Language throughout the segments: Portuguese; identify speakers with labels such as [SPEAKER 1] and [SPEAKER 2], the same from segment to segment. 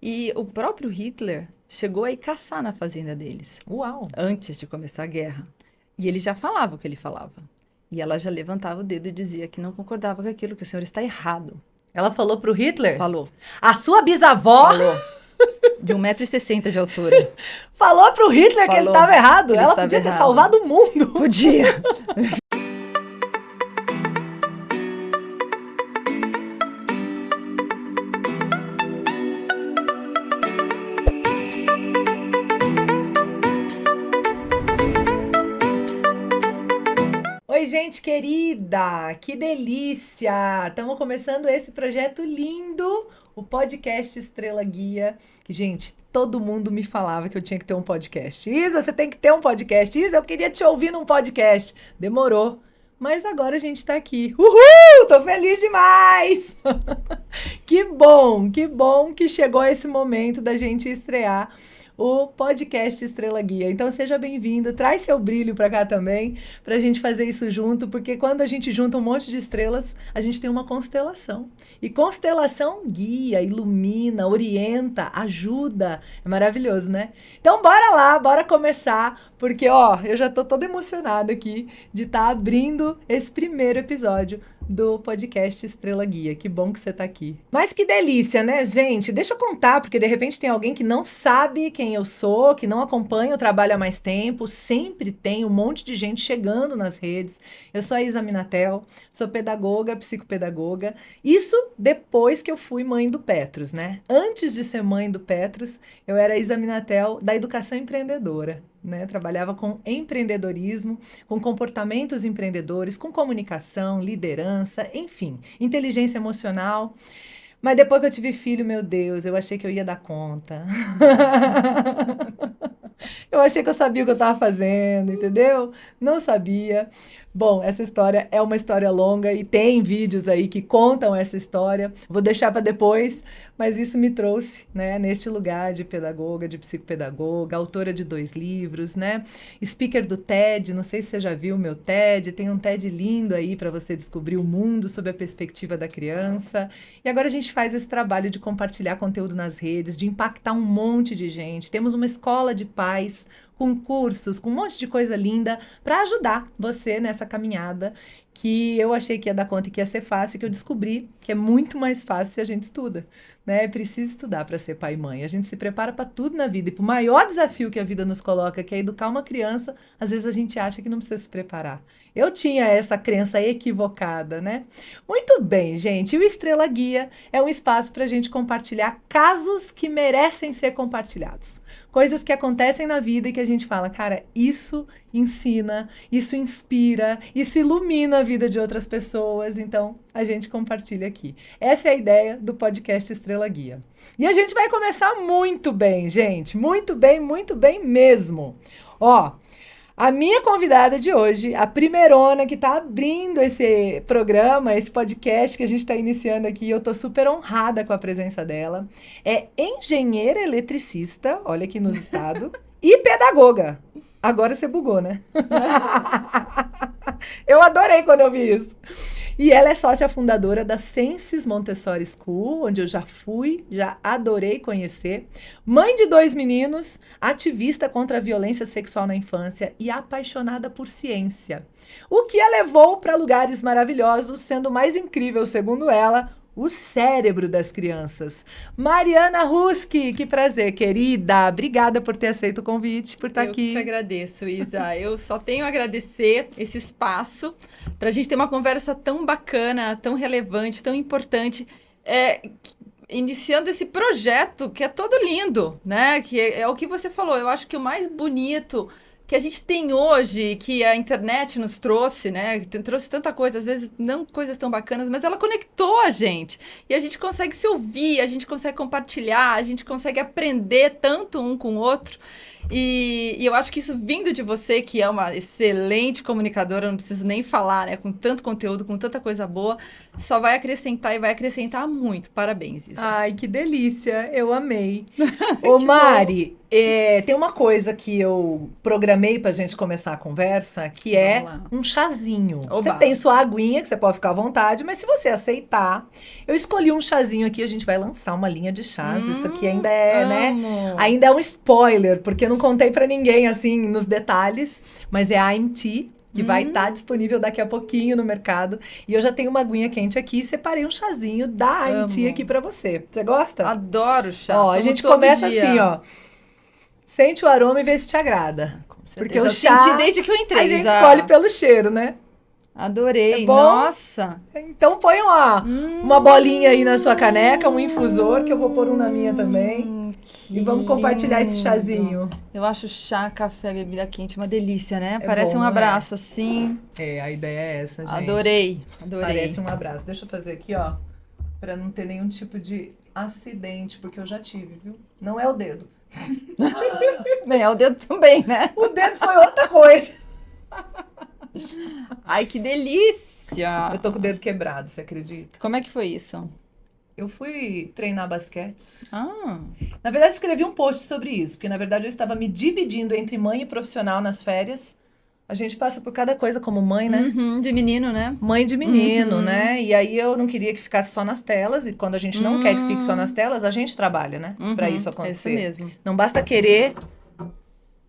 [SPEAKER 1] E o próprio Hitler chegou a ir caçar na fazenda deles,
[SPEAKER 2] Uau!
[SPEAKER 1] antes de começar a guerra. E ele já falava o que ele falava. E ela já levantava o dedo e dizia que não concordava com aquilo, que o senhor está errado.
[SPEAKER 2] Ela falou pro Hitler?
[SPEAKER 1] Falou,
[SPEAKER 2] A sua bisavó
[SPEAKER 1] falou. De 1,60 m de altura.
[SPEAKER 2] falou pro Hitler que ele
[SPEAKER 1] Falou
[SPEAKER 2] estava errado.
[SPEAKER 1] que ele
[SPEAKER 2] Ela
[SPEAKER 1] estava
[SPEAKER 2] podia ter
[SPEAKER 1] errado.
[SPEAKER 2] salvado o mundo.
[SPEAKER 1] Podia.
[SPEAKER 2] Oi, gente querida! Que delícia! Estamos começando esse projeto lindo, o podcast Estrela Guia. Que, gente, todo mundo me falava que eu tinha que ter um podcast. Isa, você tem que ter um podcast. Isa, eu queria te ouvir num podcast. Demorou. Mas agora a gente tá aqui. Uhul! Tô feliz demais! Que bom que chegou esse momento da gente estrear o podcast Estrela Guia. Então seja bem-vindo, traz seu brilho para cá também, para a gente fazer isso junto, porque quando a gente junta um monte de estrelas, a gente tem uma constelação. E constelação guia, ilumina, orienta, ajuda. É maravilhoso, né? Então bora lá, bora começar, porque ó, eu já tô toda emocionada aqui de estar abrindo esse primeiro episódio do podcast Estrela Guia. Que bom que você tá aqui. Mas que delícia, né, gente? Deixa eu contar, porque de repente tem alguém que não sabe quem eu sou, que não acompanha o trabalho há mais tempo. Sempre tem um monte de gente chegando nas redes. Eu sou a Isa Minatel, sou pedagoga, psicopedagoga. Isso depois que eu fui mãe do Petros, né? Antes de ser mãe do Petros, eu era a Isa Minatel da educação empreendedora. Né? Trabalhava com empreendedorismo, com comportamentos empreendedores, com comunicação, liderança, enfim, inteligência emocional. Mas depois que eu tive filho, meu Deus, eu achei que eu ia dar conta. Eu achei que eu sabia o que eu estava fazendo, entendeu? Não sabia. Bom, essa história é uma história longa e tem vídeos aí que contam essa história. Vou deixar para depois, mas isso me trouxe, né, neste lugar de pedagoga, de psicopedagoga, autora de 2 livros, né? Speaker do TED, não sei se você já viu o meu TED, tem um TED lindo aí para você descobrir o mundo sob a perspectiva da criança. E agora a gente faz esse trabalho de compartilhar conteúdo nas redes, de impactar um monte de gente. Temos uma escola de pais com cursos, com um monte de coisa linda para ajudar você nessa caminhada que eu achei que ia dar conta e que ia ser fácil, que eu descobri que é muito mais fácil se a gente estuda, né? É preciso estudar para ser pai e mãe. A gente se prepara para tudo na vida e para o maior desafio que a vida nos coloca, que é educar uma criança, às vezes a gente acha que não precisa se preparar. Eu tinha essa crença equivocada, né? Muito bem, gente. E o Estrela Guia é um espaço para a gente compartilhar casos que merecem ser compartilhados. Coisas que acontecem na vida e que a gente fala, cara, isso ensina, isso inspira, isso ilumina a vida de outras pessoas. Então, a gente compartilha aqui. Essa é a ideia do podcast Estrela Guia. E a gente vai começar muito bem, gente. Muito bem mesmo. Ó, a minha convidada de hoje, a primeirona que está abrindo esse programa, esse podcast que a gente está iniciando aqui, eu estou super honrada com a presença dela, é engenheira eletricista, olha que inusitado, e pedagoga. Agora você bugou, né? Eu adorei quando eu vi isso. E ela é sócia fundadora da Senses Montessori School, onde eu já fui, já adorei conhecer. Mãe de 2 meninos, ativista contra a violência sexual na infância e apaixonada por ciência. O que a levou para lugares maravilhosos, sendo mais incrível, segundo ela, o cérebro das crianças. Mariana Ruski, que prazer, querida. Obrigada por ter aceito o convite, por estar aqui.
[SPEAKER 1] Eu que te agradeço, Isa. Eu só tenho a agradecer esse espaço para a gente ter uma conversa tão bacana, tão relevante, tão importante, iniciando esse projeto que é todo lindo, né? Que é o que você falou. Eu acho que o mais bonito que a gente tem hoje, que a internet nos trouxe, né? Trouxe tanta coisa, às vezes não coisas tão bacanas, mas ela conectou a gente. E a gente consegue se ouvir, a gente consegue compartilhar, a gente consegue aprender tanto um com o outro. E eu acho que isso vindo de você, que é uma excelente comunicadora, eu não preciso nem falar, né? Com tanto conteúdo, com tanta coisa boa, só vai acrescentar e vai acrescentar muito. Parabéns, Isa.
[SPEAKER 2] Ai, que delícia, eu amei. Ô, Mari, tem uma coisa que eu programei pra gente começar a conversa, que é
[SPEAKER 1] Vamos lá.
[SPEAKER 2] um chazinho.
[SPEAKER 1] Oba.
[SPEAKER 2] Você tem sua aguinha, que você pode ficar à vontade, mas se você aceitar, eu escolhi um chazinho aqui, a gente vai lançar uma linha de chás. Isso aqui ainda é, né?
[SPEAKER 1] Amo.
[SPEAKER 2] Ainda é um spoiler, porque eu não contei pra ninguém, assim, nos detalhes, mas é a I'm Tea, que vai estar disponível daqui a pouquinho no mercado. E eu já tenho uma aguinha quente aqui e separei um chazinho da I'm Tea
[SPEAKER 1] Amo.
[SPEAKER 2] aqui pra você. Você gosta?
[SPEAKER 1] Adoro chá.
[SPEAKER 2] Ó, a
[SPEAKER 1] Tomo
[SPEAKER 2] gente
[SPEAKER 1] todo
[SPEAKER 2] começa
[SPEAKER 1] dia.
[SPEAKER 2] assim, ó. Sente o aroma e vê se te agrada.
[SPEAKER 1] Com certeza.
[SPEAKER 2] Porque
[SPEAKER 1] Já
[SPEAKER 2] o chá,
[SPEAKER 1] senti desde que eu entrei.
[SPEAKER 2] a gente
[SPEAKER 1] Isa.
[SPEAKER 2] escolhe pelo cheiro, né?
[SPEAKER 1] Adorei.
[SPEAKER 2] É bom?
[SPEAKER 1] Nossa.
[SPEAKER 2] Então põe uma bolinha aí na sua caneca, um infusor, que eu vou pôr um na minha também.
[SPEAKER 1] Que
[SPEAKER 2] E vamos compartilhar esse
[SPEAKER 1] lindo.
[SPEAKER 2] chazinho.
[SPEAKER 1] Eu acho chá, café, bebida quente uma delícia, né?
[SPEAKER 2] É
[SPEAKER 1] Parece
[SPEAKER 2] bom,
[SPEAKER 1] um
[SPEAKER 2] não é?
[SPEAKER 1] abraço assim.
[SPEAKER 2] É, a ideia é essa, gente.
[SPEAKER 1] Adorei.
[SPEAKER 2] Parece um abraço. Deixa eu fazer aqui, ó, pra não ter nenhum tipo de acidente, porque eu já tive, viu? Não é o dedo.
[SPEAKER 1] Bem, é o dedo também, né?
[SPEAKER 2] O dedo foi outra coisa.
[SPEAKER 1] Ai, que delícia.
[SPEAKER 2] Eu tô com o dedo quebrado, você acredita?
[SPEAKER 1] Como é que foi isso?
[SPEAKER 2] Eu fui treinar basquete.
[SPEAKER 1] Ah,
[SPEAKER 2] Na verdade, escrevi um post sobre isso, porque na verdade eu estava me dividindo entre mãe e profissional nas férias. A gente passa por cada coisa como mãe, né?
[SPEAKER 1] de menino, né?
[SPEAKER 2] Mãe de menino,
[SPEAKER 1] Uhum.
[SPEAKER 2] né? E aí eu não queria que ficasse só nas telas, e quando a gente não quer que fique só nas telas, a gente trabalha, né? Pra isso
[SPEAKER 1] É isso
[SPEAKER 2] acontecer.
[SPEAKER 1] mesmo.
[SPEAKER 2] Não basta querer,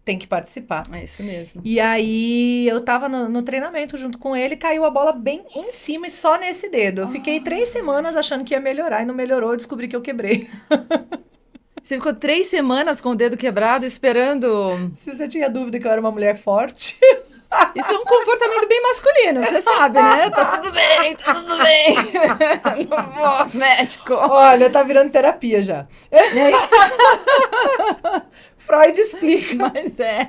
[SPEAKER 2] tem que participar.
[SPEAKER 1] É isso mesmo.
[SPEAKER 2] E aí eu tava no treinamento junto com ele, caiu a bola bem em cima e só nesse dedo. Eu fiquei 3 semanas achando que ia melhorar e não melhorou, eu descobri que eu quebrei.
[SPEAKER 1] Você ficou 3 semanas com o dedo quebrado esperando.
[SPEAKER 2] Se você tinha dúvida que eu era uma mulher forte,
[SPEAKER 1] Isso é um comportamento bem masculino, você sabe, né? Tá tudo bem, tá tudo bem. Não vou, médico.
[SPEAKER 2] olha, tá virando terapia já.
[SPEAKER 1] É isso.
[SPEAKER 2] Freud explica.
[SPEAKER 1] Mas é.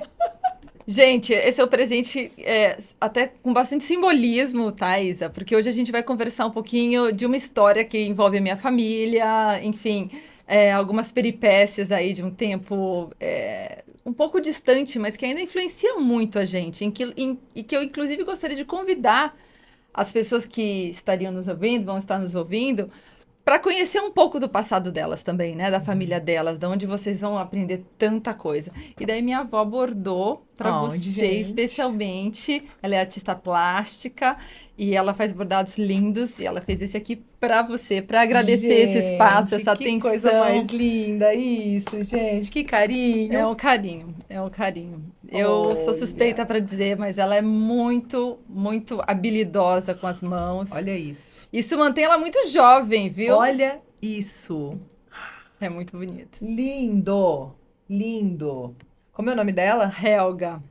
[SPEAKER 1] Gente, esse é o presente até com bastante simbolismo, tá, Isa? Porque hoje a gente vai conversar um pouquinho de uma história que envolve a minha família, enfim, algumas peripécias aí de um tempo um pouco distante, mas que ainda influencia muito a gente, e que eu, inclusive, gostaria de convidar as pessoas que estariam nos ouvindo, vão estar nos ouvindo, para conhecer um pouco do passado delas também, né? Da família delas, de onde vocês vão aprender tanta coisa. E daí minha avó bordou para
[SPEAKER 2] Onde,
[SPEAKER 1] você,
[SPEAKER 2] gente?
[SPEAKER 1] especialmente. Ela é artista plástica e ela faz bordados lindos. E ela fez esse aqui para você, para agradecer esse espaço, essa
[SPEAKER 2] que
[SPEAKER 1] atenção.
[SPEAKER 2] coisa mais linda isso, gente. Que carinho.
[SPEAKER 1] É um carinho, é um carinho. Eu sou suspeita para dizer, mas ela é muito, muito habilidosa com as mãos.
[SPEAKER 2] Olha isso.
[SPEAKER 1] Isso mantém ela muito jovem, viu?
[SPEAKER 2] Olha isso.
[SPEAKER 1] É muito bonito.
[SPEAKER 2] Lindo. Lindo. Como é o nome dela?
[SPEAKER 1] Helga.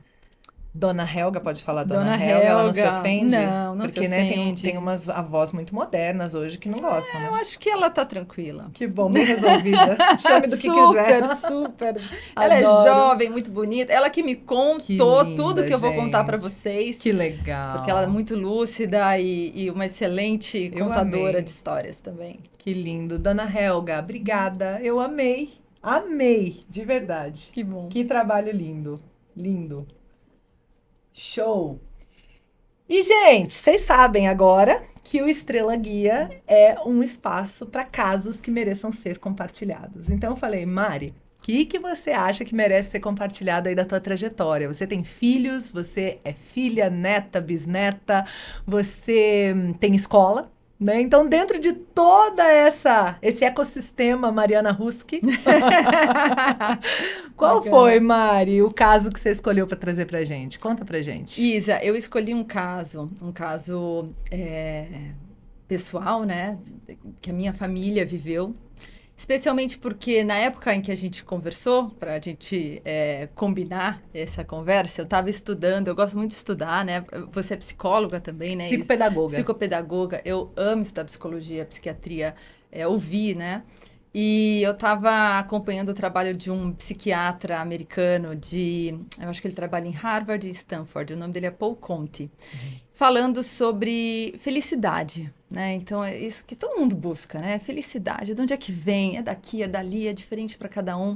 [SPEAKER 2] Dona Helga, pode falar Dona
[SPEAKER 1] Dona
[SPEAKER 2] Helga, ela não se
[SPEAKER 1] Helga.
[SPEAKER 2] ofende?
[SPEAKER 1] Não, não
[SPEAKER 2] Porque,
[SPEAKER 1] se
[SPEAKER 2] né,
[SPEAKER 1] ofende.
[SPEAKER 2] tem umas avós muito modernas hoje que não gostam,
[SPEAKER 1] Eu
[SPEAKER 2] né?
[SPEAKER 1] acho que ela tá tranquila.
[SPEAKER 2] Que bom, bem resolvida. Chame do que quiser.
[SPEAKER 1] Super. Ela é
[SPEAKER 2] Adoro.
[SPEAKER 1] jovem, muito bonita. Ela que me contou
[SPEAKER 2] Que linda,
[SPEAKER 1] tudo que eu vou contar pra
[SPEAKER 2] gente.
[SPEAKER 1] vocês.
[SPEAKER 2] Que legal.
[SPEAKER 1] Porque ela é muito lúcida e uma excelente
[SPEAKER 2] Eu
[SPEAKER 1] contadora
[SPEAKER 2] amei.
[SPEAKER 1] de histórias também.
[SPEAKER 2] Que lindo. Dona Helga, obrigada. Eu amei. Amei, de verdade.
[SPEAKER 1] Que bom.
[SPEAKER 2] Que trabalho lindo. Lindo. Show. E, gente, vocês sabem agora que o Estrela Guia é um espaço para casos que mereçam ser compartilhados. Então, eu falei, Mari, o que você acha que merece ser compartilhado aí da tua trajetória? Você tem filhos, você é filha, neta, bisneta, você tem escola, né? Então, dentro de toda esse ecossistema Mariana Husky, qual
[SPEAKER 1] Bacana.
[SPEAKER 2] foi, Mari, o caso que você escolheu para trazer pra gente? Conta pra gente.
[SPEAKER 1] Isa, eu escolhi um caso pessoal, né, que a minha família viveu, especialmente porque na época em que a gente conversou, para a gente combinar essa conversa, eu estava estudando, eu gosto muito de estudar, né, você é psicóloga também, né, Isa?
[SPEAKER 2] Psicopedagoga.
[SPEAKER 1] Psicopedagoga, eu amo estudar psicologia, psiquiatria, ouvir, né, e eu estava acompanhando o trabalho de um psiquiatra americano eu acho que ele trabalha em Harvard e Stanford, o nome dele é Paul Conte, falando sobre felicidade, né? Então, é isso que todo mundo busca, né? Felicidade, de onde é que vem? É daqui, é dali, é diferente para cada um.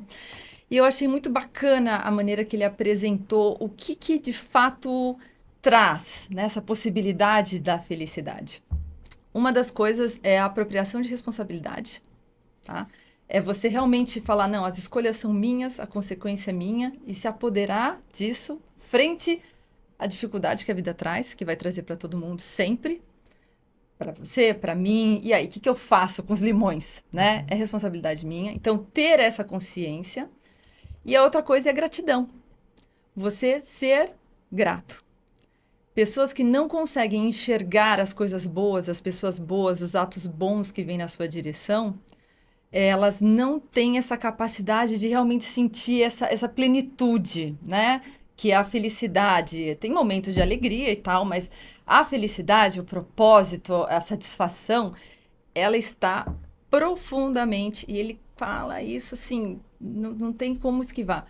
[SPEAKER 1] E eu achei muito bacana a maneira que ele apresentou o que de fato traz, né, essa possibilidade da felicidade. Uma das coisas é a apropriação de responsabilidade, tá? É você realmente falar, não, as escolhas são minhas, a consequência é minha, e se apoderar disso frente à dificuldade que a vida traz, que vai trazer para todo mundo sempre, para você, para mim, e aí, o que eu faço com os limões, né? É responsabilidade minha. Então, ter essa consciência. E a outra coisa é a gratidão. Você ser grato. Pessoas que não conseguem enxergar as coisas boas, as pessoas boas, os atos bons que vêm na sua direção, elas não têm essa capacidade de realmente sentir essa plenitude, né? Que é a felicidade. Tem momentos de alegria e tal, mas a felicidade, o propósito, a satisfação, ela está profundamente, e ele fala isso assim, não tem como esquivar,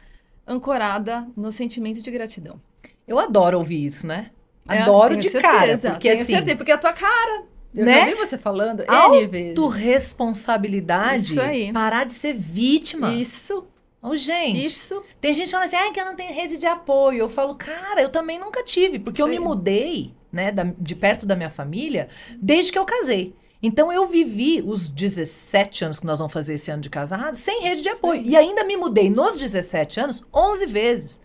[SPEAKER 1] ancorada no sentimento de gratidão.
[SPEAKER 2] Eu adoro ouvir isso, né? Adoro de cara, porque
[SPEAKER 1] tenho
[SPEAKER 2] assim,
[SPEAKER 1] certeza, porque é a tua cara. Eu
[SPEAKER 2] né?
[SPEAKER 1] já vi você falando N vezes.
[SPEAKER 2] Autorresponsabilidade,
[SPEAKER 1] Isso aí.
[SPEAKER 2] parar de ser vítima.
[SPEAKER 1] Isso,
[SPEAKER 2] Ô, gente,
[SPEAKER 1] isso.
[SPEAKER 2] tem gente falando assim, que eu não tenho rede de apoio. Eu falo, cara, eu também nunca tive, porque
[SPEAKER 1] Isso
[SPEAKER 2] eu me
[SPEAKER 1] aí.
[SPEAKER 2] mudei, né, de perto da minha família, desde que eu casei. Então, eu vivi os 17 anos que nós vamos fazer esse ano de casado sem rede de
[SPEAKER 1] Isso
[SPEAKER 2] apoio.
[SPEAKER 1] aí.
[SPEAKER 2] E ainda me mudei nos 17 anos 11 vezes,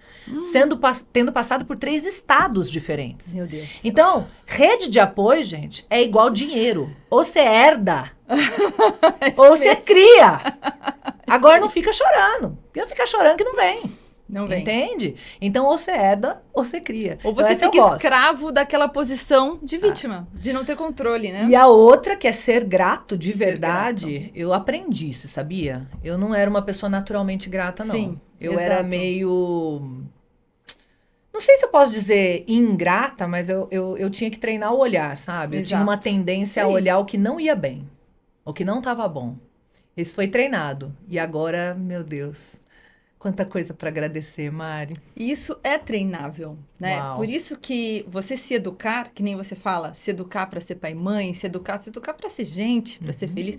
[SPEAKER 2] tendo passado por 3 estados diferentes.
[SPEAKER 1] Meu Deus.
[SPEAKER 2] Então, rede de apoio, gente, é igual dinheiro. Ou você herda, ou você cria. Agora não fica chorando. Porque não fica chorando que não vem.
[SPEAKER 1] Não vem.
[SPEAKER 2] Entende? Então, ou você herda, ou você cria.
[SPEAKER 1] Ou
[SPEAKER 2] Então,
[SPEAKER 1] você
[SPEAKER 2] essa eu
[SPEAKER 1] fica
[SPEAKER 2] gosto.
[SPEAKER 1] escravo daquela posição de vítima, de não ter controle, né?
[SPEAKER 2] E a outra, que é ser grato de
[SPEAKER 1] Ser
[SPEAKER 2] verdade,
[SPEAKER 1] grato.
[SPEAKER 2] eu aprendi, você sabia? Eu não era uma pessoa naturalmente grata, não.
[SPEAKER 1] Sim,
[SPEAKER 2] Eu era
[SPEAKER 1] exato.
[SPEAKER 2] meio... Não sei se eu posso dizer ingrata, mas eu tinha que treinar o olhar, sabe? Eu tinha
[SPEAKER 1] Exato.
[SPEAKER 2] uma tendência a
[SPEAKER 1] Isso aí.
[SPEAKER 2] olhar o que não ia bem, o que não estava bom. Esse foi treinado. E agora, meu Deus, quanta coisa para agradecer, Mari.
[SPEAKER 1] E isso é treinável, né?
[SPEAKER 2] Uau.
[SPEAKER 1] Por isso que você se educar, que nem você fala, se educar para ser pai e mãe, se educar para ser gente, para ser feliz,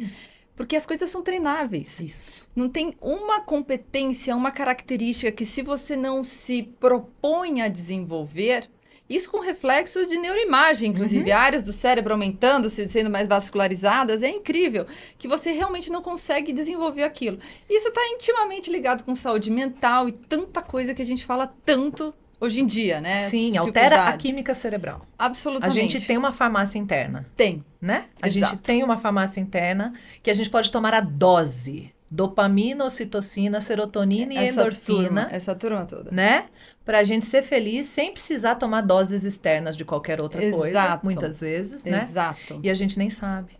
[SPEAKER 1] porque as coisas são treináveis.
[SPEAKER 2] Isso.
[SPEAKER 1] Não tem uma competência, uma característica que se você não se propõe a desenvolver, isso com reflexos de neuroimagem, inclusive áreas do cérebro aumentando, sendo mais vascularizadas, é incrível que você realmente não consegue desenvolver aquilo. Isso está intimamente ligado com saúde mental e tanta coisa que a gente fala tanto hoje em dia, né?
[SPEAKER 2] Sim,
[SPEAKER 1] As
[SPEAKER 2] altera a
[SPEAKER 1] dificuldades.
[SPEAKER 2] química cerebral. A
[SPEAKER 1] Absolutamente.
[SPEAKER 2] gente tem uma farmácia interna,
[SPEAKER 1] Tem.
[SPEAKER 2] né? A
[SPEAKER 1] Exato.
[SPEAKER 2] gente tem uma farmácia interna que a gente pode tomar a dose. Dopamina, ocitocina, serotonina e endorfina.
[SPEAKER 1] Essa turma toda.
[SPEAKER 2] Né? Pra gente ser feliz sem precisar tomar doses externas de qualquer outra coisa,
[SPEAKER 1] Exato.
[SPEAKER 2] muitas vezes, né?
[SPEAKER 1] Exato.
[SPEAKER 2] E a gente nem sabe.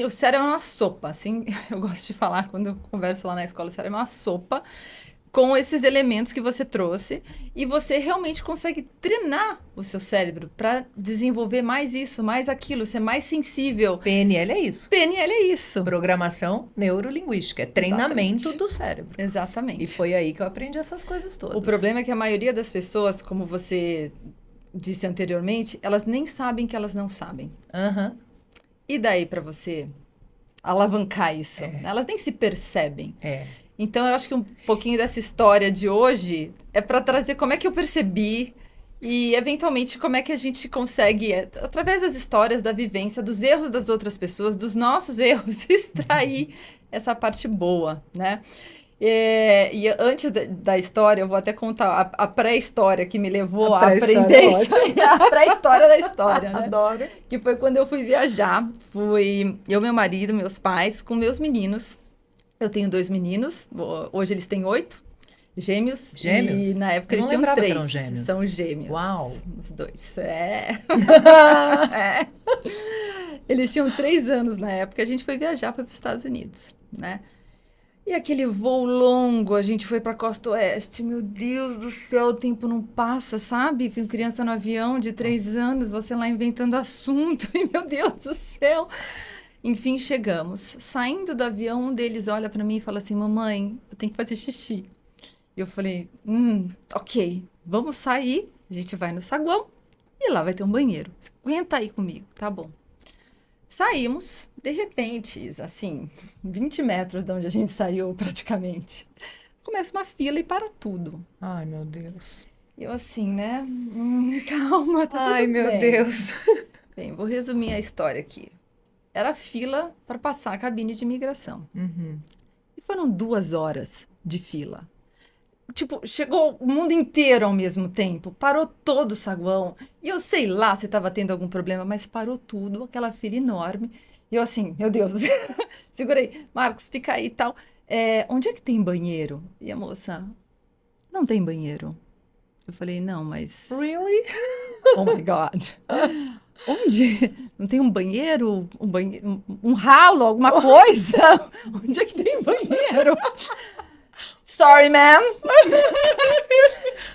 [SPEAKER 1] O cérebro é uma sopa, assim, eu gosto de falar quando eu converso lá na escola, o cérebro é uma sopa com esses elementos que você trouxe e você realmente consegue treinar o seu cérebro para desenvolver mais isso, mais aquilo, ser mais sensível.
[SPEAKER 2] PNL é isso.
[SPEAKER 1] PNL é isso.
[SPEAKER 2] Programação neurolinguística, é treinamento
[SPEAKER 1] Exatamente.
[SPEAKER 2] do cérebro.
[SPEAKER 1] Exatamente.
[SPEAKER 2] E foi aí que eu aprendi essas coisas todas.
[SPEAKER 1] O problema é que a maioria das pessoas, como você disse anteriormente, elas nem sabem que elas não sabem.
[SPEAKER 2] Aham.
[SPEAKER 1] E daí para você alavancar isso? Elas nem se percebem.
[SPEAKER 2] É.
[SPEAKER 1] Então, eu acho que um pouquinho dessa história de hoje é para trazer como é que eu percebi e, eventualmente, como é que a gente consegue, através das histórias, da vivência, dos erros das outras pessoas, dos nossos erros, extrair essa parte boa, né? E antes da história, eu vou até contar a pré-história que me levou a aprender isso. A pré-história da história, né?
[SPEAKER 2] Adoro.
[SPEAKER 1] Que foi quando eu fui viajar. Fui eu, meu marido, meus pais, com meus meninos. Eu tenho 2 meninos, hoje eles têm 8, gêmeos.
[SPEAKER 2] Gêmeos?
[SPEAKER 1] E na época
[SPEAKER 2] Eu
[SPEAKER 1] eles
[SPEAKER 2] não
[SPEAKER 1] tinham
[SPEAKER 2] lembrava que
[SPEAKER 1] 3.
[SPEAKER 2] eram gêmeos.
[SPEAKER 1] São gêmeos.
[SPEAKER 2] Uau.
[SPEAKER 1] Os 2. É. Eles tinham 3 anos na época, a gente foi viajar, foi para os Estados Unidos, né? E aquele voo longo, a gente foi para a Costa Oeste, meu Deus do céu, o tempo não passa, sabe? Com criança no avião de 3 anos, você lá inventando assunto, e meu Deus do céu... Enfim, chegamos. Saindo do avião, um deles olha para mim e fala assim, mamãe, eu tenho que fazer xixi. E eu falei, ok, vamos sair, a gente vai no saguão e lá vai ter um banheiro. Aguenta aí comigo, tá bom. Saímos, de repente, assim, 20 metros de onde a gente saiu praticamente, Começa uma fila e para tudo.
[SPEAKER 2] Ai, meu Deus.
[SPEAKER 1] Eu assim, né? Calma, tá
[SPEAKER 2] Ai,
[SPEAKER 1] tudo
[SPEAKER 2] meu
[SPEAKER 1] bem.
[SPEAKER 2] Deus.
[SPEAKER 1] Bem, vou resumir a história aqui. Era fila para passar a cabine de imigração.
[SPEAKER 2] Uhum.
[SPEAKER 1] E foram 2 horas de fila. Tipo, chegou o mundo inteiro ao mesmo tempo. Parou todo o saguão. E eu sei lá se estava tendo algum problema, mas parou tudo, aquela fila enorme. E eu assim, meu Deus, segurei. Marcos, fica aí e tal. Onde é que tem banheiro? E a moça, não tem banheiro. Eu falei, não, mas...
[SPEAKER 2] Really?
[SPEAKER 1] Oh my God. Onde? Não tem um banheiro? Um ralo, alguma coisa? Onde é que tem banheiro? Sorry, ma'am.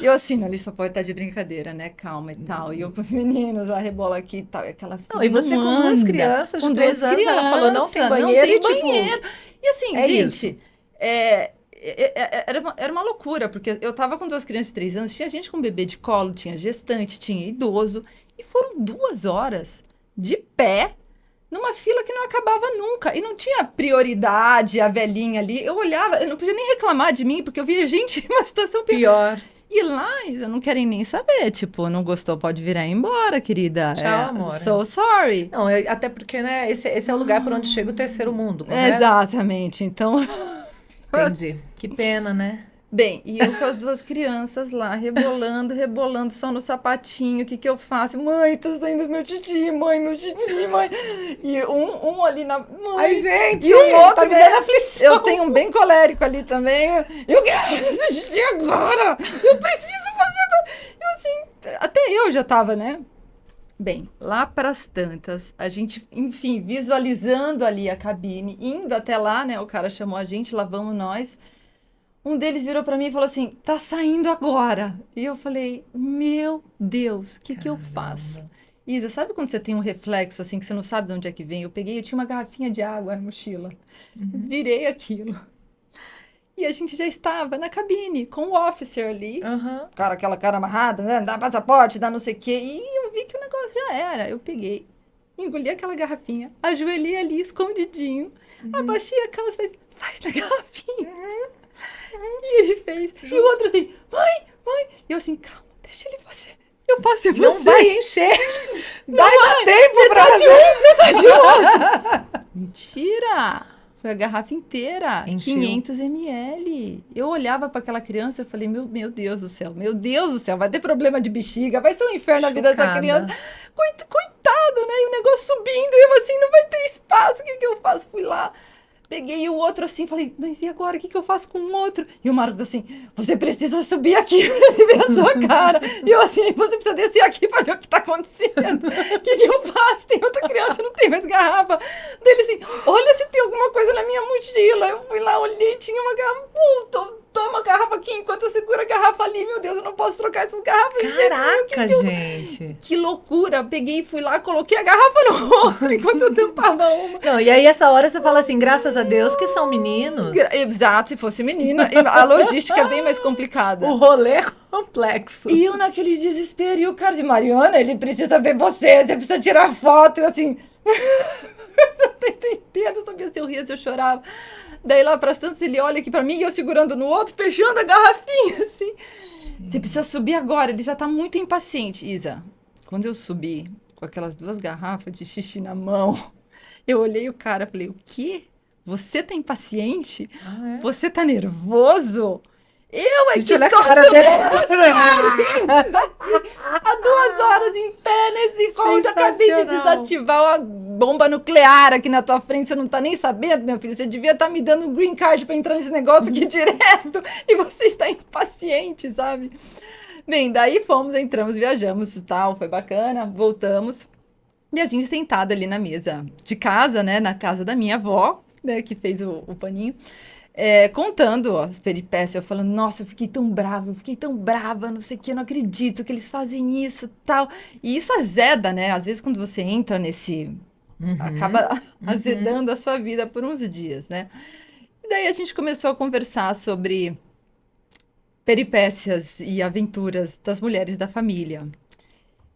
[SPEAKER 1] E eu assim, ali só pode estar de brincadeira, né? Calma e tal. E eu com os meninos, a rebola aqui e tal. E aquela filha
[SPEAKER 2] Não, e você
[SPEAKER 1] não
[SPEAKER 2] com duas
[SPEAKER 1] anda.
[SPEAKER 2] crianças de
[SPEAKER 1] Com
[SPEAKER 2] 3
[SPEAKER 1] duas
[SPEAKER 2] anos, ela falou, não tem
[SPEAKER 1] crianças,
[SPEAKER 2] banheiro, e
[SPEAKER 1] tem
[SPEAKER 2] tipo...
[SPEAKER 1] banheiro. E assim,
[SPEAKER 2] é
[SPEAKER 1] gente, era uma loucura, porque eu tava com 2 crianças de 3 anos, tinha gente com bebê de colo, tinha gestante, tinha idoso. E foram 2 horas de pé, numa fila que não acabava nunca. E não tinha prioridade, a velhinha ali. Eu olhava, eu não podia nem reclamar de mim, porque eu via gente em uma situação pior.
[SPEAKER 2] Pior.
[SPEAKER 1] E lá, eles não querem nem saber. Tipo, não gostou, pode virar embora, querida.
[SPEAKER 2] Tchau, amor.
[SPEAKER 1] So sorry.
[SPEAKER 2] Não, até porque, né, esse é o lugar por onde chega o terceiro mundo, correto?
[SPEAKER 1] Exatamente. Então,
[SPEAKER 2] Entendi. Que pena, né?
[SPEAKER 1] bem, e eu com as 2 crianças lá, rebolando, rebolando, só no sapatinho, o que que eu faço? Mãe, tá saindo meu xixi, mãe, meu xixi, mãe. E um ali na... Mãe.
[SPEAKER 2] Ai, gente,
[SPEAKER 1] E o outro,
[SPEAKER 2] tá me
[SPEAKER 1] né?
[SPEAKER 2] dando aflição.
[SPEAKER 1] Eu tenho um bem colérico ali também. Eu quero fazer xixi agora. Eu preciso fazer agora. Eu assim, até eu já tava, né? Bem, lá para as tantas, a gente, enfim, visualizando ali a cabine, indo até lá, né? O cara chamou a gente, lá vamos nós. Um deles virou para mim e falou assim, tá saindo agora. E eu falei, meu Deus, o que eu faço? Isa, sabe quando você tem um reflexo assim, que você não sabe de onde é que vem? Eu tinha uma garrafinha de água na mochila. Virei aquilo. E a gente já estava na cabine, com o officer ali.
[SPEAKER 2] Aham.
[SPEAKER 1] Cara, aquela cara amarrada, né? Dá passaporte, dá não sei o quê. E eu vi que o negócio já era. Eu peguei, engoli aquela garrafinha, ajoelhei ali, escondidinho, abaixei a calça e falei, faz na garrafinha. E ele fez. E o outro assim, mãe. E eu assim, calma, deixa ele fazer. Eu faço em você.
[SPEAKER 2] Não vai encher. Vai dar tempo pra
[SPEAKER 1] Metade
[SPEAKER 2] fazer.
[SPEAKER 1] metade outro. Mentira! Foi a garrafa inteira,
[SPEAKER 2] Encheu.
[SPEAKER 1] 500 ml. Eu olhava para aquela criança e falei, meu Deus do céu, vai ter problema de bexiga, vai ser um inferno na vida dessa
[SPEAKER 2] Chocada.
[SPEAKER 1] criança. Coitado, né? E o negócio subindo, e eu assim, não vai ter espaço, o que eu faço? Fui lá, peguei o outro assim, falei, mas e agora, o que eu faço com o outro? E o Marcos assim, você precisa subir aqui pra ele ver a sua cara. E eu assim, você precisa descer aqui pra ver o que tá acontecendo. O que eu faço? Tem outra criança, não tem mais garrafa. Daí ele assim, olha se tem alguma coisa na minha mochila. Eu fui lá, olhei, tinha uma garrafa. Toma a garrafa aqui enquanto eu seguro a garrafa ali. Meu Deus, eu não posso trocar essas garrafas.
[SPEAKER 2] Caraca, gente.
[SPEAKER 1] Que loucura. Peguei, fui lá, coloquei a garrafa no outro enquanto eu tampava uma.
[SPEAKER 2] Não, e aí essa hora você fala assim, graças a Deus que são meninos.
[SPEAKER 1] Exato, se fosse menina, a logística é bem mais complicada.
[SPEAKER 2] O rolê é complexo.
[SPEAKER 1] E eu naquele desespero, e o cara de Mariana, ele precisa ver você precisa tirar foto, eu assim... eu não tô entendendo, eu sabia se eu ria, se eu chorava. Daí lá pras tantas ele olha aqui pra mim, e eu segurando no outro, fechando a garrafinha, assim. Você precisa subir agora, ele já tá muito impaciente. Isa, quando eu subi com aquelas 2 garrafas de xixi na mão, eu olhei o cara e falei, o quê? Você tá impaciente?
[SPEAKER 2] Ah, é?
[SPEAKER 1] Você tá nervoso? Eu é
[SPEAKER 2] Gente,
[SPEAKER 1] que
[SPEAKER 2] olha a
[SPEAKER 1] tô
[SPEAKER 2] cara
[SPEAKER 1] subindo
[SPEAKER 2] dele.
[SPEAKER 1] as aqui, há 2 horas em pé nesse encontro. Acabei de
[SPEAKER 2] Sensacional.
[SPEAKER 1] desativar uma bomba nuclear aqui na tua frente. Você não tá nem sabendo, meu filho. Você devia estar me dando um green card pra entrar nesse negócio aqui direto. E você está impaciente, sabe? Bem, daí fomos, entramos, viajamos e tal. Foi bacana, voltamos. E a gente sentada ali na mesa de casa, né? Na casa da minha avó, né? Que fez o paninho. Contando as peripécias, eu falando, nossa, eu fiquei tão brava, não sei o que, eu não acredito que eles fazem isso, tal. E isso azeda, né? Às vezes quando você entra nesse... acaba azedando a sua vida por uns dias, né? E daí a gente começou a conversar sobre peripécias e aventuras das mulheres da família.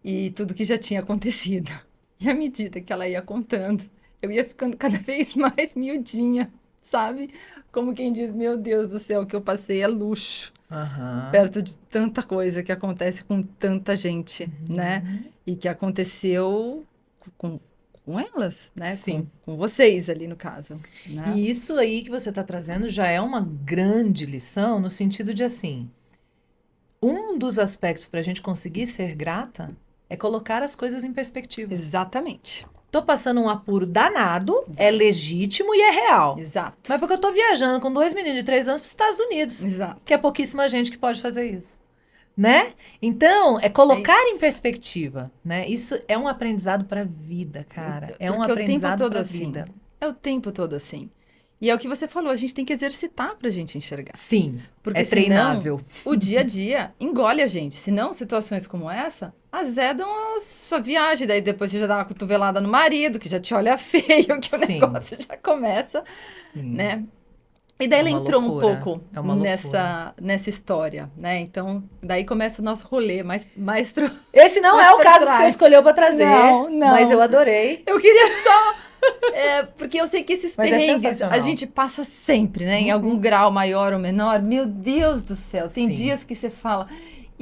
[SPEAKER 1] E tudo que já tinha acontecido. E à medida que ela ia contando, eu ia ficando cada vez mais miudinha. sabe? Como quem diz, meu Deus do céu, o que eu passei é luxo.
[SPEAKER 2] Aham.
[SPEAKER 1] Perto de tanta coisa que acontece com tanta gente, né? E que aconteceu com, com elas, né?
[SPEAKER 2] Sim.
[SPEAKER 1] Com vocês ali, no caso, né?
[SPEAKER 2] E isso aí que você está trazendo já é uma grande lição no sentido de assim, um dos aspectos para a gente conseguir ser grata é colocar as coisas em perspectiva.
[SPEAKER 1] Exatamente.
[SPEAKER 2] Tô passando um apuro danado, é legítimo e é real.
[SPEAKER 1] Exato.
[SPEAKER 2] Mas porque eu tô viajando com 2 meninos de 3 anos para os Estados Unidos,
[SPEAKER 1] Exato.
[SPEAKER 2] que é pouquíssima gente que pode fazer isso. Né? Então, é colocar
[SPEAKER 1] É isso.
[SPEAKER 2] em perspectiva, né? Isso é um aprendizado para a vida, cara. É um
[SPEAKER 1] Porque o tempo
[SPEAKER 2] aprendizado
[SPEAKER 1] todo
[SPEAKER 2] para a
[SPEAKER 1] assim.
[SPEAKER 2] vida.
[SPEAKER 1] É o tempo todo assim. E é o que você falou, a gente tem que exercitar pra gente enxergar.
[SPEAKER 2] Sim,
[SPEAKER 1] Porque
[SPEAKER 2] é treinável.
[SPEAKER 1] senão, o dia a dia engole a gente. Senão, situações como essa azedam a sua viagem. Daí depois você já dá uma cotovelada no marido, que já te olha feio, que
[SPEAKER 2] Sim.
[SPEAKER 1] o negócio já começa,
[SPEAKER 2] Sim.
[SPEAKER 1] né? E daí
[SPEAKER 2] É
[SPEAKER 1] ela
[SPEAKER 2] uma
[SPEAKER 1] entrou
[SPEAKER 2] loucura,
[SPEAKER 1] um pouco
[SPEAKER 2] é uma
[SPEAKER 1] nessa história, né? Então, daí começa o nosso rolê mais pro...
[SPEAKER 2] Esse não
[SPEAKER 1] Mas
[SPEAKER 2] é o
[SPEAKER 1] pra
[SPEAKER 2] caso que
[SPEAKER 1] trás.
[SPEAKER 2] você escolheu para trazer,
[SPEAKER 1] Não, não.
[SPEAKER 2] mas eu adorei.
[SPEAKER 1] Eu queria só... porque eu sei que esses
[SPEAKER 2] Mas é
[SPEAKER 1] perrengues
[SPEAKER 2] sensacional.
[SPEAKER 1] a gente passa sempre, né? Em algum grau maior ou menor. Meu Deus do céu, tem
[SPEAKER 2] Sim.
[SPEAKER 1] dias que você fala...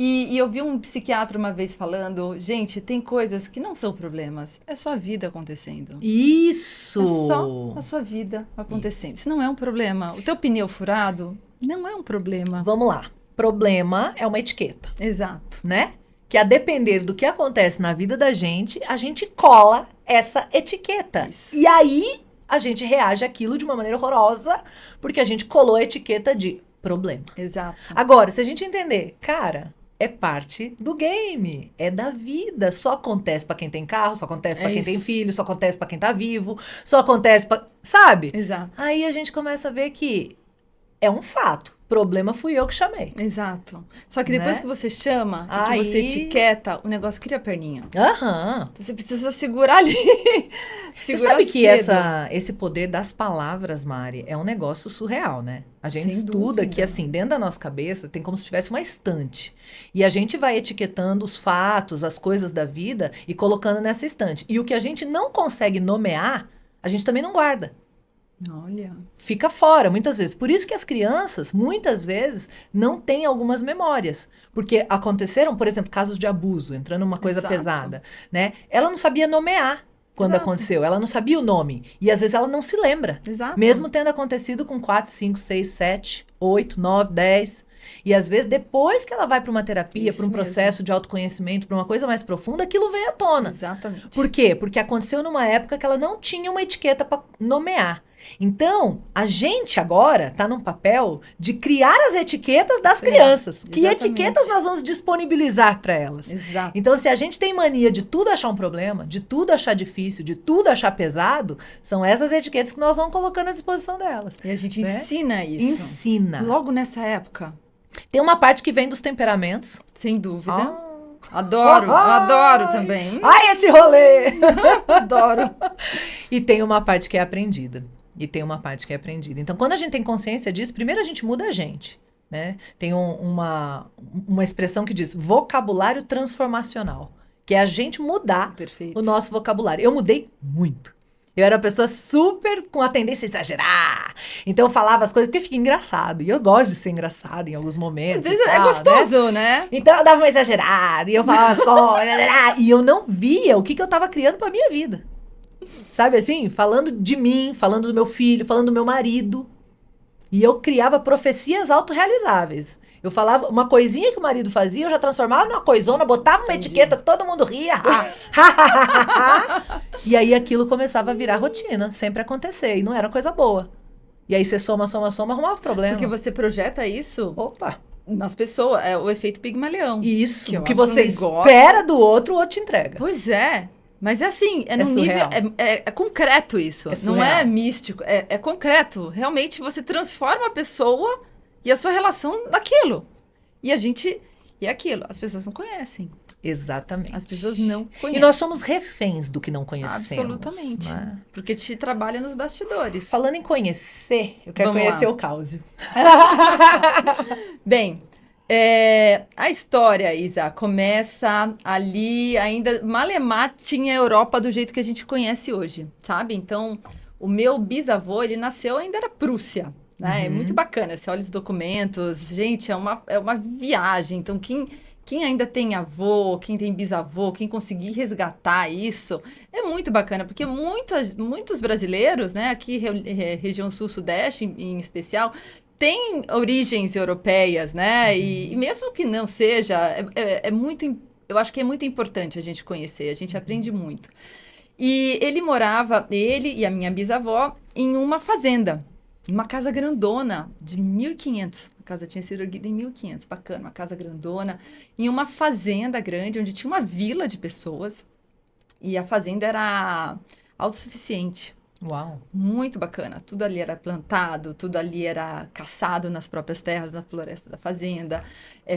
[SPEAKER 1] E eu vi um psiquiatra uma vez falando, gente, tem coisas que não são problemas, é sua vida acontecendo.
[SPEAKER 2] Isso!
[SPEAKER 1] É só a sua vida acontecendo. Isso não é um problema. O teu pneu furado não é um problema.
[SPEAKER 2] Vamos lá. Problema é uma etiqueta,
[SPEAKER 1] Exato.
[SPEAKER 2] né? Que a depender do que acontece na vida da gente, a gente cola essa etiqueta.
[SPEAKER 1] Isso.
[SPEAKER 2] E aí, a gente reage àquilo de uma maneira horrorosa, porque a gente colou a etiqueta de problema.
[SPEAKER 1] Exato.
[SPEAKER 2] Agora, se a gente entender, cara, é parte do game, é da vida. Só acontece pra quem tem carro, só acontece pra
[SPEAKER 1] É
[SPEAKER 2] quem tem
[SPEAKER 1] isso.
[SPEAKER 2] filho, só acontece pra quem tá vivo, só acontece pra... Sabe?
[SPEAKER 1] Exato.
[SPEAKER 2] Aí a gente começa a ver que é um fato. Problema fui eu que chamei.
[SPEAKER 1] Exato. Só que depois
[SPEAKER 2] Né?
[SPEAKER 1] que você chama e
[SPEAKER 2] Aí-
[SPEAKER 1] que você etiqueta, o negócio cria perninha.
[SPEAKER 2] Aham.
[SPEAKER 1] Então você precisa segurar ali.
[SPEAKER 2] Você
[SPEAKER 1] segurar
[SPEAKER 2] sabe que
[SPEAKER 1] cedo.
[SPEAKER 2] esse poder das palavras, Mari, é um negócio surreal, né? A gente
[SPEAKER 1] Sem
[SPEAKER 2] estuda
[SPEAKER 1] dúvida.
[SPEAKER 2] que, assim, dentro da nossa cabeça, tem como se tivesse uma estante. E a gente vai etiquetando os fatos, as coisas da vida e colocando nessa estante. E o que a gente não consegue nomear, a gente também não guarda.
[SPEAKER 1] Olha.
[SPEAKER 2] Fica fora, muitas vezes. Por isso que as crianças, muitas vezes, não têm algumas memórias. Porque aconteceram, por exemplo, casos de abuso, entrando numa coisa
[SPEAKER 1] Exato.
[SPEAKER 2] pesada, né? Ela não sabia nomear quando
[SPEAKER 1] Exato.
[SPEAKER 2] aconteceu. Ela não sabia o nome. E às vezes ela não se lembra.
[SPEAKER 1] Exato.
[SPEAKER 2] Mesmo tendo acontecido com 4, 5, 6, 7, 8, 9, 10. E às vezes, depois que ela vai para uma terapia,
[SPEAKER 1] Isso
[SPEAKER 2] para um processo de autoconhecimento, para uma coisa mais profunda, aquilo vem à tona.
[SPEAKER 1] Exatamente.
[SPEAKER 2] Por quê? Porque aconteceu numa época que ela não tinha uma etiqueta para nomear. Então, a gente agora está num papel de criar as etiquetas das
[SPEAKER 1] Criar,
[SPEAKER 2] crianças. Que
[SPEAKER 1] exatamente.
[SPEAKER 2] etiquetas nós vamos disponibilizar para elas?
[SPEAKER 1] Exato.
[SPEAKER 2] Então, se a gente tem mania de tudo achar um problema, de tudo achar difícil, de tudo achar pesado, são essas etiquetas que nós vamos colocando à disposição delas.
[SPEAKER 1] E a gente
[SPEAKER 2] né?
[SPEAKER 1] ensina isso.
[SPEAKER 2] Ensina.
[SPEAKER 1] Logo nessa época,
[SPEAKER 2] Tem uma parte que vem dos temperamentos.
[SPEAKER 1] sem dúvida.
[SPEAKER 2] Ah.
[SPEAKER 1] Adoro,
[SPEAKER 2] Ai.
[SPEAKER 1] adoro também.
[SPEAKER 2] Ai, esse rolê!
[SPEAKER 1] Adoro.
[SPEAKER 2] E tem uma parte que é aprendida. Então, quando a gente tem consciência disso, primeiro a gente muda a gente, né? Tem uma expressão que diz vocabulário transformacional, que é a gente mudar
[SPEAKER 1] Perfeito.
[SPEAKER 2] o nosso vocabulário. Eu mudei muito. Eu era uma pessoa super com a tendência a exagerar. Então eu falava as coisas porque fica engraçado. E eu gosto de ser engraçado em alguns momentos.
[SPEAKER 1] Às vezes
[SPEAKER 2] e
[SPEAKER 1] é
[SPEAKER 2] tal,
[SPEAKER 1] gostoso, né?
[SPEAKER 2] Então eu dava uma exagerada e eu falava as coisas. E eu não via o que eu tava criando pra minha vida. Sabe assim? Falando de mim, falando do meu filho, falando do meu marido. E eu criava profecias autorrealizáveis. Eu falava uma coisinha que o marido fazia, eu já transformava numa coisona, botava uma
[SPEAKER 1] Entendi.
[SPEAKER 2] etiqueta, todo mundo ria. E aí aquilo começava a virar rotina, sempre acontecer. E não era coisa boa. E aí você soma, arrumava problema.
[SPEAKER 1] Porque você projeta isso
[SPEAKER 2] Opa!
[SPEAKER 1] nas pessoas. É o efeito Pigmalião.
[SPEAKER 2] Isso,
[SPEAKER 1] Que eu
[SPEAKER 2] que
[SPEAKER 1] acho um
[SPEAKER 2] você
[SPEAKER 1] negócio-
[SPEAKER 2] espera do outro, o outro te entrega.
[SPEAKER 1] Pois é. Mas é assim, é
[SPEAKER 2] É
[SPEAKER 1] num nível.
[SPEAKER 2] surreal.
[SPEAKER 1] É concreto isso.
[SPEAKER 2] É
[SPEAKER 1] não
[SPEAKER 2] surreal.
[SPEAKER 1] é místico. É concreto. Realmente você transforma a pessoa e a sua relação naquilo. E a gente. E é aquilo. As pessoas não conhecem.
[SPEAKER 2] Exatamente.
[SPEAKER 1] As pessoas não conhecem.
[SPEAKER 2] E nós somos reféns do que não conhecemos.
[SPEAKER 1] Absolutamente.
[SPEAKER 2] né?
[SPEAKER 1] Porque te trabalha nos bastidores.
[SPEAKER 2] Falando em conhecer, eu quero
[SPEAKER 1] Vamos
[SPEAKER 2] conhecer
[SPEAKER 1] lá.
[SPEAKER 2] o Cáusio.
[SPEAKER 1] Bem, a história, Isa, começa ali, ainda Malemar tinha a Europa do jeito que a gente conhece hoje, sabe? Então, O meu bisavô, ele nasceu ainda era Prússia, né? É muito bacana, você olha os documentos, gente, é uma viagem. Então, quem ainda tem avô, quem tem bisavô, quem conseguir resgatar isso, é muito bacana, porque muitos brasileiros, né, aqui, região sul-sudeste em especial, têm origens europeias, né? E mesmo que não seja, é muito, eu acho que é muito importante a gente conhecer, a gente aprende muito. E ele e a minha bisavó, em uma fazenda. Uma casa grandona, de 1500. A casa tinha sido erguida em 1500, bacana, uma casa grandona. Em uma fazenda grande, onde tinha uma vila de pessoas. E a fazenda era autossuficiente.
[SPEAKER 2] Uau.
[SPEAKER 1] Muito bacana. Tudo ali era plantado, tudo ali era caçado nas próprias terras, na floresta da fazenda,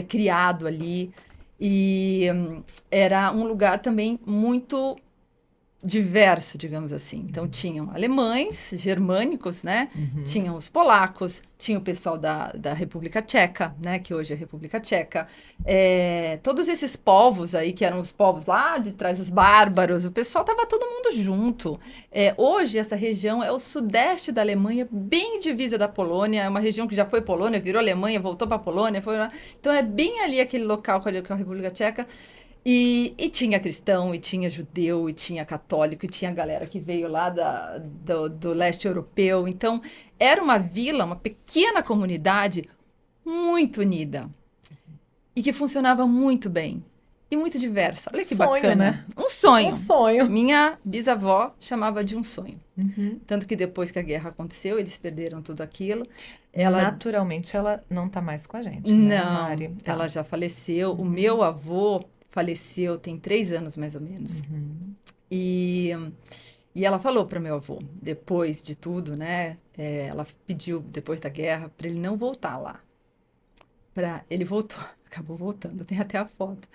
[SPEAKER 1] criado ali. E era um lugar também muito diverso, digamos assim. Então, tinham alemães, germânicos, né? Tinham os polacos, tinha o pessoal da República Tcheca, né? Que hoje é a República Tcheca. Todos esses povos aí, que eram os povos lá de trás, os bárbaros, o pessoal estava todo mundo junto. Hoje, essa região é o sudeste da Alemanha, bem divisa da Polônia. É uma região que já foi Polônia, virou Alemanha, voltou para a Polônia. Então, é bem ali aquele local com a República Tcheca. E tinha cristão, e tinha judeu, e tinha católico, e tinha galera que veio lá do leste europeu. Então, era uma vila, uma pequena comunidade muito unida. E que funcionava muito bem. E muito diversa. Olha que
[SPEAKER 2] Sonho,
[SPEAKER 1] bacana.
[SPEAKER 2] né?
[SPEAKER 1] Um sonho.
[SPEAKER 2] Um sonho.
[SPEAKER 1] Minha bisavó chamava de um sonho. Tanto que depois que a guerra aconteceu, eles perderam tudo aquilo.
[SPEAKER 2] Naturalmente, ela não tá mais com a gente, né,
[SPEAKER 1] Não,
[SPEAKER 2] Mari? Tá.
[SPEAKER 1] ela já faleceu. O meu avô faleceu tem 3 anos, mais ou menos. E ela falou para meu avô, depois de tudo, né? Ela pediu, depois da guerra, para ele não voltar lá. Ele voltou, acabou voltando, tem até a foto.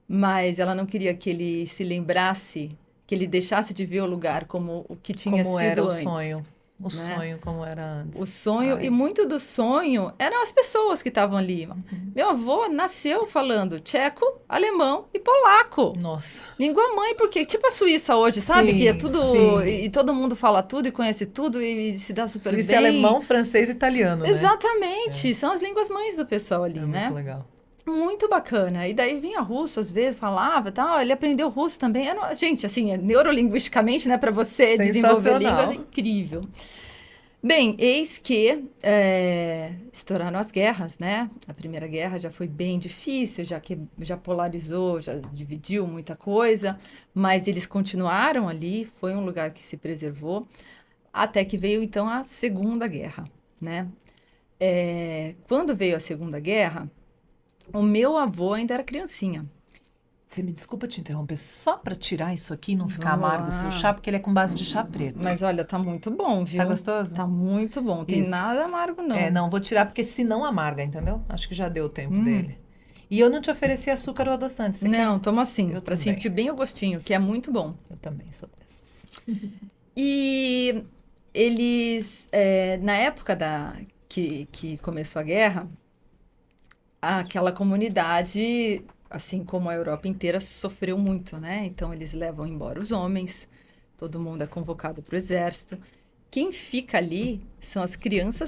[SPEAKER 1] Mas ela não queria que ele se lembrasse, que ele deixasse de ver o lugar como o que tinha
[SPEAKER 2] Como
[SPEAKER 1] sido
[SPEAKER 2] era o
[SPEAKER 1] antes.
[SPEAKER 2] sonho. O
[SPEAKER 1] né?
[SPEAKER 2] sonho como era antes.
[SPEAKER 1] O sonho,
[SPEAKER 2] Ai.
[SPEAKER 1] e muito do sonho eram as pessoas que estavam ali. Meu avô nasceu falando tcheco, alemão e polaco.
[SPEAKER 2] Nossa.
[SPEAKER 1] Língua mãe, porque tipo a Suíça hoje, sabe?
[SPEAKER 2] Sim,
[SPEAKER 1] Que é tudo.
[SPEAKER 2] sim.
[SPEAKER 1] E todo mundo fala tudo e conhece tudo e se dá super
[SPEAKER 2] Suíça,
[SPEAKER 1] bem.
[SPEAKER 2] alemão, francês e italiano, né?
[SPEAKER 1] Exatamente. São as línguas mães do pessoal ali,
[SPEAKER 2] É
[SPEAKER 1] né?
[SPEAKER 2] muito legal.
[SPEAKER 1] Muito bacana. E daí vinha russo, às vezes, falava, tal, ele aprendeu russo também. Gente, assim, neurolinguisticamente, né, para você desenvolver a língua, é incrível. Bem, eis que estouraram as guerras, né? A Primeira Guerra já foi bem difícil, já polarizou, já dividiu muita coisa, mas eles continuaram ali, foi um lugar que se preservou, até que veio, então, a Segunda Guerra, né? Quando veio a Segunda Guerra, o meu avô ainda era criancinha.
[SPEAKER 2] Você me desculpa te interromper, só para tirar isso aqui e não ficar
[SPEAKER 1] Vamos
[SPEAKER 2] amargo o
[SPEAKER 1] lá.
[SPEAKER 2] seu chá, porque ele é com base de chá preto.
[SPEAKER 1] Mas olha, tá muito bom, viu?
[SPEAKER 2] Tá gostoso?
[SPEAKER 1] Tá muito bom. Tem
[SPEAKER 2] Isso.
[SPEAKER 1] nada amargo, não.
[SPEAKER 2] Não, vou tirar porque senão amarga, entendeu? Acho que já deu o tempo dele. E eu não te ofereci açúcar ou adoçante, você quer?
[SPEAKER 1] Não, toma assim,
[SPEAKER 2] Eu
[SPEAKER 1] pra
[SPEAKER 2] também.
[SPEAKER 1] sentir bem o gostinho, que é muito bom.
[SPEAKER 2] Eu também sou dessas.
[SPEAKER 1] E eles, na época que começou a guerra, aquela comunidade, assim como a Europa inteira, sofreu muito, né? Então eles levam embora os homens, todo mundo é convocado para o exército. Quem fica ali são as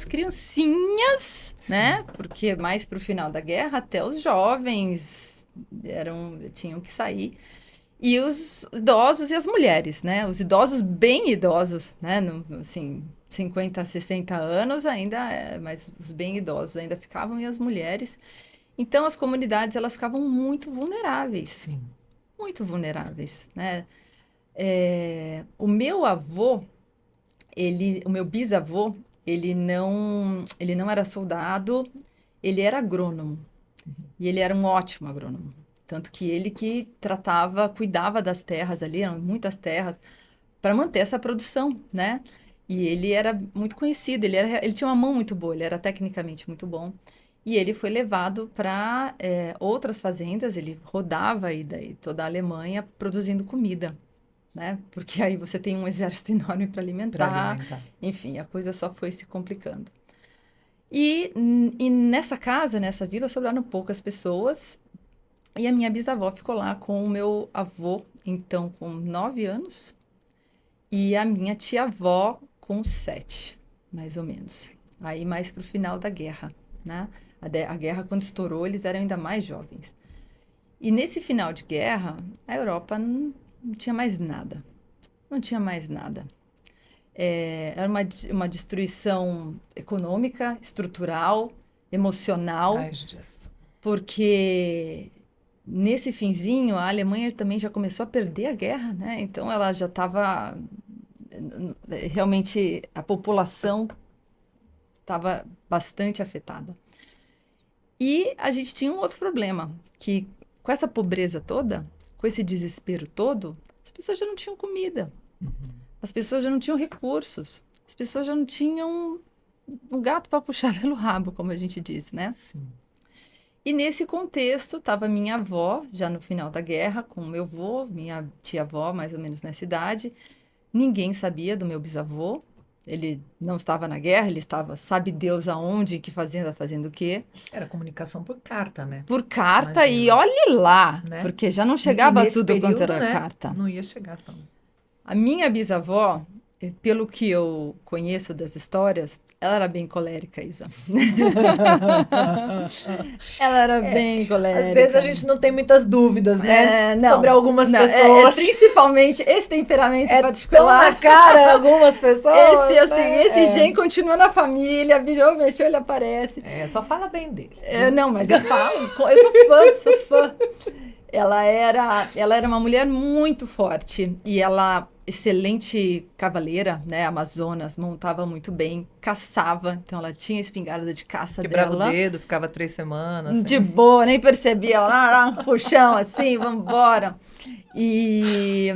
[SPEAKER 1] criancinhas, né? Porque mais para o final da guerra, até os jovens tinham que sair. E os idosos e as mulheres, né? Os idosos bem idosos, né? Assim, 50, 60 anos ainda, mas os bem idosos ainda ficavam, e as mulheres. Então, as comunidades, elas ficavam muito vulneráveis.
[SPEAKER 2] Sim.
[SPEAKER 1] Muito vulneráveis, né? O meu avô, o meu bisavô, ele não era soldado, ele era agrônomo. E ele era um ótimo agrônomo. Tanto que ele que cuidava das terras ali, eram muitas terras, para manter essa produção, né? E ele era muito conhecido, ele tinha uma mão muito boa, ele era tecnicamente muito bom. E ele foi levado para outras fazendas, ele rodava aí toda a Alemanha produzindo comida, né? Porque aí você tem um exército enorme para alimentar. Enfim, a coisa só foi se complicando. E nessa casa, nessa vila, sobraram poucas pessoas. E a minha bisavó ficou lá com o meu avô, então, com 9 anos. E a minha tia-avó com 7, mais ou menos. Aí mais para o final da guerra, né? A guerra, quando estourou, eles eram ainda mais jovens. E nesse final de guerra, a Europa não tinha mais nada. Não tinha mais nada. Era uma destruição econômica, estrutural, emocional.
[SPEAKER 2] Ai, Jesus.
[SPEAKER 1] Porque nesse finzinho, a Alemanha também já começou a perder a guerra, né? Então, ela já estava... Realmente, a população estava bastante afetada. E a gente tinha um outro problema, que com essa pobreza toda, com esse desespero todo, as pessoas já não tinham comida. As pessoas já não tinham recursos. As pessoas já não tinham um gato para puxar pelo rabo, como a gente diz, né?
[SPEAKER 2] Sim.
[SPEAKER 1] E nesse contexto, estava minha avó, já no final da guerra, com o meu avô, minha tia-avó, mais ou menos nessa idade. Ninguém sabia do meu bisavô. Ele não estava na guerra, ele estava, sabe Deus aonde, que fazenda, fazendo o quê.
[SPEAKER 2] Era comunicação por carta, né?
[SPEAKER 1] Por carta,
[SPEAKER 2] Imagina.
[SPEAKER 1] e olhe lá,
[SPEAKER 2] Né?
[SPEAKER 1] porque já não chegava
[SPEAKER 2] E nesse
[SPEAKER 1] tudo quanto
[SPEAKER 2] período,
[SPEAKER 1] era
[SPEAKER 2] né,
[SPEAKER 1] carta.
[SPEAKER 2] Não ia chegar tão.
[SPEAKER 1] A minha bisavó, pelo que eu conheço das histórias, ela era bem colérica, Isa. Ela era bem colérica.
[SPEAKER 2] Às vezes a gente não tem muitas dúvidas, né?
[SPEAKER 1] Não,
[SPEAKER 2] sobre algumas
[SPEAKER 1] não,
[SPEAKER 2] pessoas.
[SPEAKER 1] Principalmente esse temperamento
[SPEAKER 2] Tão
[SPEAKER 1] particular.
[SPEAKER 2] na cara algumas pessoas.
[SPEAKER 1] Esse gen continua na família, virou, mexeu, ele aparece.
[SPEAKER 2] Só fala bem dele.
[SPEAKER 1] Não, mas eu falo, eu sou fã. Ela era uma mulher muito forte e ela, excelente cavaleira, né, Amazonas, montava muito bem, caçava, então ela tinha espingarda de caça
[SPEAKER 2] Quebrava
[SPEAKER 1] dela.
[SPEAKER 2] o dedo, ficava 3 semanas.
[SPEAKER 1] De boa, nem percebia, ela um puxão assim, vambora. E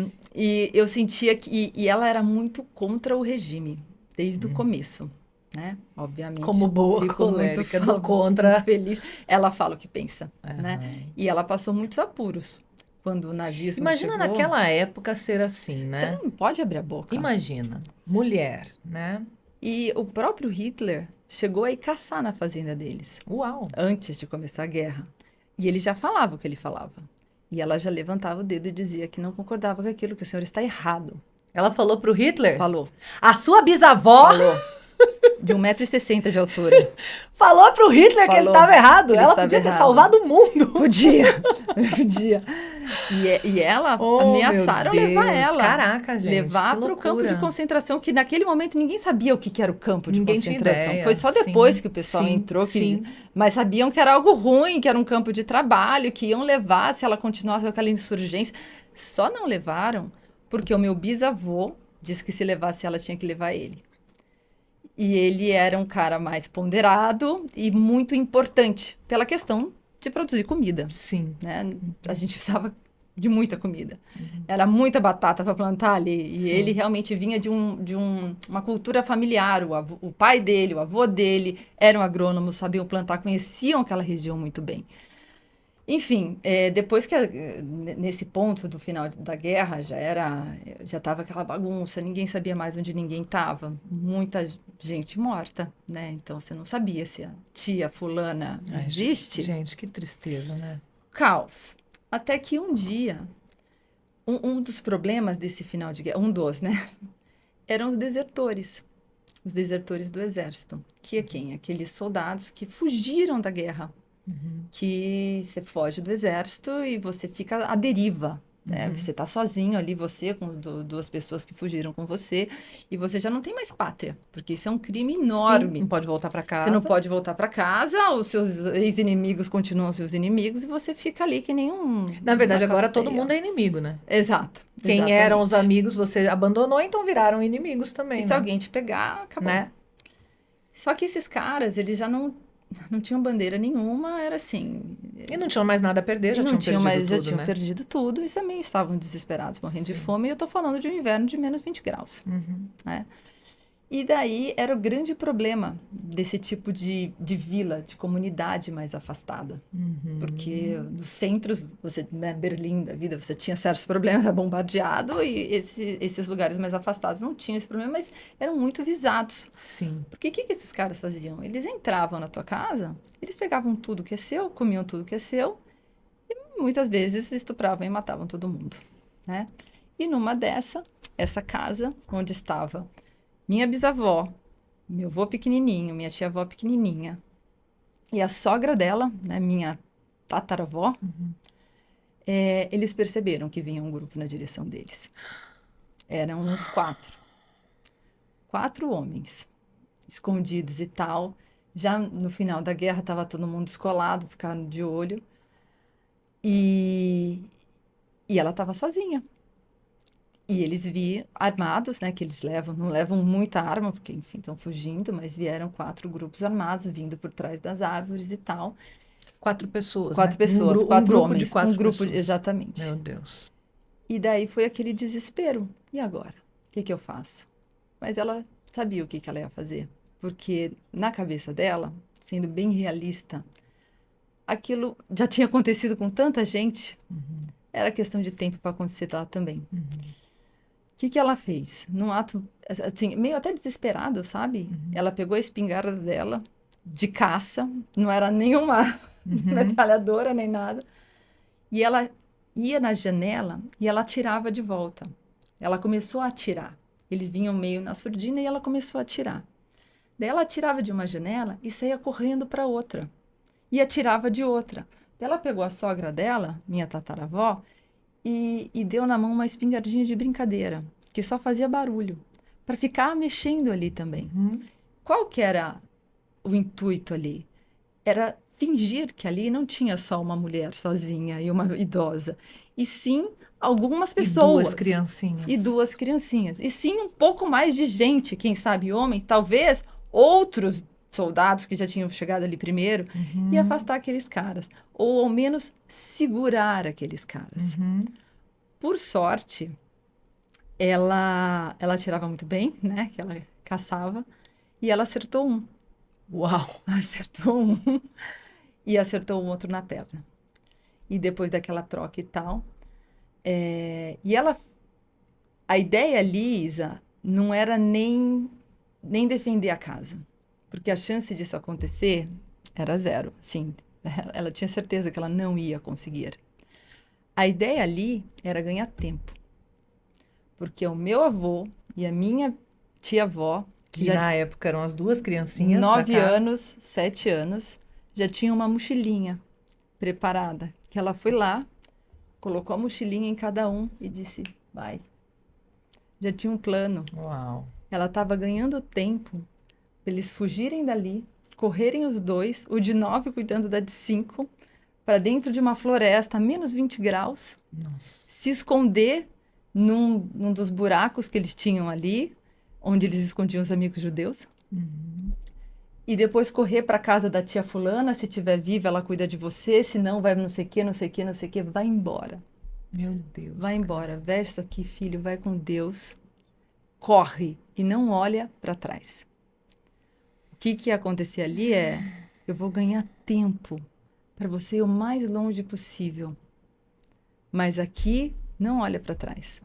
[SPEAKER 1] eu sentia que e ela era muito contra o regime, desde o começo. Né? Obviamente.
[SPEAKER 2] Como boa colérica, do contra.
[SPEAKER 1] Muito feliz. Ela fala o que pensa, né? E ela passou muitos apuros quando o nazismo
[SPEAKER 2] Imagina
[SPEAKER 1] chegou.
[SPEAKER 2] naquela época ser assim, né?
[SPEAKER 1] Você não pode abrir a boca.
[SPEAKER 2] Imagina, mulher, né?
[SPEAKER 1] E o próprio Hitler chegou a ir caçar na fazenda deles.
[SPEAKER 2] Uau!
[SPEAKER 1] Antes de começar a guerra. E ele já falava o que ele falava. E ela já levantava o dedo e dizia que não concordava com aquilo, que o senhor está errado.
[SPEAKER 2] Ela falou pro Hitler?
[SPEAKER 1] Falou.
[SPEAKER 2] A sua bisavó?
[SPEAKER 1] Falou. De 1,60 m de altura.
[SPEAKER 2] Falou pro Hitler que ele estava errado. Ela podia ter salvado o mundo.
[SPEAKER 1] Podia. E ela, ameaçaram levar ela.
[SPEAKER 2] Caraca, gente.
[SPEAKER 1] Levar para o campo de concentração, que naquele momento ninguém sabia o que era o campo de concentração.
[SPEAKER 2] Tinha ideia.
[SPEAKER 1] Foi só depois que o pessoal entrou. Mas sabiam que era algo ruim, que era um campo de trabalho, que iam levar se ela continuasse com aquela insurgência. Só não levaram porque o meu bisavô disse que se levasse ela, tinha que levar ele. E ele era um cara mais ponderado e muito importante pela questão de produzir comida.
[SPEAKER 2] Sim.
[SPEAKER 1] Né? A gente precisava de muita comida. Era muita batata para plantar ali. E ele realmente vinha de uma cultura familiar. O pai dele, o avô dele eram agrônomos, sabiam plantar, conheciam aquela região muito bem. Enfim, depois que nesse ponto do final da guerra já estava aquela bagunça, ninguém sabia mais onde ninguém estava, muita gente morta, né? Então você não sabia se a tia fulana existe.
[SPEAKER 2] Gente, que tristeza, né?
[SPEAKER 1] Caos. Até que um dia, um dos problemas desse final de guerra, né? Eram os desertores do exército, que é quem? Aqueles soldados que fugiram da guerra. Que você foge do exército e você fica à deriva, né? Você está sozinho ali, você com duas pessoas que fugiram com você, e você já não tem mais pátria, porque isso é um crime enorme.
[SPEAKER 2] Sim, não pode voltar para casa.
[SPEAKER 1] Você não pode voltar para casa, os seus ex-inimigos continuam seus inimigos, e você fica ali que nem um...
[SPEAKER 2] Na verdade, agora todo mundo é inimigo, né?
[SPEAKER 1] Exato.
[SPEAKER 2] Quem eram os amigos, você abandonou, então viraram inimigos também,
[SPEAKER 1] se alguém te pegar, acabou.
[SPEAKER 2] Né?
[SPEAKER 1] Só que esses caras, eles já não tinham bandeira nenhuma, era assim...
[SPEAKER 2] E não tinham mais nada a perder, já tinham
[SPEAKER 1] perdido tudo e também estavam desesperados, morrendo de fome. E eu tô falando de um inverno de menos 20 graus. Né? E daí era o grande problema desse tipo de vila, de comunidade mais afastada. Porque nos centros, né, Berlim da vida, você tinha certos problemas, era bombardeado, e esses lugares mais afastados não tinham esse problema, mas eram muito visados.
[SPEAKER 2] Sim.
[SPEAKER 1] Porque o que esses caras faziam? Eles entravam na tua casa, eles pegavam tudo que é seu, comiam tudo que é seu, e muitas vezes estupravam e matavam todo mundo. Né? E numa essa casa onde estava minha bisavó, meu avô pequenininho, minha tia-avó pequenininha, e a sogra dela, né, minha tataravó, eles perceberam que vinha um grupo na direção deles. Eram uns 4 homens, escondidos e tal. Já no final da guerra estava todo mundo descolado, ficaram de olho. E ela estava sozinha. E eles vieram armados, né? Que eles não levam muita arma, porque, enfim, estão fugindo, mas vieram 4 grupos armados vindo por trás das árvores e tal.
[SPEAKER 2] 4 pessoas,
[SPEAKER 1] 4
[SPEAKER 2] né?
[SPEAKER 1] pessoas,
[SPEAKER 2] Um
[SPEAKER 1] 4
[SPEAKER 2] grupo
[SPEAKER 1] homens.
[SPEAKER 2] de 4
[SPEAKER 1] Um grupo,
[SPEAKER 2] pessoas.
[SPEAKER 1] exatamente.
[SPEAKER 2] Meu Deus.
[SPEAKER 1] E daí foi aquele desespero. E agora? O que eu faço? Mas ela sabia o que ela ia fazer. Porque na cabeça dela, sendo bem realista, aquilo já tinha acontecido com tanta gente. Era questão de tempo para acontecer lá também. O que ela fez? Num ato, assim, meio até desesperado, sabe? Ela pegou a espingarda dela, de caça, não era nenhuma metralhadora nem nada, e ela ia na janela e ela atirava de volta. Ela começou a atirar. Eles vinham meio na surdina e ela começou a atirar. Daí ela atirava de uma janela e saía correndo para outra. E atirava de outra. Daí ela pegou a sogra dela, minha tataravó, e deu na mão uma espingardinha de brincadeira, que só fazia barulho, para ficar mexendo ali também. Qual que era o intuito ali? Era fingir que ali não tinha só uma mulher sozinha e uma idosa, e sim algumas pessoas.
[SPEAKER 2] E 2 criancinhas.
[SPEAKER 1] E sim um pouco mais de gente, quem sabe homens, talvez outros soldados que já tinham chegado ali primeiro, e afastar aqueles caras. Ou ao menos segurar aqueles caras. Por sorte, ela atirava muito bem, né? Que ela caçava. E ela acertou um.
[SPEAKER 2] Uau!
[SPEAKER 1] Acertou um. E acertou o outro na perna. E depois daquela troca e tal. A ideia, Lisa, não era nem defender a casa. Porque a chance disso acontecer era 0. Sim, ela tinha certeza que ela não ia conseguir. A ideia ali era ganhar tempo. Porque o meu avô e a minha tia-avó,
[SPEAKER 2] que na época eram as 2 criancinhas
[SPEAKER 1] 9 anos, 7 anos, já tinham uma mochilinha preparada. Que ela foi lá, colocou a mochilinha em cada um e disse, vai. Já tinha um plano.
[SPEAKER 2] Uau!
[SPEAKER 1] Ela estava ganhando tempo para eles fugirem dali, correrem os 2, o de 9 cuidando da de 5, para dentro de uma floresta a menos 20 graus, se esconder num dos buracos que eles tinham ali, onde eles escondiam os amigos judeus, e depois correr para casa da tia fulana, se estiver viva ela cuida de você, se não vai não sei o que, não sei o que, não sei o que, vai embora.
[SPEAKER 2] Meu Deus.
[SPEAKER 1] Vai embora, veste isso aqui, filho, vai com Deus, corre e não olha para trás. O que ia acontecer ali eu vou ganhar tempo para você ir o mais longe possível. Mas aqui, não olha para trás.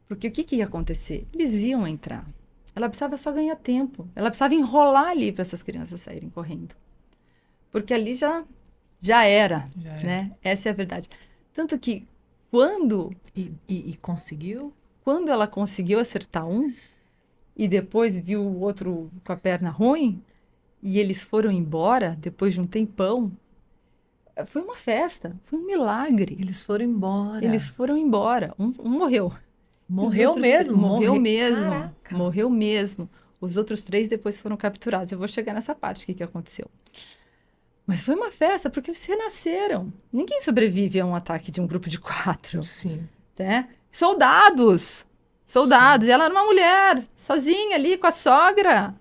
[SPEAKER 1] Porque o que ia acontecer? Eles iam entrar. Ela precisava só ganhar tempo. Ela precisava enrolar ali para essas crianças saírem correndo. Porque ali já era, né? Essa é a verdade. Tanto que quando...
[SPEAKER 2] E conseguiu?
[SPEAKER 1] Quando ela conseguiu acertar um, e depois viu o outro com a perna ruim, e eles foram embora, depois de um tempão, foi uma festa, foi um milagre.
[SPEAKER 2] Eles foram embora.
[SPEAKER 1] Eles foram embora. Um morreu.
[SPEAKER 2] Morreu mesmo?
[SPEAKER 1] Morreu mesmo.
[SPEAKER 2] Caraca.
[SPEAKER 1] Morreu mesmo. Os outros 3 depois foram capturados. Eu vou chegar nessa parte, o que aconteceu. Mas foi uma festa, porque eles renasceram. Ninguém sobrevive a um ataque de um grupo de 4.
[SPEAKER 2] Sim.
[SPEAKER 1] Né? Soldados. Sim. E ela era uma mulher, sozinha ali, com a sogra.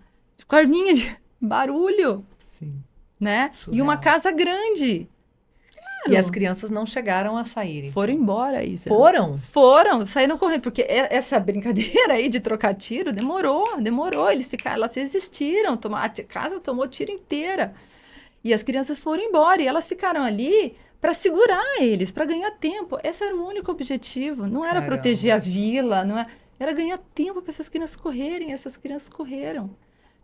[SPEAKER 1] Com a arminha de barulho.
[SPEAKER 2] Sim.
[SPEAKER 1] Né?
[SPEAKER 2] Surreal.
[SPEAKER 1] E uma casa grande.
[SPEAKER 2] E as crianças não chegaram a saírem.
[SPEAKER 1] Foram embora, Isa.
[SPEAKER 2] Foram,
[SPEAKER 1] saíram correndo. Porque essa brincadeira aí de trocar tiro demorou. Elas resistiram. A casa tomou tiro inteira. E as crianças foram embora. E elas ficaram ali para segurar eles, para ganhar tempo. Esse era o único objetivo. Não era proteger a vila, era ganhar tempo para essas crianças correrem. Essas crianças correram.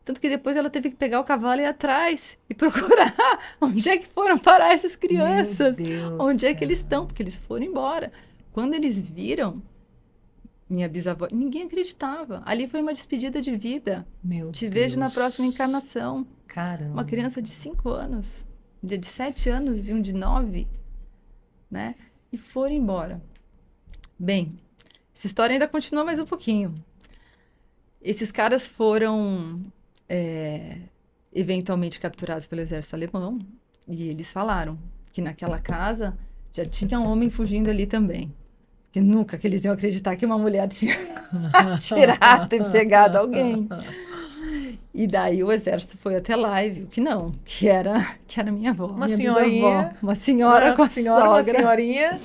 [SPEAKER 1] Tanto que depois ela teve que pegar o cavalo e ir atrás e procurar onde é que foram parar essas crianças.
[SPEAKER 2] Meu Deus,
[SPEAKER 1] onde é que eles estão, porque eles foram embora. Quando eles viram, minha bisavó. Ninguém acreditava. Ali foi uma despedida de vida.
[SPEAKER 2] Meu
[SPEAKER 1] Te
[SPEAKER 2] Deus.
[SPEAKER 1] vejo na próxima encarnação.
[SPEAKER 2] Caramba.
[SPEAKER 1] Uma criança de 5 anos, de 7 anos e um de 9, né? E foram embora. Bem, essa história ainda continua mais um pouquinho. Esses caras foram eventualmente capturados pelo exército alemão e eles falaram que naquela casa já tinha um homem fugindo ali também. Porque nunca que eles iam acreditar que uma mulher tinha tirado e pegado alguém. E daí o exército foi até lá e viu que não, que era minha avó,
[SPEAKER 2] Uma
[SPEAKER 1] minha
[SPEAKER 2] senhorinha.
[SPEAKER 1] bisavó. Uma senhora com a
[SPEAKER 2] Uma
[SPEAKER 1] sogra.
[SPEAKER 2] senhorinha.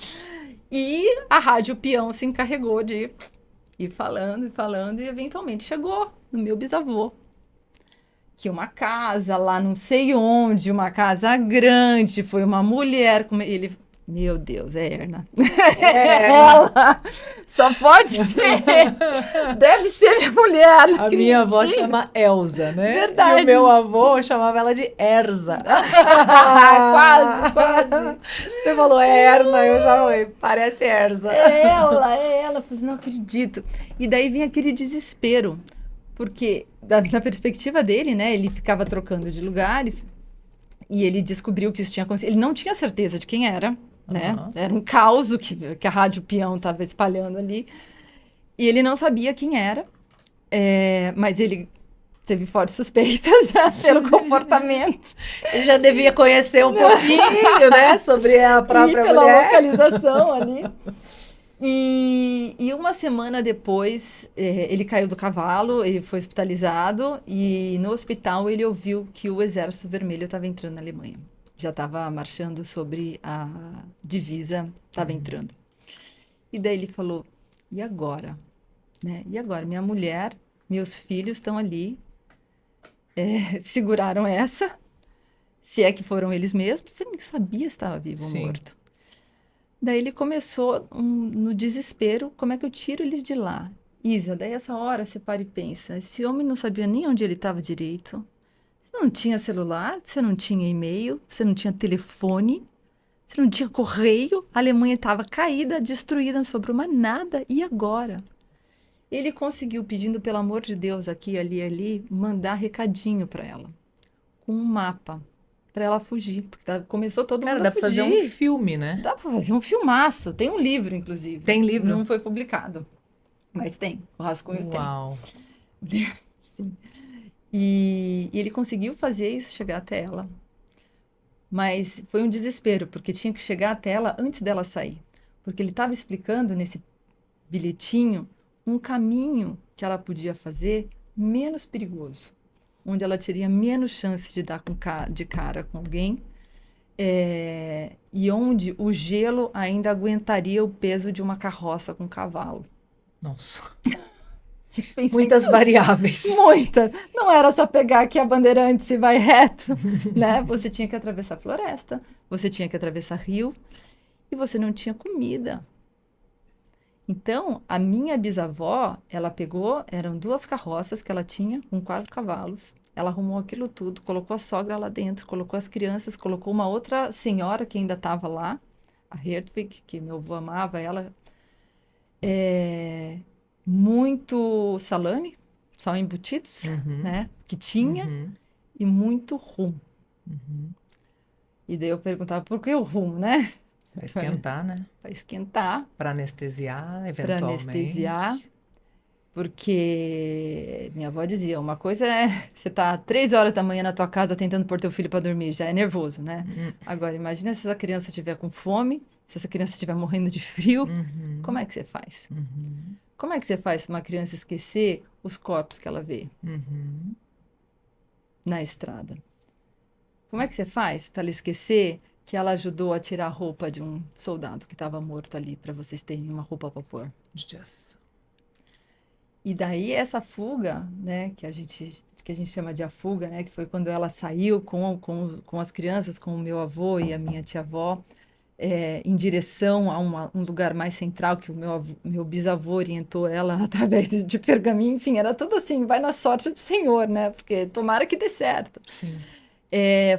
[SPEAKER 1] E a rádio peão se encarregou de ir falando e falando, e eventualmente chegou no meu bisavô. Que uma casa lá não sei onde, uma casa grande, foi uma mulher. Ele, meu Deus, é Erna.
[SPEAKER 2] É.
[SPEAKER 1] Ela só pode ser. Deve ser minha mulher.
[SPEAKER 2] A minha avó chama Elza, né?
[SPEAKER 1] Verdade.
[SPEAKER 2] E o meu avô chamava ela de Erza.
[SPEAKER 1] Quase, quase.
[SPEAKER 2] Você falou Erna, eu já falei, parece Erza.
[SPEAKER 1] É ela. Eu falei, não acredito. E daí vinha aquele desespero, porque na perspectiva dele, né, ele ficava trocando de lugares e ele descobriu que isso tinha acontecido. Ele não tinha certeza de quem era, né? Era um caos que a rádio peão estava espalhando ali. E ele não sabia quem era, mas ele teve fortes suspeitas pelo comportamento.
[SPEAKER 2] Ele já devia conhecer um pouquinho, né, sobre a própria
[SPEAKER 1] pela
[SPEAKER 2] mulher.
[SPEAKER 1] localização ali. E uma semana depois, ele caiu do cavalo, ele foi hospitalizado e no hospital ele ouviu que o Exército Vermelho estava entrando na Alemanha. Já estava marchando sobre a divisa, estava entrando. E daí ele falou, e agora? Né? E agora? Minha mulher, meus filhos estão ali, seguraram essa, se é que foram eles mesmos, você nem sabia se estava vivo ou morto. Daí ele começou no desespero, como é que eu tiro eles de lá? Isa, daí essa hora você para e pensa, esse homem não sabia nem onde ele estava direito, você não tinha celular, você não tinha e-mail, você não tinha telefone, você não tinha correio, a Alemanha estava caída, destruída, não sobrou mais nada, e agora? Ele conseguiu, pedindo pelo amor de Deus aqui, ali, mandar recadinho para ela, com um mapa. Pra ela fugir, porque começou todo mundo a fugir.
[SPEAKER 2] Dá pra fazer um filme, né?
[SPEAKER 1] Dá pra fazer um filmaço. Tem um livro, inclusive.
[SPEAKER 2] Tem livro?
[SPEAKER 1] Não foi publicado, mas tem. O rascunho
[SPEAKER 2] Uau.
[SPEAKER 1] tem. Sim. E ele conseguiu fazer isso, chegar até ela. Mas foi um desespero, porque tinha que chegar até ela antes dela sair. Porque ele estava explicando nesse bilhetinho um caminho que ela podia fazer menos perigoso, onde ela teria menos chance de dar de cara com alguém, e onde o gelo ainda aguentaria o peso de uma carroça com cavalo.
[SPEAKER 2] Nossa.
[SPEAKER 1] Muitas
[SPEAKER 2] variáveis.
[SPEAKER 1] Muitas. Não era só pegar aqui a Bandeirantes e vai reto, né? Você tinha que atravessar floresta, você tinha que atravessar rio, e você não tinha comida. Então, a minha bisavó, ela pegou, eram 2 carroças que ela tinha, com 4 cavalos. Ela arrumou aquilo tudo, colocou a sogra lá dentro, colocou as crianças, colocou uma outra senhora que ainda estava lá, a Hertwig, que meu avô amava ela. Muito salame, só embutidos, né? Que tinha, e muito rum. E daí eu perguntava, por que o rum, né?
[SPEAKER 2] Para esquentar, né?
[SPEAKER 1] Para esquentar.
[SPEAKER 2] Para anestesiar, eventualmente.
[SPEAKER 1] Para anestesiar. Porque minha avó dizia, uma coisa é você tá 3 horas da manhã na tua casa tentando pôr teu filho para dormir, já é nervoso, né? Agora, imagina se essa criança estiver com fome, se essa criança estiver morrendo de frio, como é que você faz? Como é que você faz para uma criança esquecer os corpos que ela vê na estrada? Como é que você faz para ela esquecer que ela ajudou a tirar a roupa de um soldado que estava morto ali, para vocês terem uma roupa para pôr? E daí essa fuga, né, que a gente chama de a fuga, né, que foi quando ela saiu com as crianças, com o meu avô e a minha tia-avó, em direção a um lugar mais central, que o meu bisavô orientou ela através de pergaminho, enfim, era tudo assim, vai na sorte do Senhor, né, porque tomara que dê certo.
[SPEAKER 2] Sim.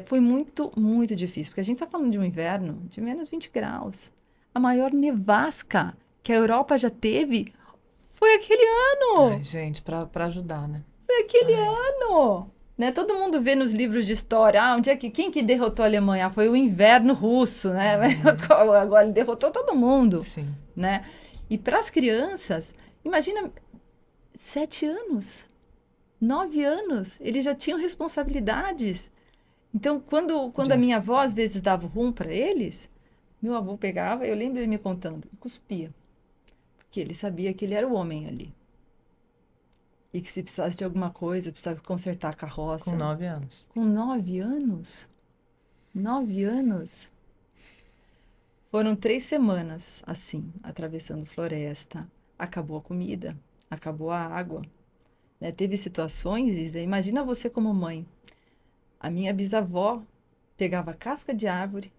[SPEAKER 1] Foi muito, muito difícil, porque a gente está falando de um inverno de menos 20 graus. A maior nevasca que a Europa já teve Foi aquele ano!
[SPEAKER 2] Ai, gente, pra ajudar, né?
[SPEAKER 1] Foi aquele ano! Né? Todo mundo vê nos livros de história, onde é que quem que derrotou a Alemanha? Foi o inverno russo, né? Agora ele derrotou todo mundo,
[SPEAKER 2] Sim.
[SPEAKER 1] né? E para as crianças, imagina 7 anos, 9 anos, eles já tinham responsabilidades. Então, quando a minha avó às vezes dava o rum para eles, meu avô pegava, eu lembro ele me contando, cuspia, porque ele sabia que ele era o homem ali. E que se precisasse de alguma coisa, precisasse consertar a carroça.
[SPEAKER 2] Com 9 anos.
[SPEAKER 1] Com 9 anos? 9 anos? Foram 3 semanas, assim, atravessando floresta. Acabou a comida, acabou a água. Né? Teve situações, Isa, imagina você como mãe. A minha bisavó pegava casca de árvore,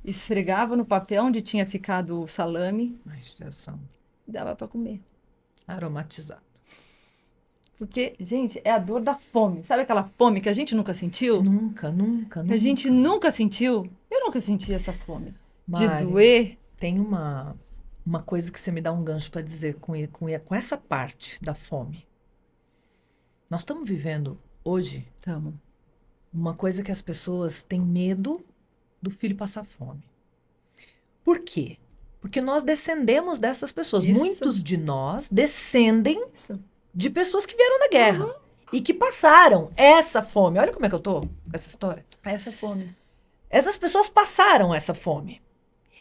[SPEAKER 1] esfregava no papel onde tinha ficado o salame e dava para comer.
[SPEAKER 2] Aromatizado.
[SPEAKER 1] Porque, gente, é a dor da fome. Sabe aquela fome que a gente nunca sentiu?
[SPEAKER 2] Nunca.
[SPEAKER 1] Que a gente nunca sentiu? Eu nunca senti essa fome.
[SPEAKER 2] Mari,
[SPEAKER 1] de doer.
[SPEAKER 2] Tem uma coisa que você me dá um gancho para dizer com essa parte da fome. Nós estamos vivendo hoje uma coisa que as pessoas têm medo do filho passar fome. Por quê? Porque nós descendemos dessas pessoas.
[SPEAKER 1] Isso.
[SPEAKER 2] Muitos de nós descendem
[SPEAKER 1] Isso.
[SPEAKER 2] de pessoas que vieram da guerra e que passaram essa fome. Olha como é que eu tô com essa história.
[SPEAKER 1] Essa fome.
[SPEAKER 2] Essas pessoas passaram essa fome.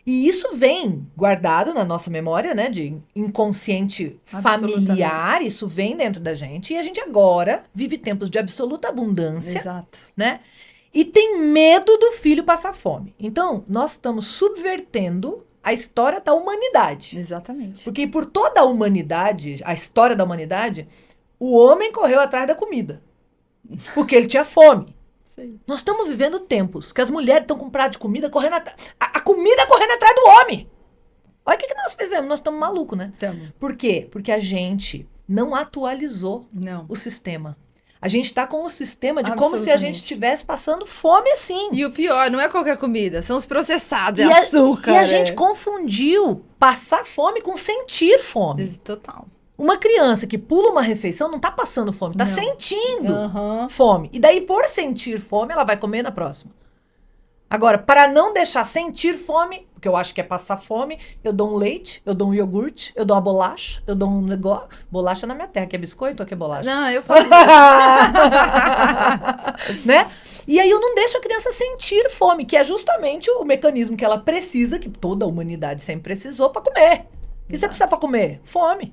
[SPEAKER 2] E isso vem guardado na nossa memória, né, de inconsciente familiar, isso vem dentro da gente, e a gente agora vive tempos de absoluta abundância,
[SPEAKER 1] Exato.
[SPEAKER 2] né, e tem medo do filho passar fome. Então, nós estamos subvertendo a história da humanidade.
[SPEAKER 1] Exatamente.
[SPEAKER 2] Porque por toda a humanidade, a história da humanidade, o homem correu atrás da comida, porque ele tinha fome.
[SPEAKER 1] Sim.
[SPEAKER 2] Nós estamos vivendo tempos que as mulheres estão com um prato de comida correndo atrás. A comida correndo atrás do homem. Olha o que nós fizemos. Nós estamos malucos, né?
[SPEAKER 1] Estamos.
[SPEAKER 2] Por quê? Porque a gente não atualizou o sistema. A gente está com um sistema de como se a gente estivesse passando fome assim.
[SPEAKER 1] E o pior, não é qualquer comida, são os processados, é açúcar.
[SPEAKER 2] E a gente confundiu passar fome com sentir fome.
[SPEAKER 1] Total.
[SPEAKER 2] Uma criança que pula uma refeição não tá passando fome, tá sentindo
[SPEAKER 1] Uhum.
[SPEAKER 2] fome. E daí, por sentir fome, ela vai comer na próxima. Agora, para não deixar sentir fome, porque eu acho que é passar fome, eu dou um leite, eu dou um iogurte, eu dou uma bolacha, eu dou um negócio. Bolacha na minha terra, que é biscoito ou que é bolacha?
[SPEAKER 1] Não, eu faço
[SPEAKER 2] isso. Né? E aí eu não deixo a criança sentir fome, que é justamente o mecanismo que ela precisa, que toda a humanidade sempre precisou, para comer. O que você precisa para comer? Fome.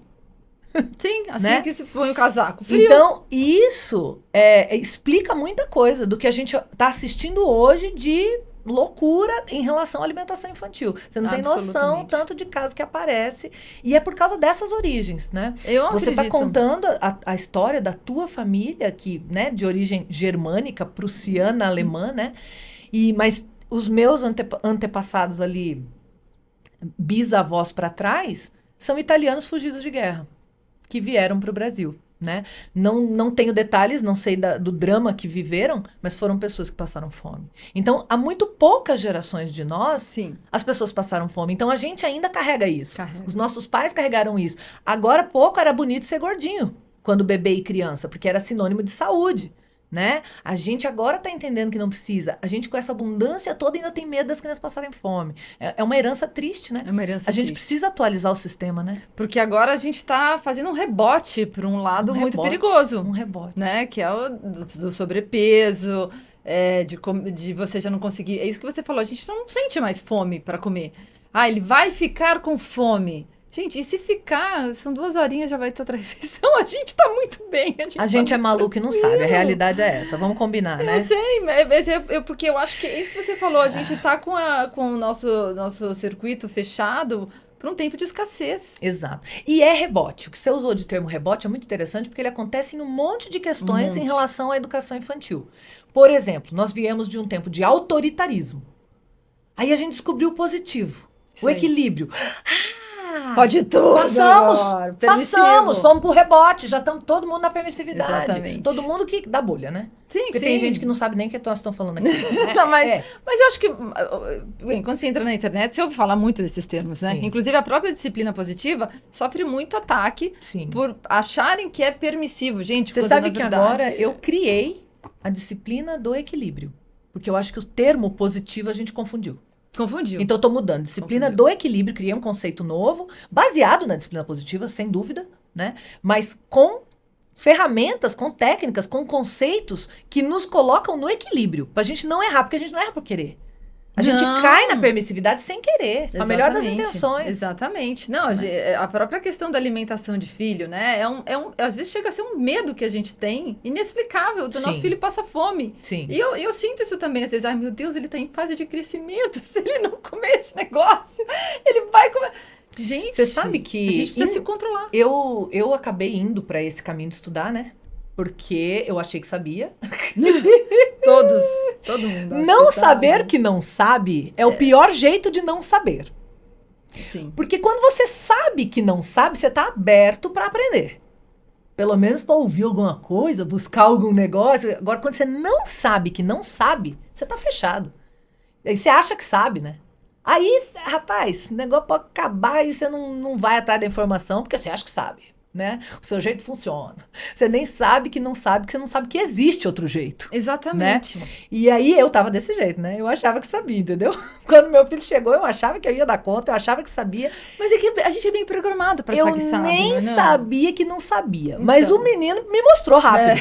[SPEAKER 1] Sim, assim,
[SPEAKER 2] né?
[SPEAKER 1] Que se põe o casaco frio.
[SPEAKER 2] Então, isso explica muita coisa do que a gente está assistindo hoje de loucura em relação à alimentação infantil. Você não tem noção tanto de caso que aparece. E é por causa dessas origens, né? Você está contando a história da tua família, que, né, de origem germânica, prussiana, alemã, né? Mas os meus antepassados ali, bisavós para trás, são italianos fugidos de guerra, que vieram para o Brasil, né? Não tenho detalhes, não sei do drama que viveram, mas foram pessoas que passaram fome. Então, há muito poucas gerações de nós, as pessoas passaram fome. Então, a gente ainda carrega isso. Os nossos pais carregaram isso. Agora, pouco era bonito ser gordinho, quando bebê e criança, porque era sinônimo de saúde, né? A gente agora tá entendendo que não precisa. A gente, com essa abundância toda, ainda tem medo das crianças passarem fome. É uma herança triste, né?
[SPEAKER 1] É uma herança
[SPEAKER 2] A gente
[SPEAKER 1] triste.
[SPEAKER 2] precisa atualizar o sistema, né?
[SPEAKER 1] Porque agora a gente tá fazendo um rebote para um lado muito perigoso.
[SPEAKER 2] Um rebote.
[SPEAKER 1] Né? Que é o do sobrepeso, de você já não conseguir... É isso que você falou, a gente não sente mais fome para comer. Ele vai ficar com fome. Gente, e se ficar, são 2 horinhas, já vai ter outra refeição, a gente tá muito bem.
[SPEAKER 2] A gente é maluco e não sabe, a realidade é essa, vamos combinar, né?
[SPEAKER 1] Eu sei, mas porque eu acho que é isso que você falou, a gente tá com o nosso circuito fechado por um tempo de escassez.
[SPEAKER 2] Exato. E é rebote, o que você usou de termo rebote é muito interessante, porque ele acontece em um monte de questões em relação à educação infantil. Por exemplo, nós viemos de um tempo de autoritarismo, aí a gente descobriu o positivo, o equilíbrio.
[SPEAKER 1] Pode tudo.
[SPEAKER 2] Passamos,
[SPEAKER 1] agora. Permissivo.
[SPEAKER 2] fomos pro rebote, já estamos todo mundo na permissividade.
[SPEAKER 1] Exatamente.
[SPEAKER 2] Todo mundo que da bolha, né?
[SPEAKER 1] Sim,
[SPEAKER 2] Porque
[SPEAKER 1] sim.
[SPEAKER 2] tem gente que não sabe nem o que nós estamos falando aqui.
[SPEAKER 1] Não, mas eu acho que, bem, quando você entra na internet, você ouve falar muito desses termos, né?
[SPEAKER 2] Sim.
[SPEAKER 1] Inclusive, a própria disciplina positiva sofre muito ataque
[SPEAKER 2] Sim.
[SPEAKER 1] por acharem que é permissivo. Gente,
[SPEAKER 2] Você
[SPEAKER 1] quando,
[SPEAKER 2] sabe
[SPEAKER 1] na
[SPEAKER 2] que
[SPEAKER 1] verdade,
[SPEAKER 2] agora eu criei a disciplina do equilíbrio. Porque eu acho que o termo positivo a gente confundiu.
[SPEAKER 1] Confundiu.
[SPEAKER 2] Então, eu tô mudando. Disciplina
[SPEAKER 1] Confundiu.
[SPEAKER 2] do equilíbrio, criei um conceito novo, baseado na disciplina positiva, sem dúvida, né? Mas com ferramentas, com técnicas, com conceitos que nos colocam no equilíbrio. Pra gente não errar, porque a gente não erra por querer. A gente
[SPEAKER 1] Não.
[SPEAKER 2] cai na permissividade sem querer, com a melhor das
[SPEAKER 1] Exatamente.
[SPEAKER 2] intenções.
[SPEAKER 1] Exatamente. Não, a própria questão da alimentação de filho, né? Às vezes chega a ser um medo que a gente tem, inexplicável. O nosso
[SPEAKER 2] Sim.
[SPEAKER 1] filho passa fome.
[SPEAKER 2] Sim.
[SPEAKER 1] E eu sinto isso também, às vezes. Ai, meu Deus, ele tá em fase de crescimento. Se ele não comer esse negócio, ele vai comer. Gente,
[SPEAKER 2] Você sabe que
[SPEAKER 1] a gente precisa se controlar.
[SPEAKER 2] eu acabei indo pra esse caminho de estudar, né? Porque eu achei que sabia.
[SPEAKER 1] Todo mundo. acho
[SPEAKER 2] Não
[SPEAKER 1] que tá-
[SPEAKER 2] saber que não sabe é o pior jeito de não saber.
[SPEAKER 1] Sim.
[SPEAKER 2] Porque quando você sabe que não sabe, você tá aberto pra aprender. Pelo menos pra ouvir alguma coisa, buscar algum negócio. Agora, quando você não sabe que não sabe, você tá fechado. Aí você acha que sabe, né? Aí, rapaz, o negócio pode acabar e você não vai atrás da informação porque você acha que sabe, né? O seu jeito funciona. Você nem sabe que você não sabe que existe outro jeito.
[SPEAKER 1] Exatamente.
[SPEAKER 2] E aí eu tava desse jeito, né? Eu achava que sabia, entendeu? Quando meu filho chegou, eu achava que eu ia dar conta, eu achava que sabia.
[SPEAKER 1] Mas é que a gente é bem programado pra achar
[SPEAKER 2] Eu
[SPEAKER 1] que sabe.
[SPEAKER 2] nem
[SPEAKER 1] não é, não?
[SPEAKER 2] sabia que não sabia. Mas
[SPEAKER 1] Então.
[SPEAKER 2] o menino me mostrou rápido.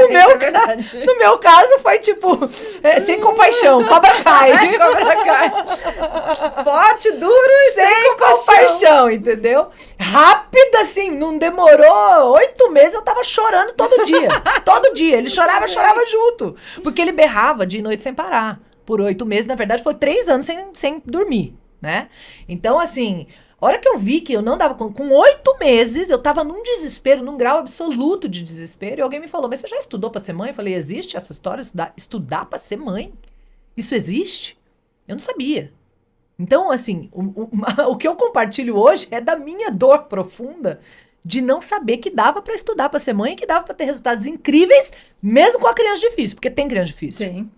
[SPEAKER 1] No
[SPEAKER 2] meu
[SPEAKER 1] é verdade.
[SPEAKER 2] No meu caso, foi tipo, sem compaixão, cobra cai.
[SPEAKER 1] Cobra cai. Forte, duro e
[SPEAKER 2] Sem compaixão, entendeu? Rápida, assim, não demorou 8 meses, eu tava chorando todo dia. Todo dia. Ele chorava, eu chorava junto. Porque ele berrava de noite sem parar. Por 8 meses, na verdade, foi 3 anos sem dormir, né? Então, assim, a hora que eu vi que eu não dava conta, com 8 meses, eu tava num desespero, num grau absoluto de desespero, e alguém me falou, mas você já estudou pra ser mãe? Eu falei, existe essa história, estudar pra ser mãe? Isso existe? Eu não sabia. Então, assim, o que eu compartilho hoje é da minha dor profunda de não saber que dava pra estudar pra ser mãe e que dava pra ter resultados incríveis, mesmo com a criança difícil, porque tem criança difícil.
[SPEAKER 1] Sim.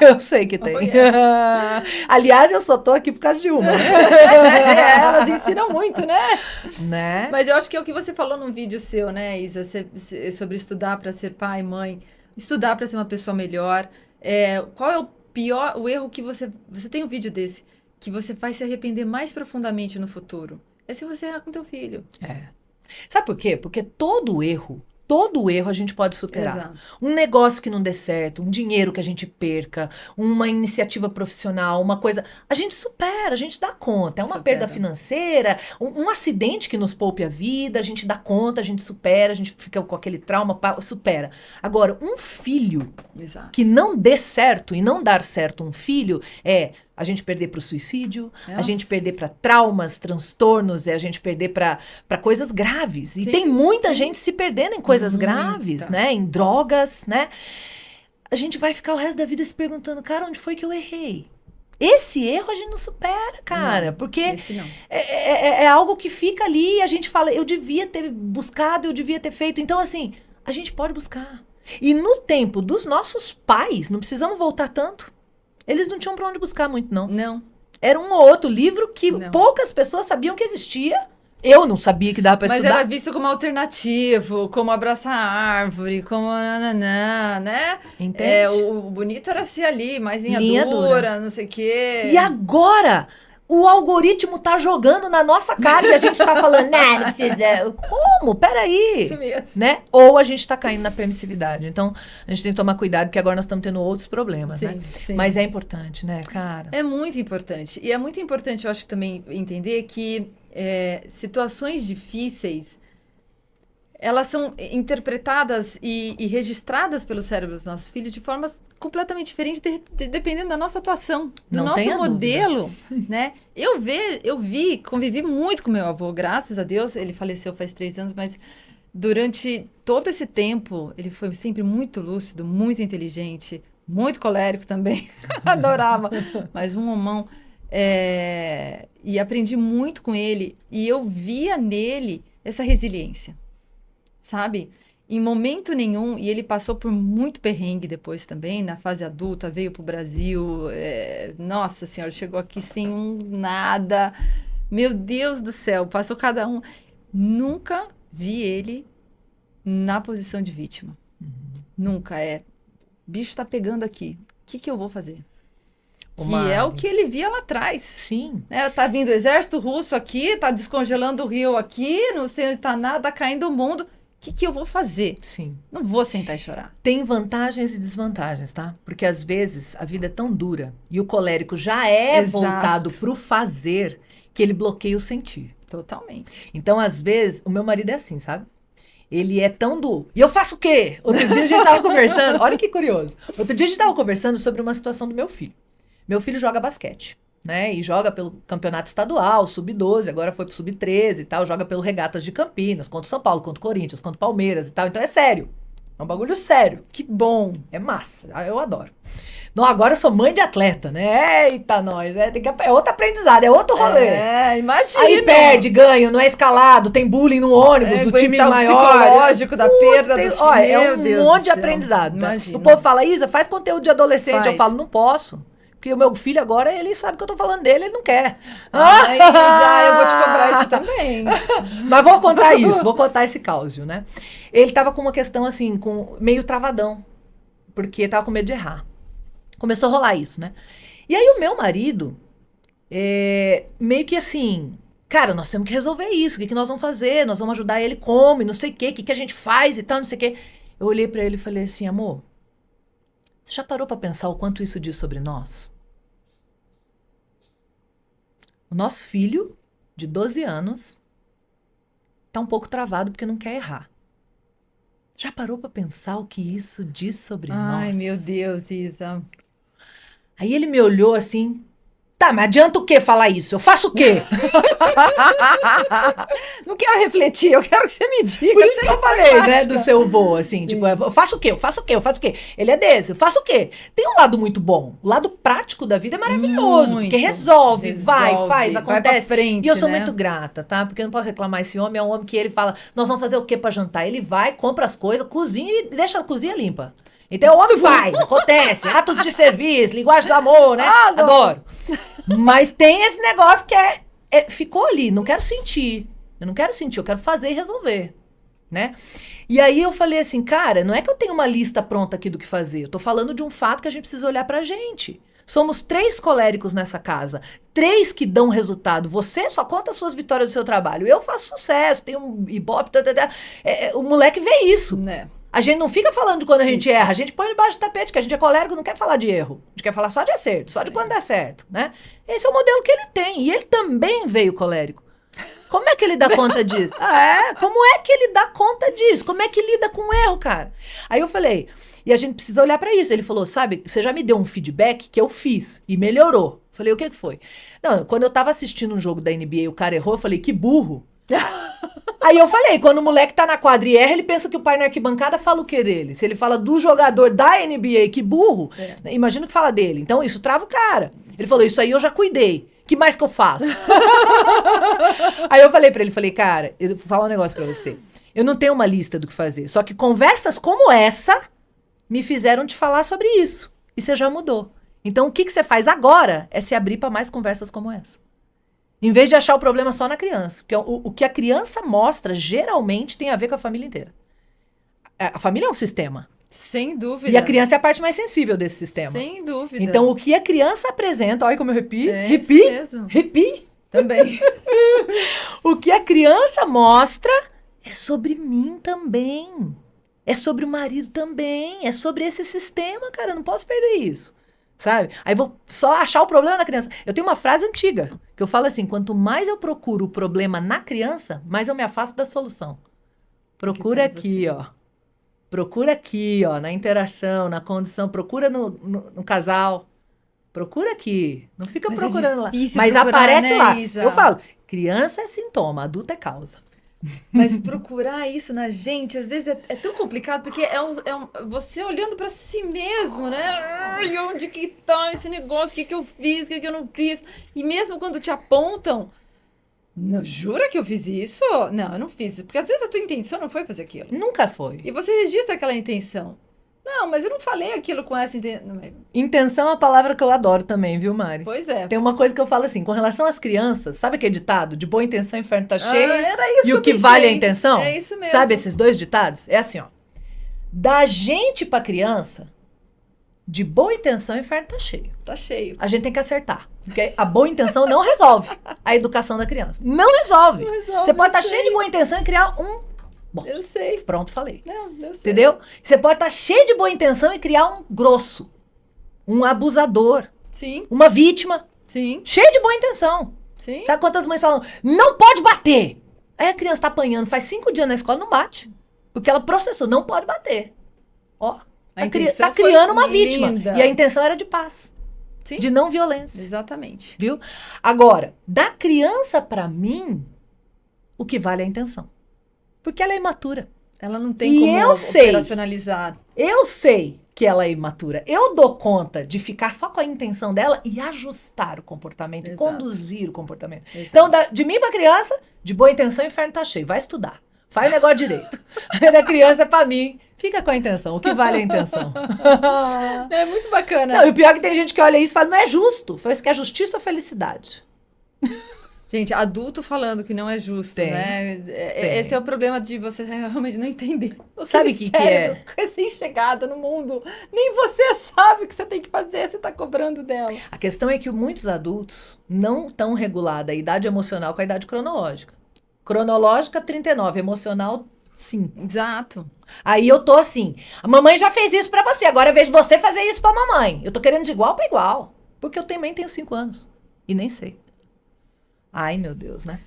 [SPEAKER 2] Eu sei que tem.
[SPEAKER 1] Oh, yes.
[SPEAKER 2] Aliás, eu só tô aqui por causa de uma, né?
[SPEAKER 1] Elas ensinam muito, né?
[SPEAKER 2] Né?
[SPEAKER 1] Mas eu acho que é o que você falou num vídeo seu, né, Isa, sobre estudar pra ser pai, mãe, estudar pra ser uma pessoa melhor. Qual é o erro que você tem um vídeo desse, que você vai se arrepender mais profundamente no futuro? É se você errar com teu filho.
[SPEAKER 2] Sabe por quê? Porque todo erro a gente pode superar.
[SPEAKER 1] Exato.
[SPEAKER 2] Um negócio que não dê certo, um dinheiro que a gente perca, uma iniciativa profissional, uma coisa... A gente supera, a gente dá conta. É uma
[SPEAKER 1] Supera.
[SPEAKER 2] perda financeira, um acidente que nos poupe a vida, a gente dá conta, a gente supera, a gente fica com aquele trauma, supera. Agora, um filho
[SPEAKER 1] Exato.
[SPEAKER 2] que não dê certo, e não dar certo um filho, a gente perder para o suicídio, a
[SPEAKER 1] Nossa.
[SPEAKER 2] gente perder para traumas, transtornos, a gente perder para coisas graves. E
[SPEAKER 1] Sim,
[SPEAKER 2] tem muita
[SPEAKER 1] sim.
[SPEAKER 2] gente se perdendo em coisas
[SPEAKER 1] Muita.
[SPEAKER 2] graves, né? Em drogas, né? A gente vai ficar o resto da vida se perguntando, cara, onde foi que eu errei? Esse erro a gente não supera, cara,
[SPEAKER 1] Não,
[SPEAKER 2] porque
[SPEAKER 1] esse não.
[SPEAKER 2] é algo que fica ali e a gente fala, eu devia ter buscado, eu devia ter feito. Então, assim, a gente pode buscar. E no tempo dos nossos pais, não precisamos voltar tanto. Eles não tinham pra onde buscar muito, não.
[SPEAKER 1] Não.
[SPEAKER 2] Era um ou outro livro que
[SPEAKER 1] Não.
[SPEAKER 2] poucas pessoas sabiam que existia. Eu não sabia que dava pra
[SPEAKER 1] Mas
[SPEAKER 2] estudar.
[SPEAKER 1] era visto como alternativo, como abraçar a árvore, como nananã, né?
[SPEAKER 2] Entende?
[SPEAKER 1] O bonito era ser ali, mais linha,
[SPEAKER 2] Linha
[SPEAKER 1] dura, não sei o quê.
[SPEAKER 2] E agora, o algoritmo tá jogando na nossa cara e a gente tá falando, não precisa. Como? Peraí.
[SPEAKER 1] Isso mesmo.
[SPEAKER 2] Né? Ou a gente tá caindo na permissividade. Então, a gente tem que tomar cuidado, porque agora nós estamos tendo outros problemas,
[SPEAKER 1] Sim,
[SPEAKER 2] né?
[SPEAKER 1] sim.
[SPEAKER 2] Mas é importante, né, cara?
[SPEAKER 1] É muito importante. E é muito importante, eu acho, também entender que situações difíceis, elas são interpretadas e registradas pelo cérebro dos nossos filhos de formas completamente diferentes, dependendo da nossa atuação, do
[SPEAKER 2] Não
[SPEAKER 1] nosso
[SPEAKER 2] tenha
[SPEAKER 1] modelo, né? Convivi muito com meu avô, graças a Deus, ele faleceu faz 3 anos, mas durante todo esse tempo, ele foi sempre muito lúcido, muito inteligente, muito colérico também, adorava, mas um homão. E aprendi muito com ele. E eu via nele essa resiliência, sabe? Em momento nenhum, e ele passou por muito perrengue depois também, na fase adulta, veio pro Brasil, nossa senhora, chegou aqui sem nada, meu Deus do céu, passou cada um. Nunca vi ele na posição de vítima. Nunca. Bicho tá pegando aqui, o que eu vou fazer? Que é o que ele via lá atrás.
[SPEAKER 2] Sim.
[SPEAKER 1] Tá vindo o exército russo aqui, tá descongelando o rio aqui, não sei onde tá nada, tá caindo o mundo. O que eu vou fazer?
[SPEAKER 2] Sim.
[SPEAKER 1] Não vou sentar e chorar.
[SPEAKER 2] Tem vantagens e desvantagens, tá? Porque às vezes a vida é tão dura e o colérico já é voltado pro fazer que ele bloqueia o sentir.
[SPEAKER 1] Totalmente.
[SPEAKER 2] Então, às vezes, o meu marido é assim, sabe? Ele é tão do... E eu faço o quê? Outro dia a gente tava conversando... Olha que curioso. Outro dia a gente tava conversando sobre uma situação do meu filho. Meu filho joga basquete, né? E joga pelo campeonato estadual, sub-12, agora foi pro sub-13 e tal. Joga pelo Regatas de Campinas, contra o São Paulo, contra o Corinthians, contra o Palmeiras e tal. Então é sério. É um bagulho sério.
[SPEAKER 1] Que bom.
[SPEAKER 2] É massa. Eu adoro. Não, agora eu sou mãe de atleta, né? Eita, nós. É outro aprendizado, é outro rolê.
[SPEAKER 1] Imagina.
[SPEAKER 2] Aí perde, ganha, não é escalado, tem bullying no ônibus do time maior.
[SPEAKER 1] O psicológico da perda do filho.
[SPEAKER 2] É um monte de aprendizado. Tá? O povo fala, Isa, faz conteúdo de adolescente. Eu falo, não posso. Porque o meu filho agora, ele sabe que eu tô falando dele, ele não quer.
[SPEAKER 1] Eu vou te cobrar isso também.
[SPEAKER 2] Mas vou contar isso, vou contar esse caos, né? Ele tava com uma questão assim, meio travadão. Porque tava com medo de errar. Começou a rolar isso, né? E aí o meu marido, meio que assim, cara, nós temos que resolver isso, o que nós vamos fazer? Nós vamos ajudar ele como, e não sei o que a gente faz e tal, não sei o quê. Eu olhei pra ele e falei assim, amor, você já parou pra pensar o quanto isso diz sobre nós? O nosso filho, de 12 anos, tá um pouco travado porque não quer errar. Já parou pra pensar o que isso diz sobre nós?
[SPEAKER 1] Ai, meu Deus, Isa.
[SPEAKER 2] Aí ele me olhou assim, tá, mas adianta o que falar isso? Eu faço o quê?
[SPEAKER 1] Não quero refletir, eu quero que você me diga.
[SPEAKER 2] Por isso que eu falei, né, do seu vô, assim, tipo, eu faço o quê? Eu faço o quê? Eu faço o quê? Ele é desse, eu faço o quê? Tem um lado muito bom, o lado prático da vida é maravilhoso, porque resolve, vai, faz, acontece.
[SPEAKER 1] Vai pra frente,
[SPEAKER 2] e eu sou
[SPEAKER 1] né?
[SPEAKER 2] muito grata, tá? Porque eu não posso reclamar, esse homem é um homem que ele fala, nós vamos fazer o quê pra jantar? Ele vai, compra as coisas, cozinha e deixa a cozinha limpa. Então o homem faz, acontece, atos de serviço, linguagem do amor, né? Adoro. Mas tem esse negócio que ficou ali, não quero sentir. Eu não quero sentir, eu quero fazer e resolver, né? E aí eu falei assim, cara, não é que eu tenho uma lista pronta aqui do que fazer. Eu tô falando de um fato que a gente precisa olhar pra gente. Somos 3 coléricos nessa casa. 3 que dão resultado. Você só conta as suas vitórias do seu trabalho. Eu faço sucesso, tenho um ibope, o moleque vê isso.
[SPEAKER 1] Né?
[SPEAKER 2] A gente não fica falando de quando a gente erra, a gente põe debaixo do tapete, que a gente é colérico, não quer falar de erro. A gente quer falar só de acerto, só de quando dá certo, né? Esse é o modelo que ele tem. E ele também veio colérico. Como é que ele dá conta disso? Como é que ele dá conta disso? Como é que lida com o erro, cara? Aí eu falei, e a gente precisa olhar pra isso. Ele falou, sabe, você já me deu um feedback que eu fiz e melhorou. Falei, o que foi? Não, quando eu tava assistindo um jogo da NBA e o cara errou, eu falei, que burro. Aí eu falei, quando o moleque tá na quadra e erra, ele pensa que o pai na arquibancada fala o quê dele? Se ele fala do jogador da NBA, que burro, imagina o que fala dele. Então isso trava o cara. Ele falou, isso aí eu já cuidei. Que mais que eu faço? Aí eu falei pra ele, cara, eu vou falar um negócio pra você. Eu não tenho uma lista do que fazer. Só que conversas como essa me fizeram te falar sobre isso. E você já mudou. Então o que você faz agora é se abrir pra mais conversas como essa. Em vez de achar o problema só na criança. Porque o que a criança mostra, geralmente, tem a ver com a família inteira. A família é um sistema.
[SPEAKER 1] Sem dúvida.
[SPEAKER 2] E a criança é a parte mais sensível desse sistema.
[SPEAKER 1] Sem dúvida.
[SPEAKER 2] Então, o que a criança apresenta... Olha como eu arrepi.
[SPEAKER 1] Também.
[SPEAKER 2] O que a criança mostra é sobre mim também. É sobre o marido também. É sobre esse sistema, cara. Eu não posso perder isso. Sabe? Aí vou só achar o problema na criança. Eu tenho uma frase antiga, que eu falo assim, quanto mais eu procuro o problema na criança, mais eu me afasto da solução. Procura aqui, ó. Procura aqui, ó, na interação, na condição, procura no casal. Procura aqui. Não fica procurando lá. Mas
[SPEAKER 1] procurar,
[SPEAKER 2] aparece
[SPEAKER 1] né,
[SPEAKER 2] lá.
[SPEAKER 1] Isa?
[SPEAKER 2] Eu falo, criança é sintoma, adulto é causa.
[SPEAKER 1] Mas procurar isso na gente, às vezes é tão complicado, porque você olhando pra si mesmo, né? Ai, onde que tá esse negócio? O que que eu fiz? O que que eu não fiz? E mesmo quando te apontam, não, jura que eu fiz isso? Não, eu não fiz. Porque às vezes a tua intenção não foi fazer aquilo.
[SPEAKER 2] Nunca foi.
[SPEAKER 1] E você registra aquela intenção. Não, mas eu não falei aquilo com essa intenção.
[SPEAKER 2] Intenção é uma palavra que eu adoro também, viu, Mari?
[SPEAKER 1] Pois é.
[SPEAKER 2] Tem uma coisa que eu falo assim, com relação às crianças, sabe aquele ditado? De boa intenção, o inferno tá cheio.
[SPEAKER 1] Era isso
[SPEAKER 2] E
[SPEAKER 1] que
[SPEAKER 2] o que
[SPEAKER 1] eu
[SPEAKER 2] vale é a
[SPEAKER 1] pensei.
[SPEAKER 2] intenção?
[SPEAKER 1] É isso mesmo.
[SPEAKER 2] Sabe esses dois ditados? É assim, ó. Da gente pra criança, de boa intenção, o inferno tá cheio.
[SPEAKER 1] Tá cheio.
[SPEAKER 2] A gente tem que acertar. Porque a boa intenção não resolve a educação da criança. Não resolve.
[SPEAKER 1] Não resolve,
[SPEAKER 2] Você pode
[SPEAKER 1] eu
[SPEAKER 2] estar
[SPEAKER 1] sei.
[SPEAKER 2] cheio de boa intenção e criar um... Bom,
[SPEAKER 1] Eu sei.
[SPEAKER 2] pronto, falei.
[SPEAKER 1] Não, eu sei.
[SPEAKER 2] Entendeu? Você pode estar cheio de boa intenção e criar um grosso, um abusador,
[SPEAKER 1] Sim,
[SPEAKER 2] uma vítima,
[SPEAKER 1] sim,
[SPEAKER 2] cheio de boa intenção.
[SPEAKER 1] sim.
[SPEAKER 2] Sabe quantas mães falam, não pode bater? Aí a criança tá apanhando, faz 5 dias na escola, não bate. Porque ela processou, não pode bater. Ó,
[SPEAKER 1] A intenção
[SPEAKER 2] tá criando
[SPEAKER 1] foi
[SPEAKER 2] uma vítima.
[SPEAKER 1] linda.
[SPEAKER 2] E a intenção era de paz,
[SPEAKER 1] Sim.
[SPEAKER 2] de não violência.
[SPEAKER 1] Exatamente.
[SPEAKER 2] Viu? Agora, da criança pra mim, o que vale é a intenção. Porque ela é imatura.
[SPEAKER 1] Ela não tem
[SPEAKER 2] E
[SPEAKER 1] como
[SPEAKER 2] eu sei.
[SPEAKER 1] operacionalizar.
[SPEAKER 2] Eu sei que ela é imatura. Eu dou conta de ficar só com a intenção dela e ajustar o comportamento,
[SPEAKER 1] Exato.
[SPEAKER 2] conduzir o comportamento.
[SPEAKER 1] Exato.
[SPEAKER 2] Então, de mim pra criança, de boa intenção, o inferno tá cheio. Vai estudar. Faz o negócio direito. Da criança, pra mim, fica com a intenção. O que vale é a intenção.
[SPEAKER 1] É muito bacana.
[SPEAKER 2] Não, e o pior é que tem gente que olha isso e fala, não é justo. Você quer justiça ou felicidade?
[SPEAKER 1] Gente, adulto falando que não é justo,
[SPEAKER 2] Tem,
[SPEAKER 1] né?
[SPEAKER 2] tem.
[SPEAKER 1] Esse é o problema de você realmente não entender.
[SPEAKER 2] Sabe o que
[SPEAKER 1] cérebro
[SPEAKER 2] é?
[SPEAKER 1] Recém-chegado no mundo. Nem você sabe o que você tem que fazer, você tá cobrando dela.
[SPEAKER 2] A questão é que muitos adultos não estão regulados a idade emocional com a idade cronológica. Cronológica, 39. Emocional, 5.
[SPEAKER 1] Exato.
[SPEAKER 2] Aí eu tô assim, a mamãe já fez isso pra você, agora eu vejo você fazer isso pra mamãe. Eu tô querendo de igual pra igual. Porque eu também tenho 5 anos. E nem sei. Ai, meu Deus, né?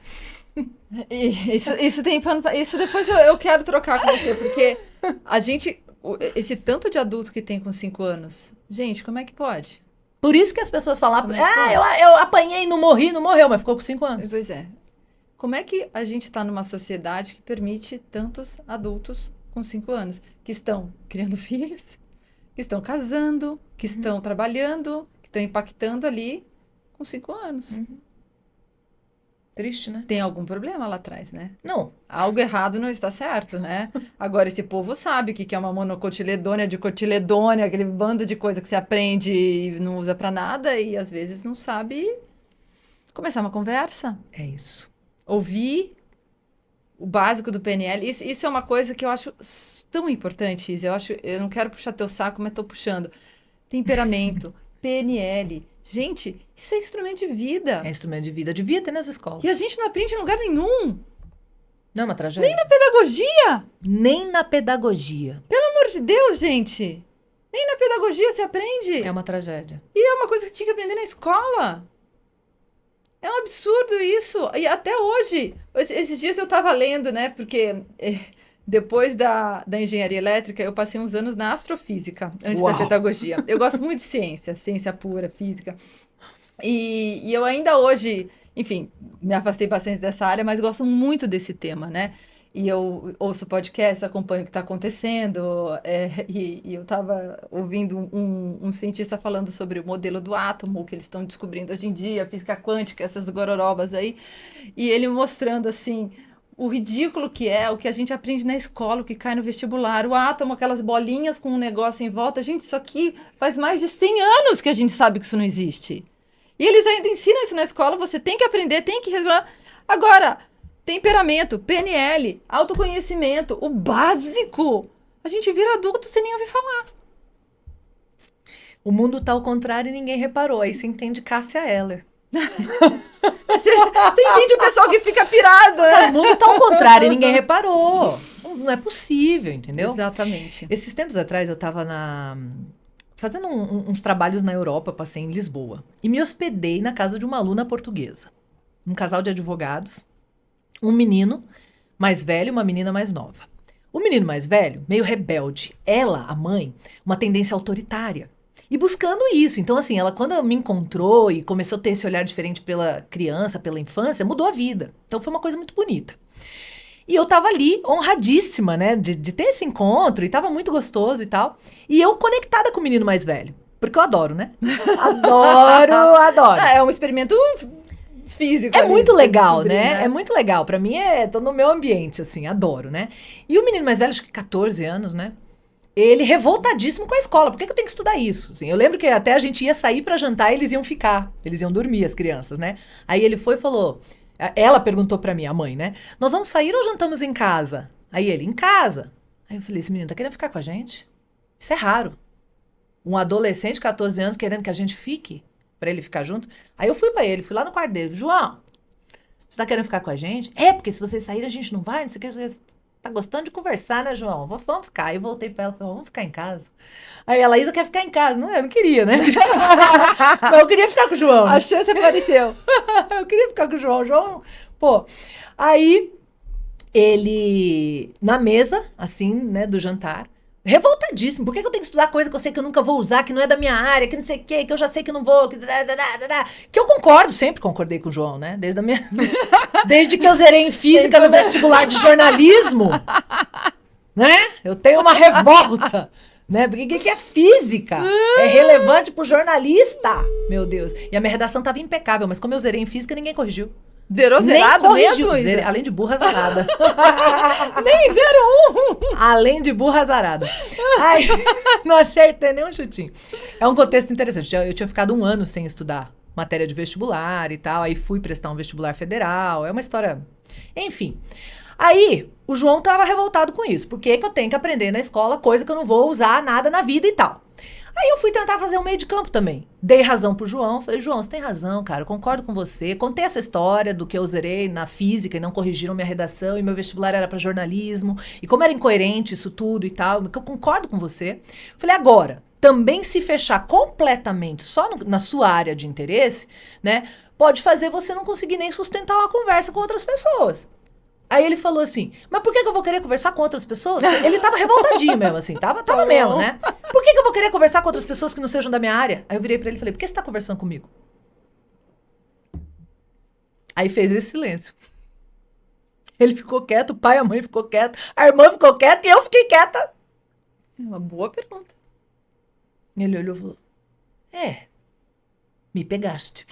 [SPEAKER 1] Isso tem pano pra... Isso depois eu quero trocar com você, porque a gente... Esse tanto de adulto que tem com 5 anos, gente, como é que pode?
[SPEAKER 2] Por isso que as pessoas falam,
[SPEAKER 1] Como é que pode?
[SPEAKER 2] eu apanhei e não morri, não morreu, mas ficou com 5 anos.
[SPEAKER 1] Pois é. Como é que a gente está numa sociedade que permite tantos adultos com 5 anos que estão criando filhos, que estão casando, que estão trabalhando, que estão impactando ali com 5 anos?
[SPEAKER 2] Triste, né?
[SPEAKER 1] Tem algum problema lá atrás, né?
[SPEAKER 2] Não.
[SPEAKER 1] Algo errado não está certo, né? Agora, esse povo sabe o que é uma monocotiledônia de cotiledônia, aquele bando de coisa que você aprende e não usa pra nada e às vezes não sabe começar uma conversa.
[SPEAKER 2] É isso.
[SPEAKER 1] Ouvir o básico do PNL. Isso é uma coisa que eu acho tão importante, Isa. Eu não quero puxar teu saco, mas tô puxando. Temperamento, PNL. Gente, isso é instrumento de vida.
[SPEAKER 2] É instrumento de vida, devia ter nas escolas.
[SPEAKER 1] E a gente não aprende em lugar nenhum.
[SPEAKER 2] Não é uma tragédia?
[SPEAKER 1] Nem na pedagogia.
[SPEAKER 2] Nem na pedagogia.
[SPEAKER 1] Pelo amor de Deus, gente. Nem na pedagogia você aprende.
[SPEAKER 2] É uma tragédia.
[SPEAKER 1] E é uma coisa que tinha que aprender na escola. É um absurdo isso. E até hoje. Esses dias eu tava lendo, né? Porque depois da engenharia elétrica, eu passei uns anos na astrofísica, antes
[SPEAKER 2] Uau.
[SPEAKER 1] da pedagogia. Eu gosto muito de ciência pura, física. E eu ainda hoje, enfim, me afastei bastante dessa área, mas gosto muito desse tema, né? E eu ouço podcast, acompanho o que está acontecendo, e eu estava ouvindo um cientista falando sobre o modelo do átomo, que eles estão descobrindo hoje em dia, física quântica, essas gororobas aí, e ele mostrando, assim, o ridículo que é, o que a gente aprende na escola, o que cai no vestibular, o átomo, aquelas bolinhas com um negócio em volta. Gente, isso aqui faz mais de 100 anos que a gente sabe que isso não existe. E eles ainda ensinam isso na escola, você tem que aprender, tem que responder. Agora, temperamento, PNL, autoconhecimento, o básico. A gente vira adulto sem nem ouvir falar.
[SPEAKER 2] O mundo tá ao contrário e ninguém reparou. Aí você entende Cássia Eller.
[SPEAKER 1] Você entende o pessoal que fica pirado, né?
[SPEAKER 2] O mundo tá ao contrário e ninguém reparou. Não é possível, entendeu?
[SPEAKER 1] Exatamente.
[SPEAKER 2] Esses tempos atrás eu tava fazendo uns trabalhos na Europa, passei em Lisboa. E me hospedei na casa de uma aluna portuguesa. Um casal de advogados. Um menino mais velho e uma menina mais nova. O menino mais velho, meio rebelde. Ela, a mãe, uma tendência autoritária. E buscando isso. Então, assim, ela quando me encontrou e começou a ter esse olhar diferente pela criança, pela infância, mudou a vida. Então, foi uma coisa muito bonita. E eu tava ali, honradíssima, né, de ter esse encontro, e tava muito gostoso e tal. E eu conectada com o menino mais velho. Porque eu adoro, né? Adoro.
[SPEAKER 1] É um experimento físico.
[SPEAKER 2] É
[SPEAKER 1] ali,
[SPEAKER 2] muito
[SPEAKER 1] pra você
[SPEAKER 2] legal,
[SPEAKER 1] descobrir,
[SPEAKER 2] né? É muito legal. Pra mim, tô no meu ambiente, assim, adoro, né? E o menino mais velho, acho que 14 anos, né? Ele revoltadíssimo com a escola. Por que eu tenho que estudar isso? Assim, eu lembro que até a gente ia sair pra jantar e eles iam ficar. Eles iam dormir, as crianças, né? Aí ele foi e falou... Ela perguntou pra mim, a mãe, né? Nós vamos sair ou jantamos em casa? Aí ele, em casa. Aí eu falei, esse menino tá querendo ficar com a gente? Isso é raro. Um adolescente de 14 anos querendo que a gente fique pra ele ficar junto. Aí eu fui pra ele, fui lá no quarto dele. João, você tá querendo ficar com a gente? É, porque se vocês saírem a gente não vai, não sei o que. Você tá gostando de conversar, né, João? Vamos ficar. Aí eu voltei pra ela e falei, vamos ficar em casa. Aí a Laísa quer ficar em casa. Não, eu não queria, né? Mas eu queria ficar com o João.
[SPEAKER 1] A chance apareceu.
[SPEAKER 2] Eu queria ficar com o João. João, pô. Aí ele, na mesa, assim, né, do jantar, revoltadíssimo. Por que eu tenho que estudar coisa que eu sei que eu nunca vou usar, que não é da minha área, que não sei o quê, que eu já sei que não vou, que eu concordo, sempre concordei com o João, né? Desde que eu zerei em física no vestibular de jornalismo, né? Eu tenho uma revolta, né? Porque o que é física? É relevante pro jornalista, meu Deus. E a minha redação tava impecável, mas como eu zerei em física, ninguém corrigiu.
[SPEAKER 1] Zerou zerado mesmo?
[SPEAKER 2] Além de burra azarada.
[SPEAKER 1] Nem 0,1.
[SPEAKER 2] Além de burra azarada. Ai, não acertei nem um chutinho. É um contexto interessante. Eu tinha ficado 1 ano sem estudar matéria de vestibular e tal. Aí fui prestar um vestibular federal. É uma história... Enfim. Aí, o João tava revoltado com isso. Por que eu tenho que aprender na escola coisa que eu não vou usar nada na vida e tal? Aí eu fui tentar fazer um meio de campo também. Dei razão pro João. Falei, João, você tem razão, cara. Eu concordo com você. Contei essa história do que eu zerei na física e não corrigiram minha redação e meu vestibular era para jornalismo. E como era incoerente isso tudo e tal, que eu concordo com você. Falei, agora, também se fechar completamente só na sua área de interesse, né, pode fazer você não conseguir nem sustentar uma conversa com outras pessoas. Aí ele falou assim, mas por que eu vou querer conversar com outras pessoas? Ele tava revoltadinho mesmo, assim, tava mesmo, né? Por que eu vou querer conversar com outras pessoas que não sejam da minha área? Aí eu virei pra ele e falei, por que você tá conversando comigo? Aí fez esse silêncio. Ele ficou quieto, o pai e a mãe ficou quieto, a irmã ficou quieta e eu fiquei quieta.
[SPEAKER 1] É uma boa pergunta.
[SPEAKER 2] Ele olhou e falou, me pegaste.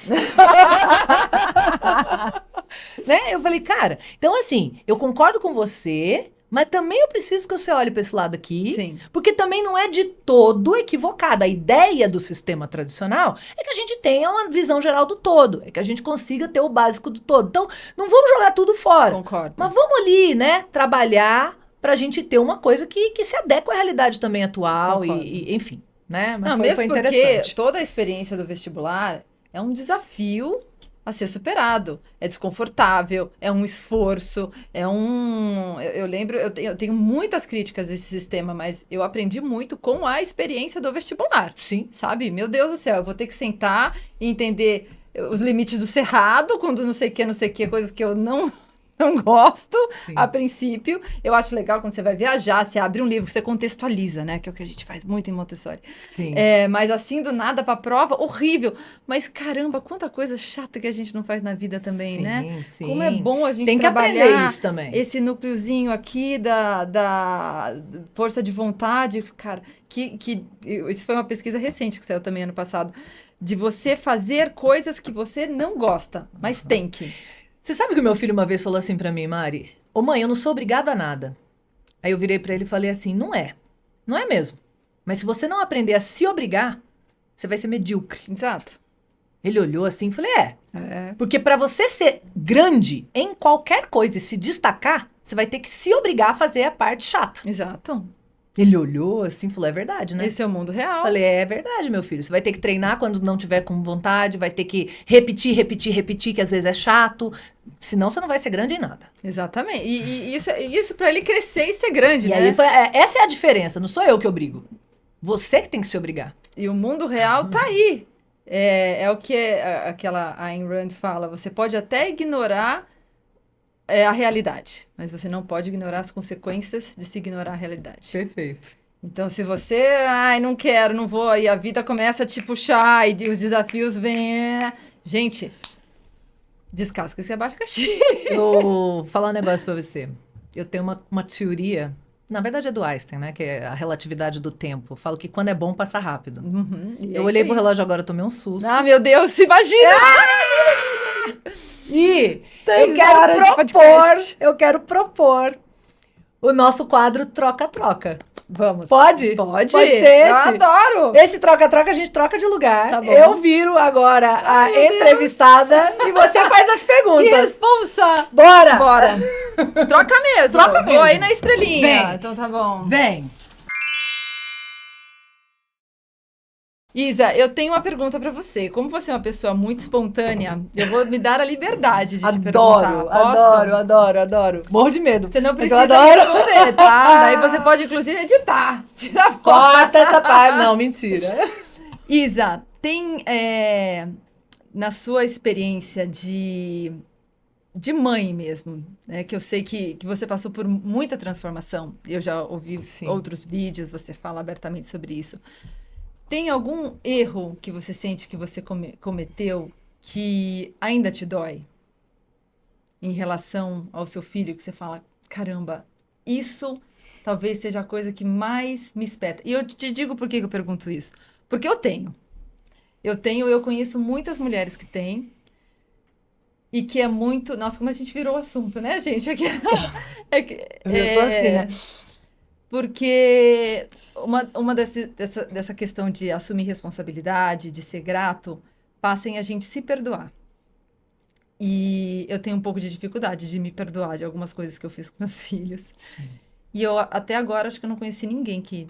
[SPEAKER 2] Né? Eu falei, cara, então assim, eu concordo com você, mas também eu preciso que você olhe para esse lado aqui,
[SPEAKER 1] Sim.
[SPEAKER 2] Porque também não é de todo equivocado. A ideia do sistema tradicional é que a gente tenha uma visão geral do todo, é que a gente consiga ter o básico do todo. Então, não vamos jogar tudo fora.
[SPEAKER 1] Concordo.
[SPEAKER 2] Mas vamos ali, né, trabalhar pra gente ter uma coisa que se adequa à realidade também atual e enfim, né? Mas
[SPEAKER 1] não,
[SPEAKER 2] foi
[SPEAKER 1] mesmo
[SPEAKER 2] interessante.
[SPEAKER 1] porque toda a experiência do vestibular é um desafio a ser superado. É desconfortável, é um esforço, Eu lembro, eu tenho muitas críticas a esse sistema, mas eu aprendi muito com a experiência do vestibular.
[SPEAKER 2] Sim.
[SPEAKER 1] Sabe? Meu Deus do céu, eu vou ter que sentar e entender os limites do cerrado, quando não sei o que, coisas que eu não gosto,
[SPEAKER 2] Sim.
[SPEAKER 1] a princípio. Eu acho legal quando você vai viajar, você abre um livro, você contextualiza, né? Que é o que a gente faz muito em Montessori.
[SPEAKER 2] Sim.
[SPEAKER 1] Mas assim, do nada pra prova, horrível. Mas caramba, quanta coisa chata que a gente não faz na vida também,
[SPEAKER 2] sim,
[SPEAKER 1] né?
[SPEAKER 2] Sim.
[SPEAKER 1] Como é bom a gente
[SPEAKER 2] Tem que
[SPEAKER 1] trabalhar
[SPEAKER 2] aprender isso também.
[SPEAKER 1] esse núcleozinho aqui da força de vontade, cara. Isso foi uma pesquisa recente que saiu também ano passado. De você fazer coisas que você não gosta, mas tem que.
[SPEAKER 2] Você sabe que o meu filho uma vez falou assim pra mim, Mari? Ô mãe, eu não sou obrigado a nada. Aí eu virei pra ele e falei assim, não é. Não é mesmo. Mas se você não aprender a se obrigar, você vai ser medíocre.
[SPEAKER 1] Exato.
[SPEAKER 2] Ele olhou assim e falei, Porque pra você ser grande em qualquer coisa e se destacar, você vai ter que se obrigar a fazer a parte chata.
[SPEAKER 1] Exato.
[SPEAKER 2] Ele olhou assim e falou, é verdade, né?
[SPEAKER 1] Esse é o mundo real.
[SPEAKER 2] Falei, é verdade, meu filho. Você vai ter que treinar quando não tiver com vontade, vai ter que repetir, que às vezes é chato. Senão você não vai ser grande em nada.
[SPEAKER 1] Exatamente. E isso para ele crescer e ser grande, né?
[SPEAKER 2] Aí essa é a diferença, não sou eu que obrigo. Você que tem que se obrigar.
[SPEAKER 1] E o mundo real tá aí. É o que aquela Ayn Rand fala. Você pode até ignorar a realidade, mas você não pode ignorar as consequências de se ignorar a realidade.
[SPEAKER 2] Perfeito.
[SPEAKER 1] Então, se você, não quero, não vou, e a vida começa a te puxar, e os desafios vêm... Gente, descasca esse abacaxi.
[SPEAKER 2] Eu vou falar um negócio pra você. Eu tenho uma teoria, na verdade é do Einstein, né? Que é a relatividade do tempo. Eu falo que quando é bom, passa rápido.
[SPEAKER 1] E é
[SPEAKER 2] Eu olhei
[SPEAKER 1] isso
[SPEAKER 2] pro
[SPEAKER 1] aí.
[SPEAKER 2] relógio agora, eu tomei um susto.
[SPEAKER 1] Ah, meu Deus, imagina!
[SPEAKER 2] E
[SPEAKER 1] 3 horas de podcast.
[SPEAKER 2] eu quero propor o nosso quadro Troca-Troca.
[SPEAKER 1] Vamos.
[SPEAKER 2] Pode?
[SPEAKER 1] Pode.
[SPEAKER 2] Pode ser
[SPEAKER 1] Eu
[SPEAKER 2] esse?
[SPEAKER 1] adoro.
[SPEAKER 2] Esse troca-troca a gente troca de lugar.
[SPEAKER 1] Tá bom.
[SPEAKER 2] Eu viro agora a
[SPEAKER 1] meu Deus.
[SPEAKER 2] entrevistada e você faz as
[SPEAKER 1] Que
[SPEAKER 2] perguntas.
[SPEAKER 1] responsa!
[SPEAKER 2] Bora!
[SPEAKER 1] Bora. Troca mesmo.
[SPEAKER 2] Troca
[SPEAKER 1] Vou aí
[SPEAKER 2] mesmo.
[SPEAKER 1] na estrelinha.
[SPEAKER 2] Vem.
[SPEAKER 1] Então tá bom.
[SPEAKER 2] Vem.
[SPEAKER 1] Isa, eu tenho uma pergunta pra você. Como você é uma pessoa muito espontânea, eu vou me dar a liberdade de te perguntar. Posso?
[SPEAKER 2] adoro. Morro de medo.
[SPEAKER 1] Você não
[SPEAKER 2] Mas
[SPEAKER 1] precisa
[SPEAKER 2] eu adoro.
[SPEAKER 1] responder, tá? Daí você pode, inclusive, editar. Tirar foto.
[SPEAKER 2] Corta essa parte. Não, mentira.
[SPEAKER 1] Isa, tem, na sua experiência de mãe mesmo, né, que eu sei que você passou por muita transformação, eu já ouvi
[SPEAKER 2] Sim.
[SPEAKER 1] outros vídeos, você fala abertamente sobre isso. Tem algum erro que você sente que você cometeu que ainda te dói em relação ao seu filho, que você fala, caramba, isso talvez seja a coisa que mais me espeta. E eu te digo por que eu pergunto isso. Porque eu tenho. Eu conheço muitas mulheres que têm e que é muito... Nossa, como a gente virou o assunto, né, gente? É que,
[SPEAKER 2] Eu tô assim, né?
[SPEAKER 1] Porque dessa questão de assumir responsabilidade, de ser grato, passa em a gente se perdoar. E eu tenho um pouco de dificuldade de me perdoar de algumas coisas que eu fiz com meus filhos.
[SPEAKER 2] Sim.
[SPEAKER 1] E eu, até agora, acho que eu não conheci ninguém que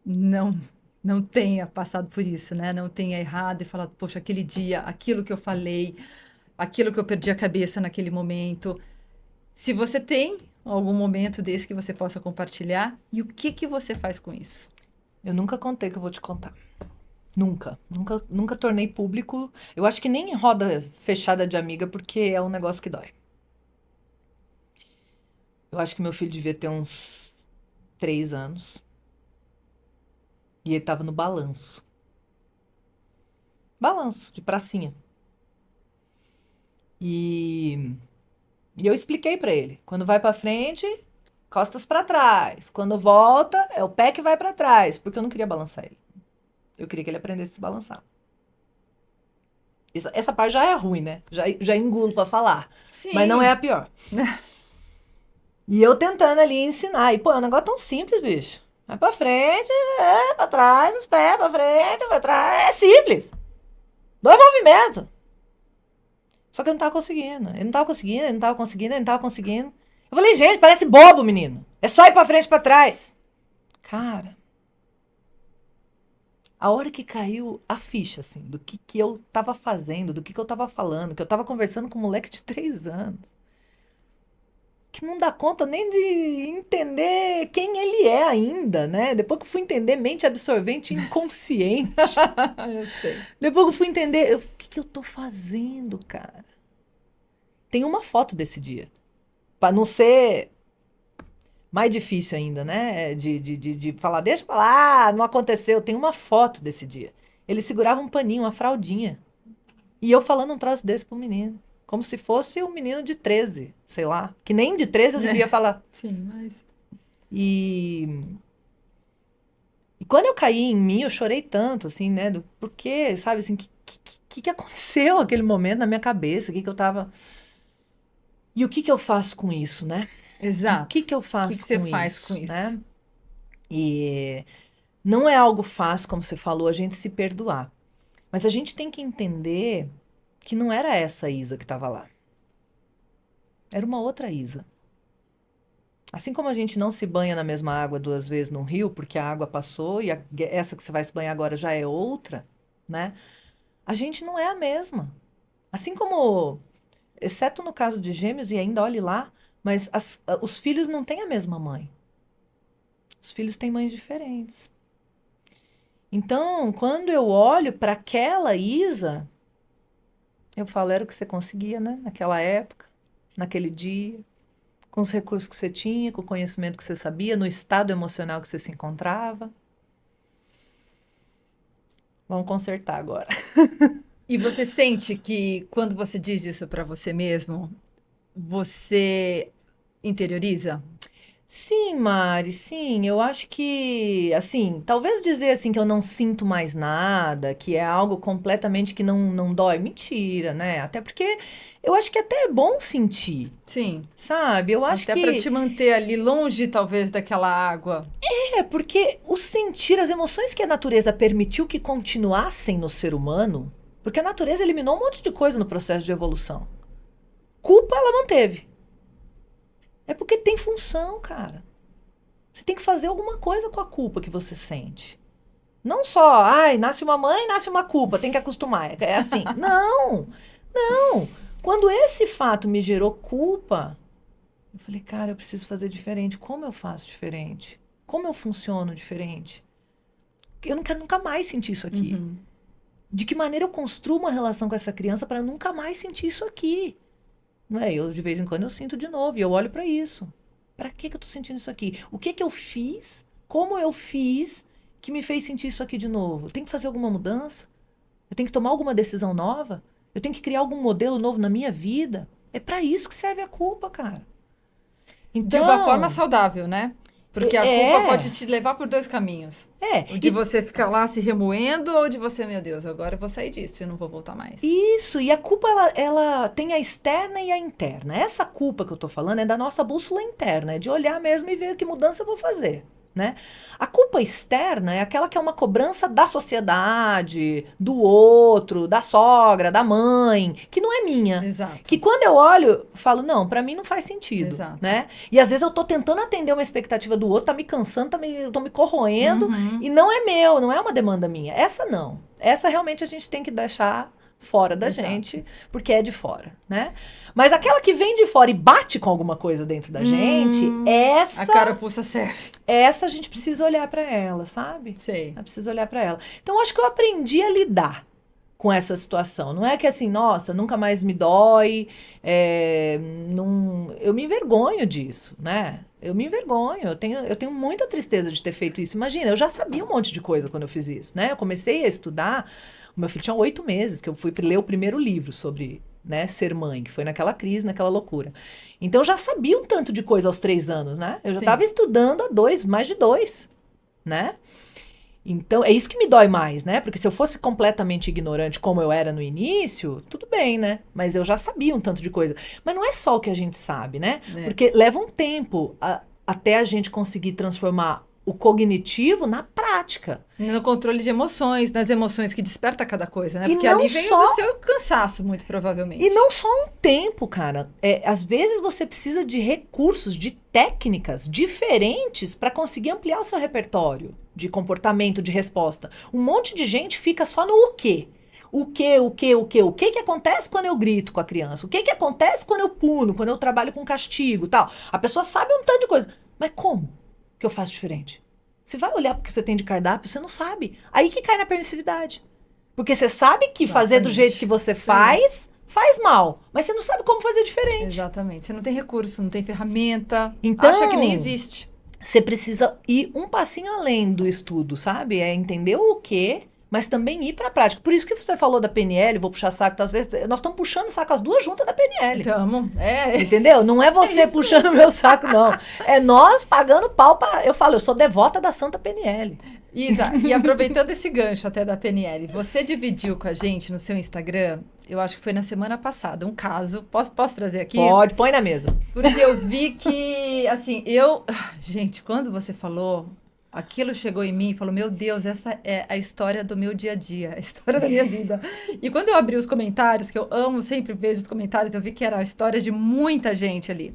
[SPEAKER 1] não tenha passado por isso, né? Não tenha errado e falado, poxa, aquele dia, aquilo que eu falei, aquilo que eu perdi a cabeça naquele momento. Se você tem algum momento desse que você possa compartilhar, e o que você faz com isso?
[SPEAKER 2] Eu nunca contei que eu vou te contar. Nunca tornei público. Eu acho que nem em roda fechada de amiga, porque é um negócio que dói. Eu acho que meu filho devia ter uns 3 anos. E ele tava no balanço. Balanço, de pracinha. E eu expliquei pra ele. Quando vai pra frente, costas pra trás. Quando volta, é o pé que vai pra trás. Porque eu não queria balançar ele. Eu queria que ele aprendesse a se balançar. Essa parte já é ruim, né? Já engulo pra falar.
[SPEAKER 1] Sim.
[SPEAKER 2] Mas não é a pior. E eu tentando ali ensinar. E, pô, é um negócio tão simples, bicho. Vai pra frente, pra trás, os pés pra frente, pra trás. É simples. 2 movimentos. Só que eu não tava conseguindo. Ele não tava conseguindo. Eu falei, gente, parece bobo, menino. É só ir pra frente e pra trás. Cara, a hora que caiu a ficha, assim, do que eu tava fazendo, do que eu tava falando, que eu tava conversando com um moleque de 3 anos, que não dá conta nem de entender quem ele é ainda, né? Depois que eu fui entender mente absorvente inconsciente.
[SPEAKER 1] Eu sei.
[SPEAKER 2] Depois que eu fui entender, o que eu tô fazendo, cara? Tem uma foto desse dia. Pra não ser mais difícil ainda, né? De falar, deixa pra lá, não aconteceu. Tem uma foto desse dia. Ele segurava um paninho, uma fraldinha. E eu falando um troço desse pro menino. Como se fosse um menino de 13, sei lá. Que nem de 13 eu devia falar.
[SPEAKER 1] Sim, mas...
[SPEAKER 2] E quando eu caí em mim, eu chorei tanto, assim, né? Porque, sabe, assim, que aconteceu naquele momento na minha cabeça? Que eu tava... E o que eu faço com isso, né?
[SPEAKER 1] Exato.
[SPEAKER 2] O que eu faço
[SPEAKER 1] O que você
[SPEAKER 2] com
[SPEAKER 1] faz
[SPEAKER 2] isso,
[SPEAKER 1] com isso?
[SPEAKER 2] né? E não é algo fácil, como você falou, a gente se perdoar. Mas a gente tem que entender que não era essa Isa que estava lá. Era uma outra Isa. Assim como a gente não se banha na mesma água 2 vezes num rio, porque a água passou e essa que você vai se banhar agora já é outra, né? A gente não é a mesma. Assim como, exceto no caso de gêmeos, e ainda olhe lá, mas os filhos não têm a mesma mãe. Os filhos têm mães diferentes. Então, quando eu olho para aquela Isa, eu falo, era o que você conseguia, né? Naquela época, naquele dia, com os recursos que você tinha, com o conhecimento que você sabia, no estado emocional que você se encontrava. Vamos consertar agora.
[SPEAKER 1] E você sente que quando você diz isso para você mesmo, você interioriza?
[SPEAKER 2] Sim, Mari, sim, eu acho que, assim, talvez dizer assim que eu não sinto mais nada, que é algo completamente que não dói, mentira, né? Até porque eu acho que até é bom sentir,
[SPEAKER 1] Sim.
[SPEAKER 2] sabe? Eu acho
[SPEAKER 1] Até para
[SPEAKER 2] que
[SPEAKER 1] te manter ali longe, talvez, daquela água.
[SPEAKER 2] porque o sentir, as emoções que a natureza permitiu que continuassem no ser humano, porque a natureza eliminou um monte de coisa no processo de evolução. Culpa ela manteve. É porque tem função, cara. Você tem que fazer alguma coisa com a culpa que você sente. Não só, ai, nasce uma mãe, nasce uma culpa, tem que acostumar. É assim. Não, não. Quando esse fato me gerou culpa, eu falei, cara, eu preciso fazer diferente. Como eu faço diferente? Como eu funciono diferente? Eu não quero nunca mais sentir isso aqui.
[SPEAKER 1] Uhum.
[SPEAKER 2] De que maneira eu construo uma relação com essa criança para nunca mais sentir isso aqui? Não é? Eu, de vez em quando, eu sinto de novo e eu olho para isso. Para que eu tô sentindo isso aqui? O que eu fiz? Como eu fiz que me fez sentir isso aqui de novo? Eu tenho que fazer alguma mudança? Eu tenho que tomar alguma decisão nova? Eu tenho que criar algum modelo novo na minha vida? É para isso que serve a culpa, cara.
[SPEAKER 1] De uma forma
[SPEAKER 2] Então,
[SPEAKER 1] saudável, né? Porque a culpa pode te levar por dois caminhos. O de você ficar lá se remoendo ou de você, meu Deus, agora eu vou sair disso, eu não vou voltar mais.
[SPEAKER 2] isso, e a culpa ela tem a externa e a interna. Essa culpa que eu tô falando é da nossa bússola interna, é de olhar mesmo e ver que mudança eu vou fazer. Né? A culpa externa é aquela que é uma cobrança da sociedade, do outro, da sogra, da mãe, que não é minha.
[SPEAKER 1] Exato.
[SPEAKER 2] Que quando eu olho, falo, não, pra mim não faz sentido,
[SPEAKER 1] Exato.
[SPEAKER 2] né? E às vezes eu tô tentando atender uma expectativa do outro, tá me cansando, eu tô me corroendo, e não é meu, não é uma demanda minha. Essa não. Essa realmente a gente tem que deixar fora da gente, porque é de fora, né? Mas aquela que vem de fora e bate com alguma coisa dentro da gente, essa...
[SPEAKER 1] A carapuça serve.
[SPEAKER 2] Essa a gente precisa olhar pra ela, sabe?
[SPEAKER 1] Sei.
[SPEAKER 2] Eu preciso olhar pra ela. Então, eu acho que eu aprendi a lidar com essa situação. Não é que assim, nossa, nunca mais me dói, eu me envergonho disso, né? Eu me envergonho, eu tenho muita tristeza de ter feito isso. Imagina, eu já sabia um monte de coisa quando eu fiz isso, né? Eu comecei a estudar, o meu filho tinha 8 meses, que eu fui ler o primeiro livro sobre, né, ser mãe, que foi naquela crise, naquela loucura. Então, eu já sabia um tanto de coisa aos 3 anos, né? Eu já estava estudando mais de 2, né? Então, é isso que me dói mais, né? Porque se eu fosse completamente ignorante como eu era no início, tudo bem, né? Mas eu já sabia um tanto de coisa. Mas não é só o que a gente sabe, né? Porque leva um tempo até a gente conseguir transformar o cognitivo na prática.
[SPEAKER 1] No controle de emoções, nas emoções que desperta cada coisa, né?
[SPEAKER 2] E
[SPEAKER 1] porque ali vem do seu cansaço, muito provavelmente.
[SPEAKER 2] E não só um tempo, cara. Às vezes você precisa de recursos, de técnicas diferentes para conseguir ampliar o seu repertório de comportamento, de resposta. Um monte de gente fica só no o quê. O quê? O que acontece quando eu grito com a criança? O que acontece quando eu puno, quando eu trabalho com castigo e tal? A pessoa sabe um tanto de coisa. Mas como que eu faço diferente? Você vai olhar porque você tem de cardápio, você não sabe. Aí que cai na permissividade. Porque você sabe que fazer do jeito que você faz mal. Mas você não sabe como fazer diferente.
[SPEAKER 1] Exatamente. Você não tem recurso, não tem ferramenta.
[SPEAKER 2] Então,
[SPEAKER 1] acha que nem existe.
[SPEAKER 2] Você precisa ir um passinho além do estudo, sabe? É entender o quê, mas também ir para a prática. Por isso que você falou da PNL, vou puxar saco, nós estamos puxando saco as duas juntas da PNL.
[SPEAKER 1] Então,
[SPEAKER 2] entendeu? Não é você puxando o meu saco, não. É nós pagando pau para... Eu falo, eu sou devota da Santa PNL.
[SPEAKER 1] Isa, e aproveitando esse gancho até da PNL, você dividiu com a gente no seu Instagram, eu acho que foi na semana passada, um caso. Posso trazer aqui?
[SPEAKER 2] Pode, põe na mesa.
[SPEAKER 1] Porque eu vi que, assim, gente, quando você falou... Aquilo chegou em mim e falou, meu Deus, essa é a história do meu dia a dia, a história da minha vida. E quando eu abri os comentários, que eu amo, sempre vejo os comentários, eu vi que era a história de muita gente ali.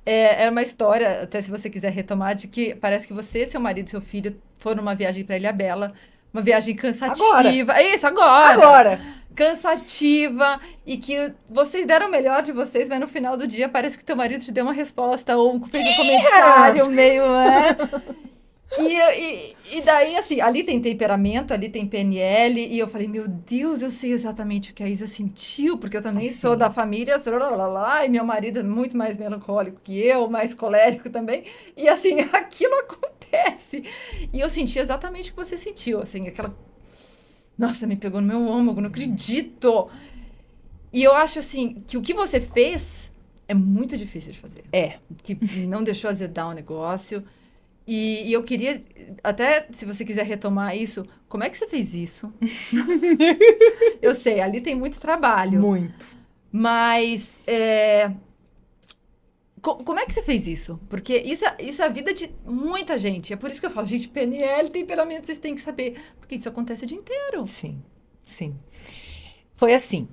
[SPEAKER 1] Era uma história, até se você quiser retomar, de que parece que você, seu marido e seu filho foram numa viagem para Ilhabela, uma viagem cansativa.
[SPEAKER 2] Agora.
[SPEAKER 1] É isso, agora!
[SPEAKER 2] Agora!
[SPEAKER 1] Cansativa, e que vocês deram o melhor de vocês, mas no final do dia parece que teu marido te deu uma resposta ou fez um comentário meio... E daí, assim, ali tem temperamento, ali tem PNL, e eu falei, meu Deus, eu sei exatamente o que a Isa sentiu, porque eu também sou da família, e meu marido é muito mais melancólico que eu, mais colérico também, e assim, aquilo acontece. E eu senti exatamente o que você sentiu, assim, aquela... Nossa, me pegou no meu âmago, não acredito! E eu acho, assim, que o que você fez é muito difícil de fazer.
[SPEAKER 2] É.
[SPEAKER 1] Que não deixou azedar o negócio. E eu queria, até se você quiser retomar isso, como é que você fez isso? Eu sei, ali tem muito trabalho.
[SPEAKER 2] Muito.
[SPEAKER 1] Mas, como é que você fez isso? Porque isso é a vida de muita gente. É por isso que eu falo, gente, PNL, temperamento, vocês têm que saber. Porque isso acontece o dia inteiro.
[SPEAKER 2] Sim, sim. Foi assim.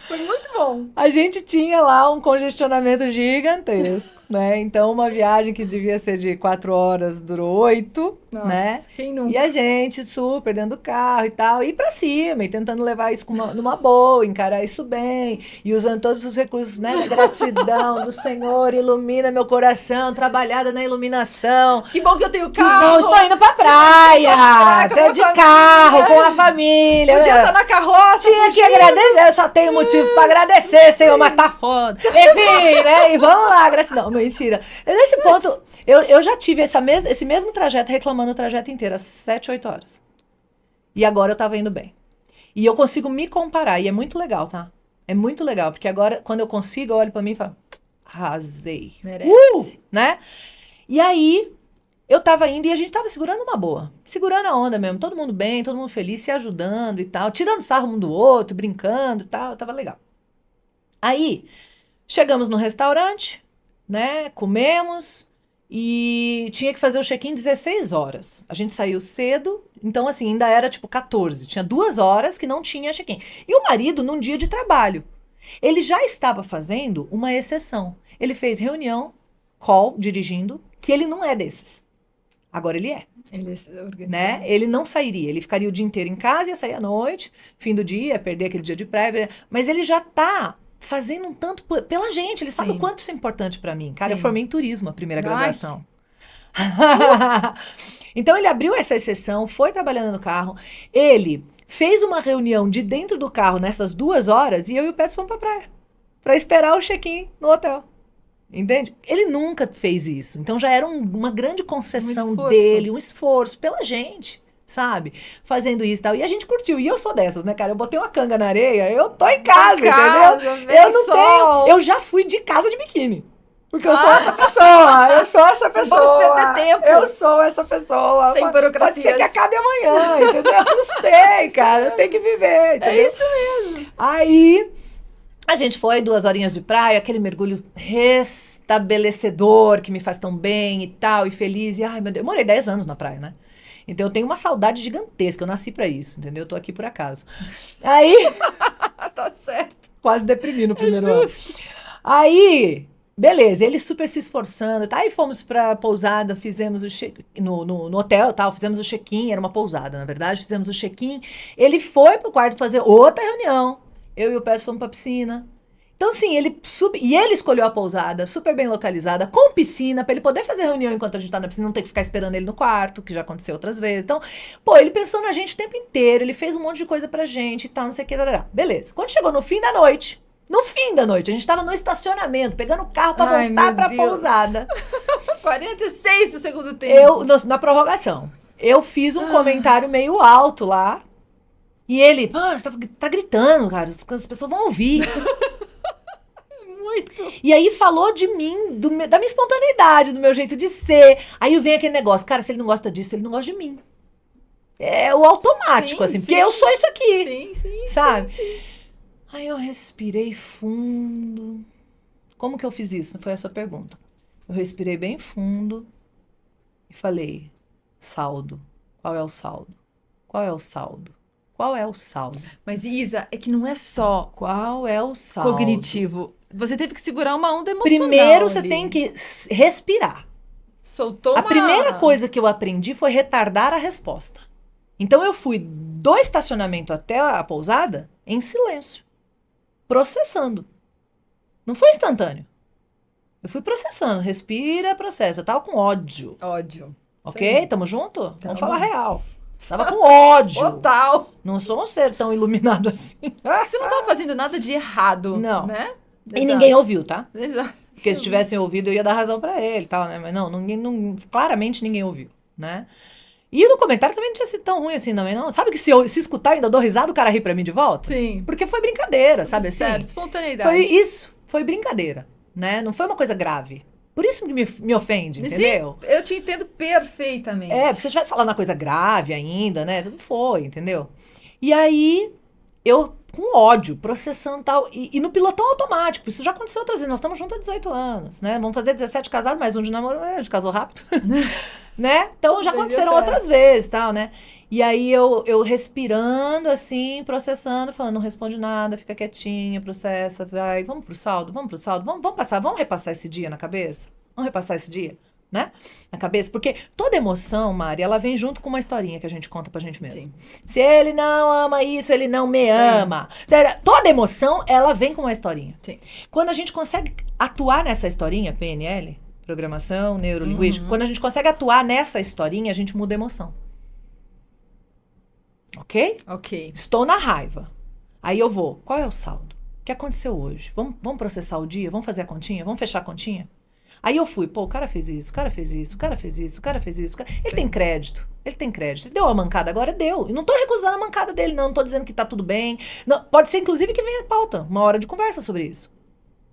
[SPEAKER 1] Foi muito bom.
[SPEAKER 2] A gente tinha lá um congestionamento gigantesco, né? Então, uma viagem que devia ser de 4 horas durou 8,
[SPEAKER 1] Nossa,
[SPEAKER 2] né?
[SPEAKER 1] quem nunca?
[SPEAKER 2] E a gente super dentro do carro e tal, e pra cima, e tentando levar isso numa boa, encarar isso bem, e usando todos os recursos, né? Da gratidão do Senhor, ilumina meu coração, trabalhada na iluminação.
[SPEAKER 1] Que bom que eu tenho
[SPEAKER 2] Que
[SPEAKER 1] carro.
[SPEAKER 2] bom, estou indo pra praia,
[SPEAKER 1] Caraca,
[SPEAKER 2] até
[SPEAKER 1] minha
[SPEAKER 2] de
[SPEAKER 1] família.
[SPEAKER 2] carro, com a família.
[SPEAKER 1] Podia estar na carroça.
[SPEAKER 2] Tinha que
[SPEAKER 1] fugindo.
[SPEAKER 2] agradecer, eu só tenho motivo pra agradecer, Senhor, mas tá foda. Enfim, né? E vamos lá, gratidão. Mentira. Nesse ponto, eu já tive esse mesmo trajeto, reclamando o trajeto inteiro, às 7, 8 horas. E agora eu tava indo bem. E eu consigo me comparar, e é muito legal, tá? É muito legal, porque agora, quando eu consigo, eu olho pra mim e falo, arrasei.
[SPEAKER 1] Merece.
[SPEAKER 2] Né? E aí, eu tava indo e a gente tava segurando uma boa. Segurando a onda mesmo. Todo mundo bem, todo mundo feliz, se ajudando e tal. Tirando sarro um do outro, brincando e tal. Tava legal. Aí, chegamos no restaurante, né? Comemos e tinha que fazer o check-in 16 horas. A gente saiu cedo, então assim, ainda era tipo 14. Tinha 2 horas que não tinha check-in. E o marido, num dia de trabalho, ele já estava fazendo uma exceção. Ele fez reunião, call, dirigindo, que ele não é desses. Agora ele é,
[SPEAKER 1] Ele é organizado.
[SPEAKER 2] né? Ele não sairia, ele ficaria o dia inteiro em casa, ia sair à noite, fim do dia, ia perder aquele dia de praia, mas ele já tá fazendo um tanto pela gente, ele sabe
[SPEAKER 1] Sim.
[SPEAKER 2] o quanto isso é importante pra mim. Cara, eu
[SPEAKER 1] Sim.
[SPEAKER 2] formei em turismo, a primeira
[SPEAKER 1] Ai.
[SPEAKER 2] graduação. Então ele abriu essa exceção, foi trabalhando no carro, ele fez uma reunião de dentro do carro nessas 2 horas e eu e o Petros fomos pra praia, pra esperar o check-in no hotel. Entende? Ele nunca fez isso. Então já era uma grande concessão
[SPEAKER 1] esforço.
[SPEAKER 2] dele, um esforço pela gente, sabe? Fazendo isso e tal. E a gente curtiu. E eu sou dessas, né, cara? Eu botei uma canga na areia, eu tô em casa, entendeu?
[SPEAKER 1] vem
[SPEAKER 2] Eu não
[SPEAKER 1] sol.
[SPEAKER 2] tenho. Eu já fui de casa de biquíni. Porque eu sou essa pessoa. Eu sou essa pessoa.
[SPEAKER 1] Vamos perder tempo.
[SPEAKER 2] Eu sou essa pessoa.
[SPEAKER 1] Sem
[SPEAKER 2] Pode
[SPEAKER 1] burocracias.
[SPEAKER 2] ser que acabe amanhã, entendeu? Eu não sei, cara. Eu tenho que viver, entendeu?
[SPEAKER 1] É isso mesmo.
[SPEAKER 2] Aí a gente foi 2 horinhas de praia, aquele mergulho restabelecedor que me faz tão bem e tal, e feliz. E ai, meu Deus, eu morei 10 anos na praia, né? Então eu tenho uma saudade gigantesca, eu nasci pra isso, entendeu? Eu tô aqui por acaso. Aí,
[SPEAKER 1] Tá certo.
[SPEAKER 2] quase deprimi no primeiro ano.
[SPEAKER 1] Justo.
[SPEAKER 2] Aí, beleza, ele super se esforçando, tá? Aí fomos pra pousada, fizemos o no hotel, tal, fizemos o check-in, era uma pousada, na verdade, fizemos o check-in. Ele foi pro quarto fazer outra reunião. Eu e o Petros fomos pra piscina. Então, assim, ele escolheu a pousada, super bem localizada, com piscina, pra ele poder fazer reunião enquanto a gente tá na piscina, não ter que ficar esperando ele no quarto, que já aconteceu outras vezes. Então, pô, ele pensou na gente o tempo inteiro, ele fez um monte de coisa pra gente e tal, não sei o que, beleza. Quando chegou no fim da noite, a gente tava no estacionamento, pegando o carro pra
[SPEAKER 1] Ai,
[SPEAKER 2] voltar
[SPEAKER 1] meu
[SPEAKER 2] pra
[SPEAKER 1] Deus.
[SPEAKER 2] pousada.
[SPEAKER 1] 46 do segundo tempo.
[SPEAKER 2] Na prorrogação, eu fiz um comentário meio alto lá, e ele, você tá gritando, cara, as pessoas vão ouvir.
[SPEAKER 1] Muito.
[SPEAKER 2] E aí falou de mim, da minha espontaneidade, do meu jeito de ser. Aí vem aquele negócio, cara, se ele não gosta disso, ele não gosta de mim. É o automático,
[SPEAKER 1] Sim,
[SPEAKER 2] assim,
[SPEAKER 1] sim.
[SPEAKER 2] porque eu sou isso aqui,
[SPEAKER 1] Sim, sim.
[SPEAKER 2] sabe?
[SPEAKER 1] Sim.
[SPEAKER 2] Aí eu respirei fundo. Como que eu fiz isso? Foi a sua pergunta. Eu respirei bem fundo e falei, saldo. Qual é o saldo? Qual é o saldo? Qual é o saldo?
[SPEAKER 1] Mas, Isa, é que não é só
[SPEAKER 2] Qual é o saldo?
[SPEAKER 1] cognitivo. Você teve que segurar uma onda emocional.
[SPEAKER 2] Primeiro você
[SPEAKER 1] ali.
[SPEAKER 2] tem que respirar.
[SPEAKER 1] Soltou
[SPEAKER 2] A
[SPEAKER 1] uma...
[SPEAKER 2] primeira coisa que eu aprendi foi retardar a resposta. Então eu fui do estacionamento até a pousada em silêncio, processando. Não foi instantâneo. Eu fui processando, respira, processa. Eu tava com ódio,
[SPEAKER 1] Ódio.
[SPEAKER 2] ok?
[SPEAKER 1] Sim.
[SPEAKER 2] Tamo junto?
[SPEAKER 1] Tamo.
[SPEAKER 2] Vamos falar real. Tava com ódio.
[SPEAKER 1] Total.
[SPEAKER 2] Não sou um ser tão iluminado assim.
[SPEAKER 1] Você não tava fazendo nada de errado,
[SPEAKER 2] Não.
[SPEAKER 1] né?
[SPEAKER 2] E ninguém ouviu, tá?
[SPEAKER 1] Exato.
[SPEAKER 2] Porque se tivessem ouvido, eu ia dar razão pra ele e tal, né? Mas não, claramente ninguém ouviu, né? E no comentário também não tinha sido tão ruim assim também, não. Sabe que se escutar, eu ainda dou risada, o cara ri pra mim de volta?
[SPEAKER 1] Sim.
[SPEAKER 2] Porque foi brincadeira, sabe assim?
[SPEAKER 1] Certo, espontaneidade.
[SPEAKER 2] Foi isso, foi brincadeira, né? Não foi uma coisa grave. Por isso que me ofende, entendeu?
[SPEAKER 1] Sim, eu te entendo perfeitamente.
[SPEAKER 2] Porque se eu estivesse falando uma coisa grave ainda, né? Não foi, entendeu? E aí, eu com ódio, processando tal, e no pilotão automático. Isso já aconteceu outras vezes. Nós estamos juntos há 18 anos, né? Vamos fazer 17 casados, mais um de namoro. A gente casou rápido. Né? Então, já aconteceram outras vezes, tal, né? E aí, eu respirando, assim, processando, falando, não responde nada, fica quietinha, processa, vai, vamos pro saldo, vamos repassar esse dia na cabeça? Vamos repassar esse dia, né? Na cabeça, porque toda emoção, Mari, ela vem junto com uma historinha que a gente conta pra gente mesmo.
[SPEAKER 1] Sim.
[SPEAKER 2] Se ele não ama isso, ele não me ama. Toda emoção, ela vem com uma historinha.
[SPEAKER 1] Sim.
[SPEAKER 2] Quando a gente consegue atuar nessa historinha, PNL, Programação Neurolinguística, quando a gente consegue atuar nessa historinha, a gente muda a emoção. Ok?
[SPEAKER 1] Ok.
[SPEAKER 2] Estou na raiva. Aí eu vou. Qual é o saldo? O que aconteceu hoje? Vamos processar o dia? Vamos fazer a continha? Vamos fechar a continha? Aí eu fui. Pô, o cara fez isso, o cara fez isso, o cara fez isso, o cara fez isso. Ele tem crédito. Ele tem crédito. Ele deu uma mancada agora? Deu. E não tô recusando a mancada dele, não. Não tô dizendo que tá tudo bem. Não, pode ser, inclusive, que venha a pauta. Uma hora de conversa sobre isso.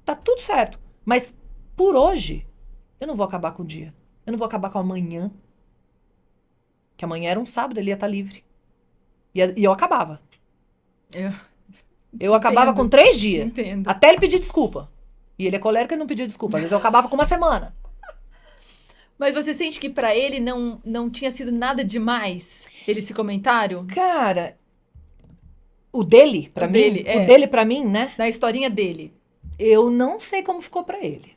[SPEAKER 2] Tá tudo certo. Mas, por hoje, eu não vou acabar com o dia. Eu não vou acabar com amanhã. Que amanhã era um sábado, ele ia estar livre. E eu acabava. Eu acabava com 3 dias.
[SPEAKER 1] Entendo.
[SPEAKER 2] Até ele pedir desculpa. E ele é colérico e não pedia desculpa. Às vezes eu acabava com uma semana.
[SPEAKER 1] Mas você sente que pra ele não tinha sido nada demais esse comentário?
[SPEAKER 2] Cara, o dele, pra mim, o dele pra mim, né?
[SPEAKER 1] Da historinha dele.
[SPEAKER 2] Eu não sei como ficou pra ele.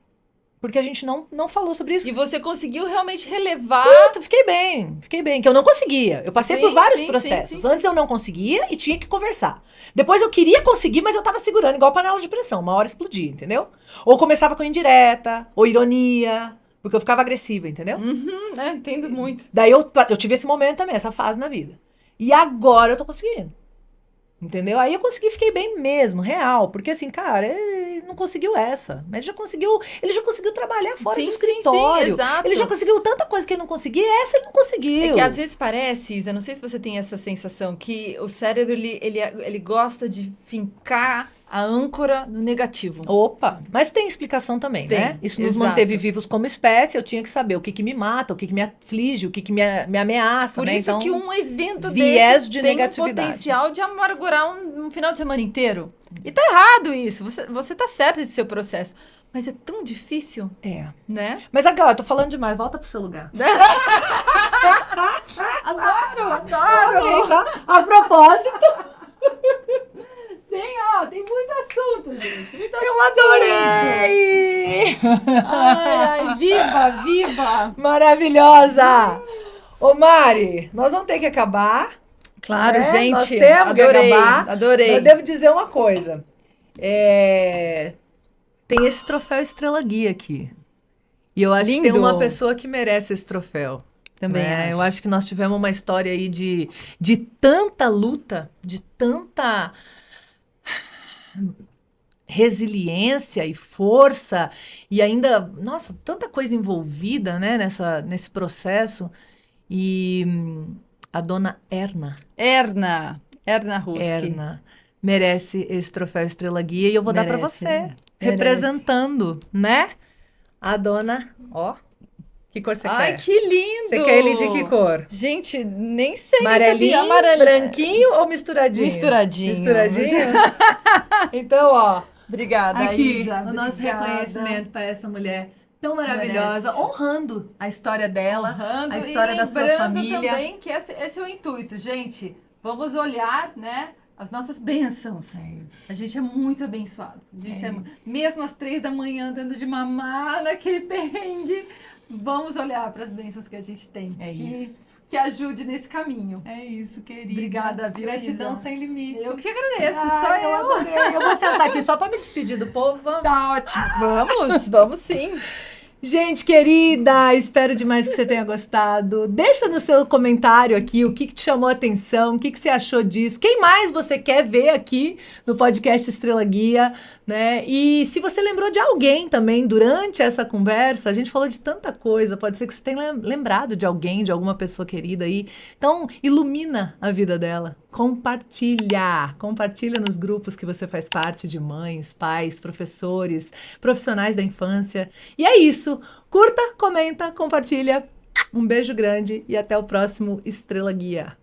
[SPEAKER 2] Porque a gente não falou sobre isso.
[SPEAKER 1] E você conseguiu realmente relevar...
[SPEAKER 2] Puta, fiquei bem, que eu não conseguia. Eu passei por vários processos. Antes eu não conseguia e tinha que conversar. Depois eu queria conseguir, mas eu tava segurando igual panela de pressão. Uma hora explodia, entendeu? Ou começava com indireta, ou ironia, porque eu ficava agressiva, entendeu?
[SPEAKER 1] Entendo muito.
[SPEAKER 2] Daí eu tive esse momento também, essa fase na vida. E agora eu tô conseguindo. Entendeu? Aí eu fiquei bem mesmo, real. Porque assim, cara, ele não conseguiu essa. Mas ele já conseguiu trabalhar fora do escritório.
[SPEAKER 1] Sim, exato.
[SPEAKER 2] Ele já conseguiu tanta coisa que ele não conseguia, essa ele não conseguiu.
[SPEAKER 1] É que às vezes parece, Isa, não sei se você tem essa sensação, que o cérebro, ele gosta de fincar a âncora no negativo.
[SPEAKER 2] Opa, mas tem explicação também, né? Isso nos manteve vivos como espécie, eu tinha que saber o que me mata, o que me aflige, o que me ameaça,
[SPEAKER 1] Por
[SPEAKER 2] né?
[SPEAKER 1] isso
[SPEAKER 2] então,
[SPEAKER 1] que um evento
[SPEAKER 2] viés
[SPEAKER 1] desse
[SPEAKER 2] de
[SPEAKER 1] tem
[SPEAKER 2] negatividade.
[SPEAKER 1] o potencial de amargurar um final de semana inteiro. E tá errado isso, você tá certo nesse seu processo. Mas é tão difícil, né?
[SPEAKER 2] Mas agora, eu tô falando demais, volta pro seu lugar.
[SPEAKER 1] Adoro!
[SPEAKER 2] Tá? A propósito...
[SPEAKER 1] Tem muito assunto, gente. Muito assunto.
[SPEAKER 2] Eu adorei!
[SPEAKER 1] Ai, viva!
[SPEAKER 2] Maravilhosa! Ô, Mari, nós vamos ter que acabar.
[SPEAKER 1] Claro,
[SPEAKER 2] né?
[SPEAKER 1] gente.
[SPEAKER 2] Nós temos que acabar.
[SPEAKER 1] Adorei.
[SPEAKER 2] Eu devo dizer uma coisa. Tem esse troféu Estrela Guia aqui. E eu acho que tem uma pessoa que merece esse troféu.
[SPEAKER 1] Também acho.
[SPEAKER 2] Eu acho que nós tivemos uma história aí de tanta luta, de tanta resiliência e força, e ainda, nossa, tanta coisa envolvida, né, nesse processo. E a dona Erna Ruski merece esse troféu Estrela Guia, e eu vou dar para você, representando, né? A dona, ó. Que cor você quer?
[SPEAKER 1] Ai, que lindo!
[SPEAKER 2] Você quer ele de que cor?
[SPEAKER 1] Gente, nem sei.
[SPEAKER 2] Amarelinho, branquinho ou misturadinho?
[SPEAKER 1] Misturadinho.
[SPEAKER 2] Então, ó.
[SPEAKER 1] Obrigada,
[SPEAKER 2] aqui,
[SPEAKER 1] Isa.
[SPEAKER 2] O nosso reconhecimento para essa mulher tão maravilhosa, honrando a história dela, a história da sua família.
[SPEAKER 1] Lembrando também que esse é o intuito, gente. Vamos olhar, né, as nossas bênçãos. A gente é muito abençoado. A gente mesmo às 3 da manhã, dando de mamar naquele perrengue, vamos olhar para as bênçãos que a gente tem. Que ajude nesse caminho.
[SPEAKER 2] É isso, querida.
[SPEAKER 1] Obrigada, viu,
[SPEAKER 2] Gratidão
[SPEAKER 1] Isa?
[SPEAKER 2] sem limite.
[SPEAKER 1] Eu que agradeço, só eu.
[SPEAKER 2] Adorei. Eu vou sentar aqui só para me despedir do povo. Vamos?
[SPEAKER 1] Tá ótimo. Vamos sim.
[SPEAKER 2] Gente querida, espero demais que você tenha gostado. Deixa no seu comentário aqui o que te chamou a atenção, o que você achou disso, quem mais você quer ver aqui no podcast Estrela Guia, né? E se você lembrou de alguém também durante essa conversa, a gente falou de tanta coisa, pode ser que você tenha lembrado de alguém, de alguma pessoa querida aí. Então, ilumina a vida dela. Compartilha nos grupos que você faz parte de mães, pais, professores, profissionais da infância. E é isso. Curta, comenta, compartilha. Um beijo grande e até o próximo Estrela Guia.